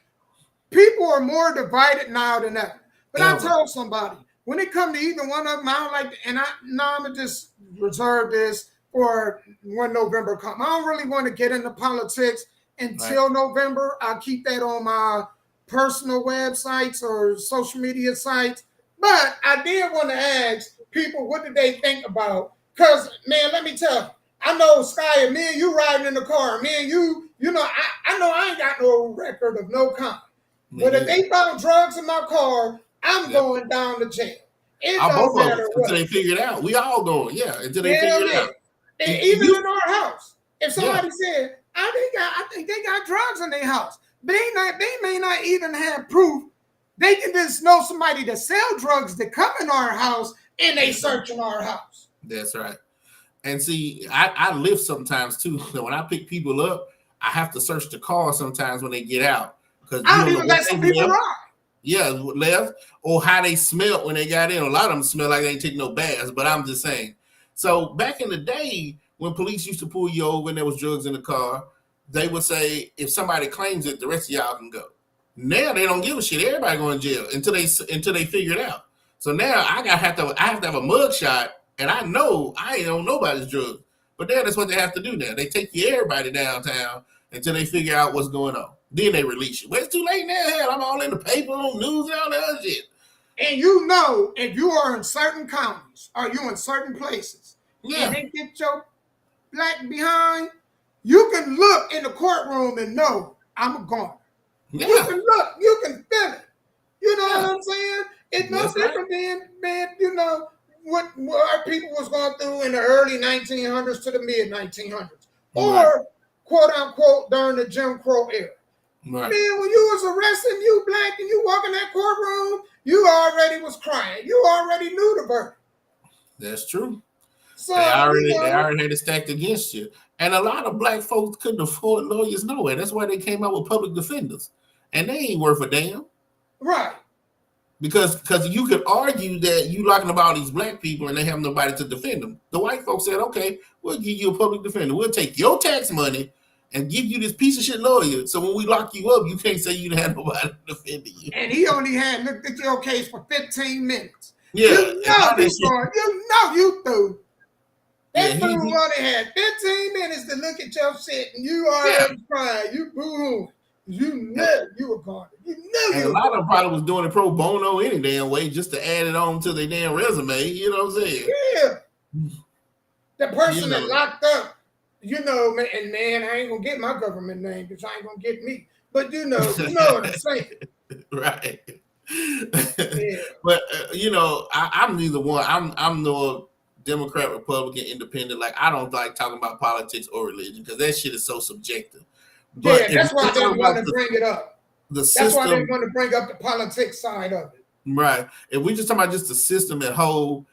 people are more divided now than ever. But I tell somebody, when it comes to either one of them, I don't like, and I'm gonna just reserve this for when November comes. I don't really want to get into politics until November. I'll keep that on my personal websites or social media sites. But I did want to ask people, what did they think about? Because, man, let me tell you, I know, Sky, and me and you riding in the car, me and you know, I know I ain't got no record of no kind. But if they found drugs in my car, I'm going down to jail. It don't matter what. Until they figure it out. We all going, until they figure it out. And even in our house, if somebody said, I think they got drugs in their house, but they may not even have proof. They can just know somebody that sell drugs that come in our house and they search in our house. That's right. And see, I live sometimes too. When I pick people up, I have to search the car sometimes when they get out. Because I don't even let some people ride. Yeah, left. Or how they smelled when they got in. A lot of them smell like they ain't take no baths, but I'm just saying. So back in the day, when police used to pull you over and there was drugs in the car, they would say, if somebody claims it, the rest of y'all can go. Now they don't give a shit. Everybody going to jail until they figure it out. So now I have to have a mug shot, and I know I ain't on nobody's drugs. But then that's what they have to do now. They take everybody downtown until they figure out what's going on. Then they release you. Well, it's too late now. Hell, I'm all in the paper, on news, and all that other shit. And you know, if you are in certain counties or you in certain places, and they get your black behind, you can look in the courtroom and know I'm a goner. Yeah. You can look, you can feel it. You know what I'm saying? It's no different than what our people was going through in the early 1900s to the mid 1900s, or quote unquote during the Jim Crow era. Right. Man, when you was arresting you black and you walk in that courtroom, you already was crying. You already knew the verdict. That's true. So they already had it stacked against you. And a lot of black folks couldn't afford lawyers nowhere. That's why they came out with public defenders. And they ain't worth a damn. Right. Because you could argue that you talking about these black people and they have nobody to defend them. The white folks said, okay, we'll give you a public defender. We'll take your tax money and give you this piece of shit lawyer. So when we lock you up, you can't say you didn't have nobody defending you. And he only had looked at your case for 15 minutes. Yeah. You know you through. That fool only had 15 minutes to look at your shit and you already crying. You boo-hoo. You know you were gone. You know and a lot of them probably was doing it pro bono any damn way just to add it on to their damn resume. You know what I'm saying? Yeah. The person that locked up, and man, I ain't gonna get my government name because I ain't gonna get me. But you know what I'm saying. Right. Yeah. But I'm neither one. I'm no Democrat, Republican, Independent. Like I don't like talking about politics or religion because that shit is so subjective. But that's why I didn't want to bring it up. That's why I didn't want to bring up the politics side of it. Right. If we just talk about just the system at whole,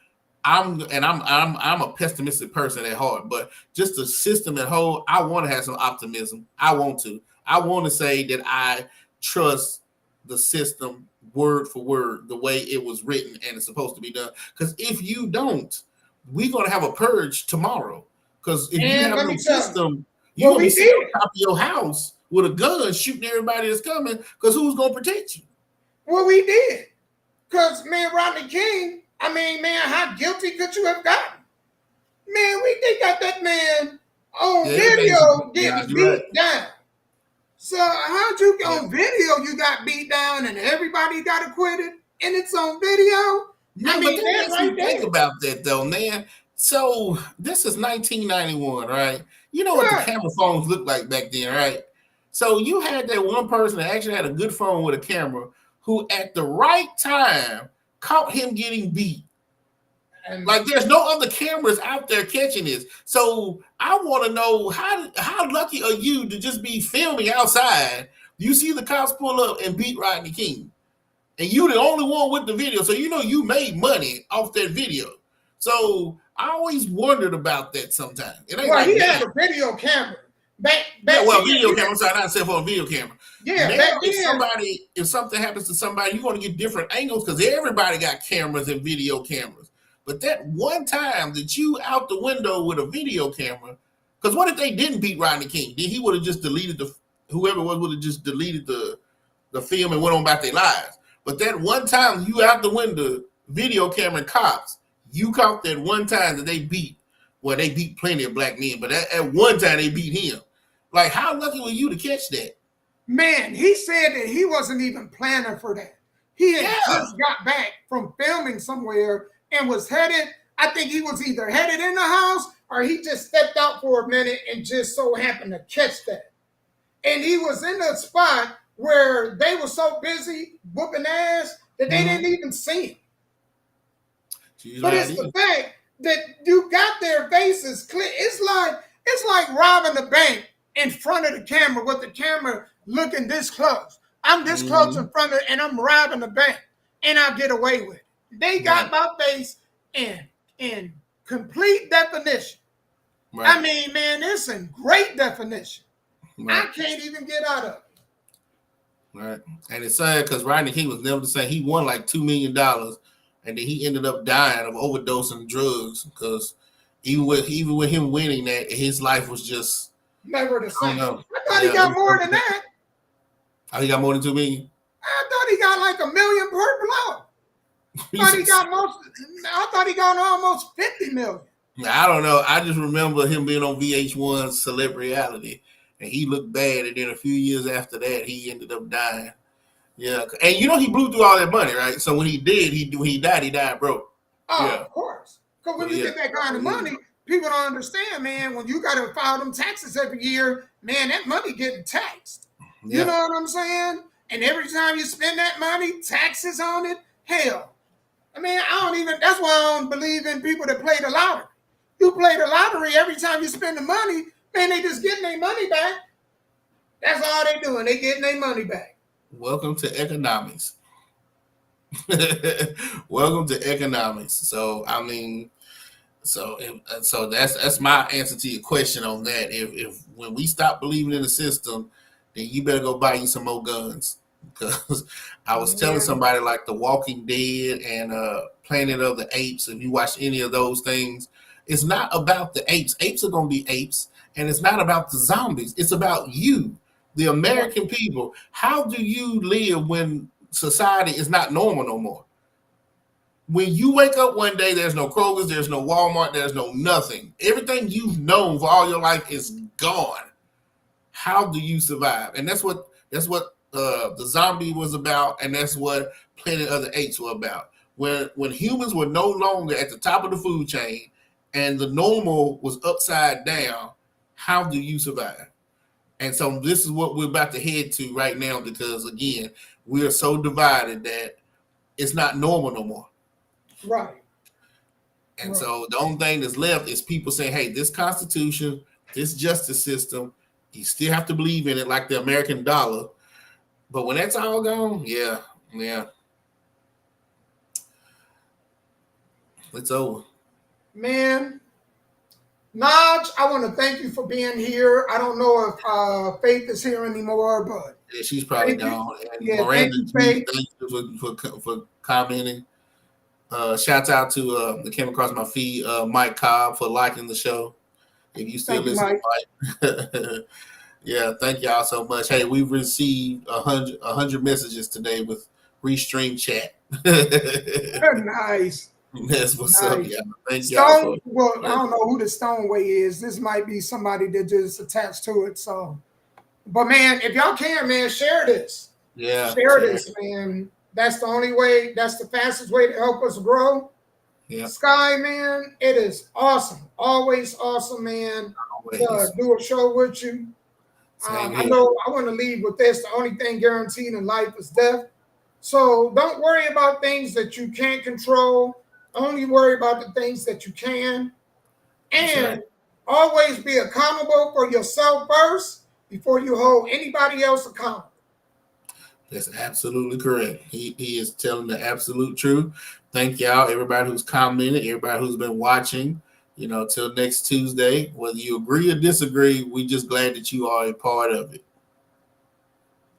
I'm a pessimistic person at heart, but just the system at whole, I want to have some optimism. I want to say that I trust the system word for word, the way it was written and it's supposed to be done. Because if you don't, we're gonna have a purge tomorrow. Because if you have no system, you're gonna be sitting on top of your house with a gun shooting everybody that's coming. Because who's gonna protect you? Well, we did. Because man, Rodney King. I mean, man, how guilty could you have gotten? Man, they got that man on video getting beat down. So how'd you get on video? You got beat down and everybody got acquitted, and it's on video. I mean, think about that though, man. So this is 1991, right? You know what the camera phones looked like back then, right? So you had that one person that actually had a good phone with a camera who at the right time caught him getting beat. And like there's no other cameras out there catching this. So I want to know how lucky are you to just be filming outside? You see the cops pull up and beat Rodney King, and you the only one with the video, so you know you made money off that video. So I always wondered about that sometimes. It ain't well, like he that. had a video camera. Back Video camera. I'm sorry, not cell phone, video camera. Yeah, now, if something happens to somebody, you're going to get different angles because everybody got cameras and video cameras. But that one time that you out the window with a video camera, because what if they didn't beat Rodney King? Then he would have just deleted whoever would have just deleted the film and went on about their lives. But that one time you out the window, video camera and cops, you caught that one time that they beat. Well, they beat plenty of black men, but at one time they beat him. Like, how lucky were you to catch that? Man, he said that he wasn't even planning for that. He had just got back from filming somewhere and was headed. I think he was either headed in the house or he just stepped out for a minute and just so happened to catch that. And he was in a spot where they were so busy whooping ass that they didn't even see him. But it's the fact that you got their faces clear. It's like robbing the bank in front of the camera with the camera looking this close. I'm this close in front of it and I'm robbing the bank and I'll get away with it. They got my face in complete definition. Right. I mean, man, it's in great definition. Right. I can't even get out of it. Right. And it's sad because Rodney King was never the same. He won like $2 million and then he ended up dying of overdosing drugs because even with him winning that, his life was just never the same. I thought he got more than that. Oh, he got more than 2 million? I thought he got like $1 million per blow. I thought he got almost 50 million. I don't know. I just remember him being on VH1's Celebrity Reality, and he looked bad. And then a few years after that, he ended up dying. Yeah, and you know he blew through all that money, right? So when he died broke. Oh, yeah. Of course. Because when you get that kind of money, people don't understand, man. When you got to file them taxes every year, man, that money getting taxed. Yeah. You know what I'm saying? And every time you spend that money, taxes on it, hell. I mean, that's why I don't believe in people that play the lottery. You play the lottery every time you spend the money, man, they just getting their money back. That's all they doing. They getting their money back. Welcome to economics. Welcome to economics. So, I mean, so that's my answer to your question on that. If when we stop believing in the system, then you better go buy you some more guns. Because I was telling somebody like The Walking Dead and Planet of the Apes, if you watch any of those things, it's not about the apes. Apes are going to be apes. And it's not about the zombies. It's about you, the American people. How do you live when society is not normal no more? When you wake up one day, there's no Kroger's, there's no Walmart, there's no nothing. Everything you've known for all your life is gone. How do you survive? And that's what the zombie was about, and that's what Planet of the Apes were about. When humans were no longer at the top of the food chain and the normal was upside down, how do you survive? And so this is what we're about to head to right now, because again, we are so divided that it's not normal no more. Right. And so the only thing that's left is people saying, hey, this Constitution, this justice system, you still have to believe in it like the American dollar. But when that's all gone, yeah. It's over. Man, Naj, I want to thank you for being here. I don't know if Faith is here anymore, but yeah, she's probably gone. And yeah, Miranda, thank you for commenting. Shouts out to that came across my feed, Mike Cobb, for liking the show. If you still listen, Mike. Yeah, thank y'all so much. Hey, we've received 100 messages today with Restream chat. Nice. That's what's up, y'all. Thank y'all. I don't know who the Stoneway is. This might be somebody that just attached to it. So, but man, if y'all can, man, share this. Yeah, share this, man. That's the only way. That's the fastest way to help us grow. Yeah, Sky, man, it is awesome. Always awesome, man. To do a show with you. I know I want to leave with this. The only thing guaranteed in life is death. So don't worry about things that you can't control. Only worry about the things that you can. And Always be accountable for yourself first before you hold anybody else accountable. That's absolutely correct. He is telling the absolute truth. Thank y'all, everybody who's commented, everybody who's been watching. You know, till next Tuesday. Whether you agree or disagree, we just glad that you are a part of it.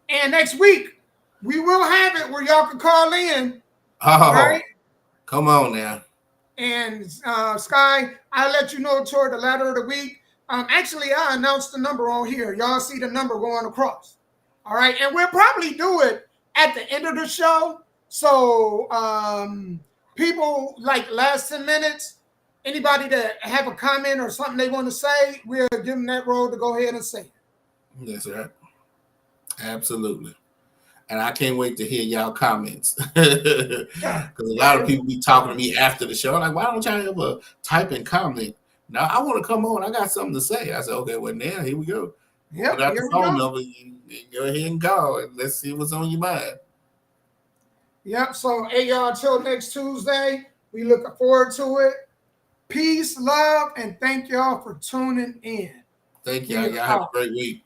And next week, we will have it where y'all can call in. Oh, right? Come on now. And Sky, I'll let you know toward the latter of the week. Actually, I announced the number on here. Y'all see the number going across. All right. And we'll probably do it at the end of the show. So people like last 10 minutes, anybody that have a comment or something they want to say, we'll give them that road to go ahead and say it. That's right. Absolutely. And I can't wait to hear y'all comments. Because a lot of people be talking to me after the show. Like, why don't y'all ever type and comment? Now, I want to come on. I got something to say. I said, okay, well, now, here we go. Yep, put out the phone number. You go ahead and call, and let's see what's on your mind. Yep. So, hey, y'all, until next Tuesday, we looking forward to it. Peace, love, and thank y'all for tuning in. Thank y'all. Y'all have a great week.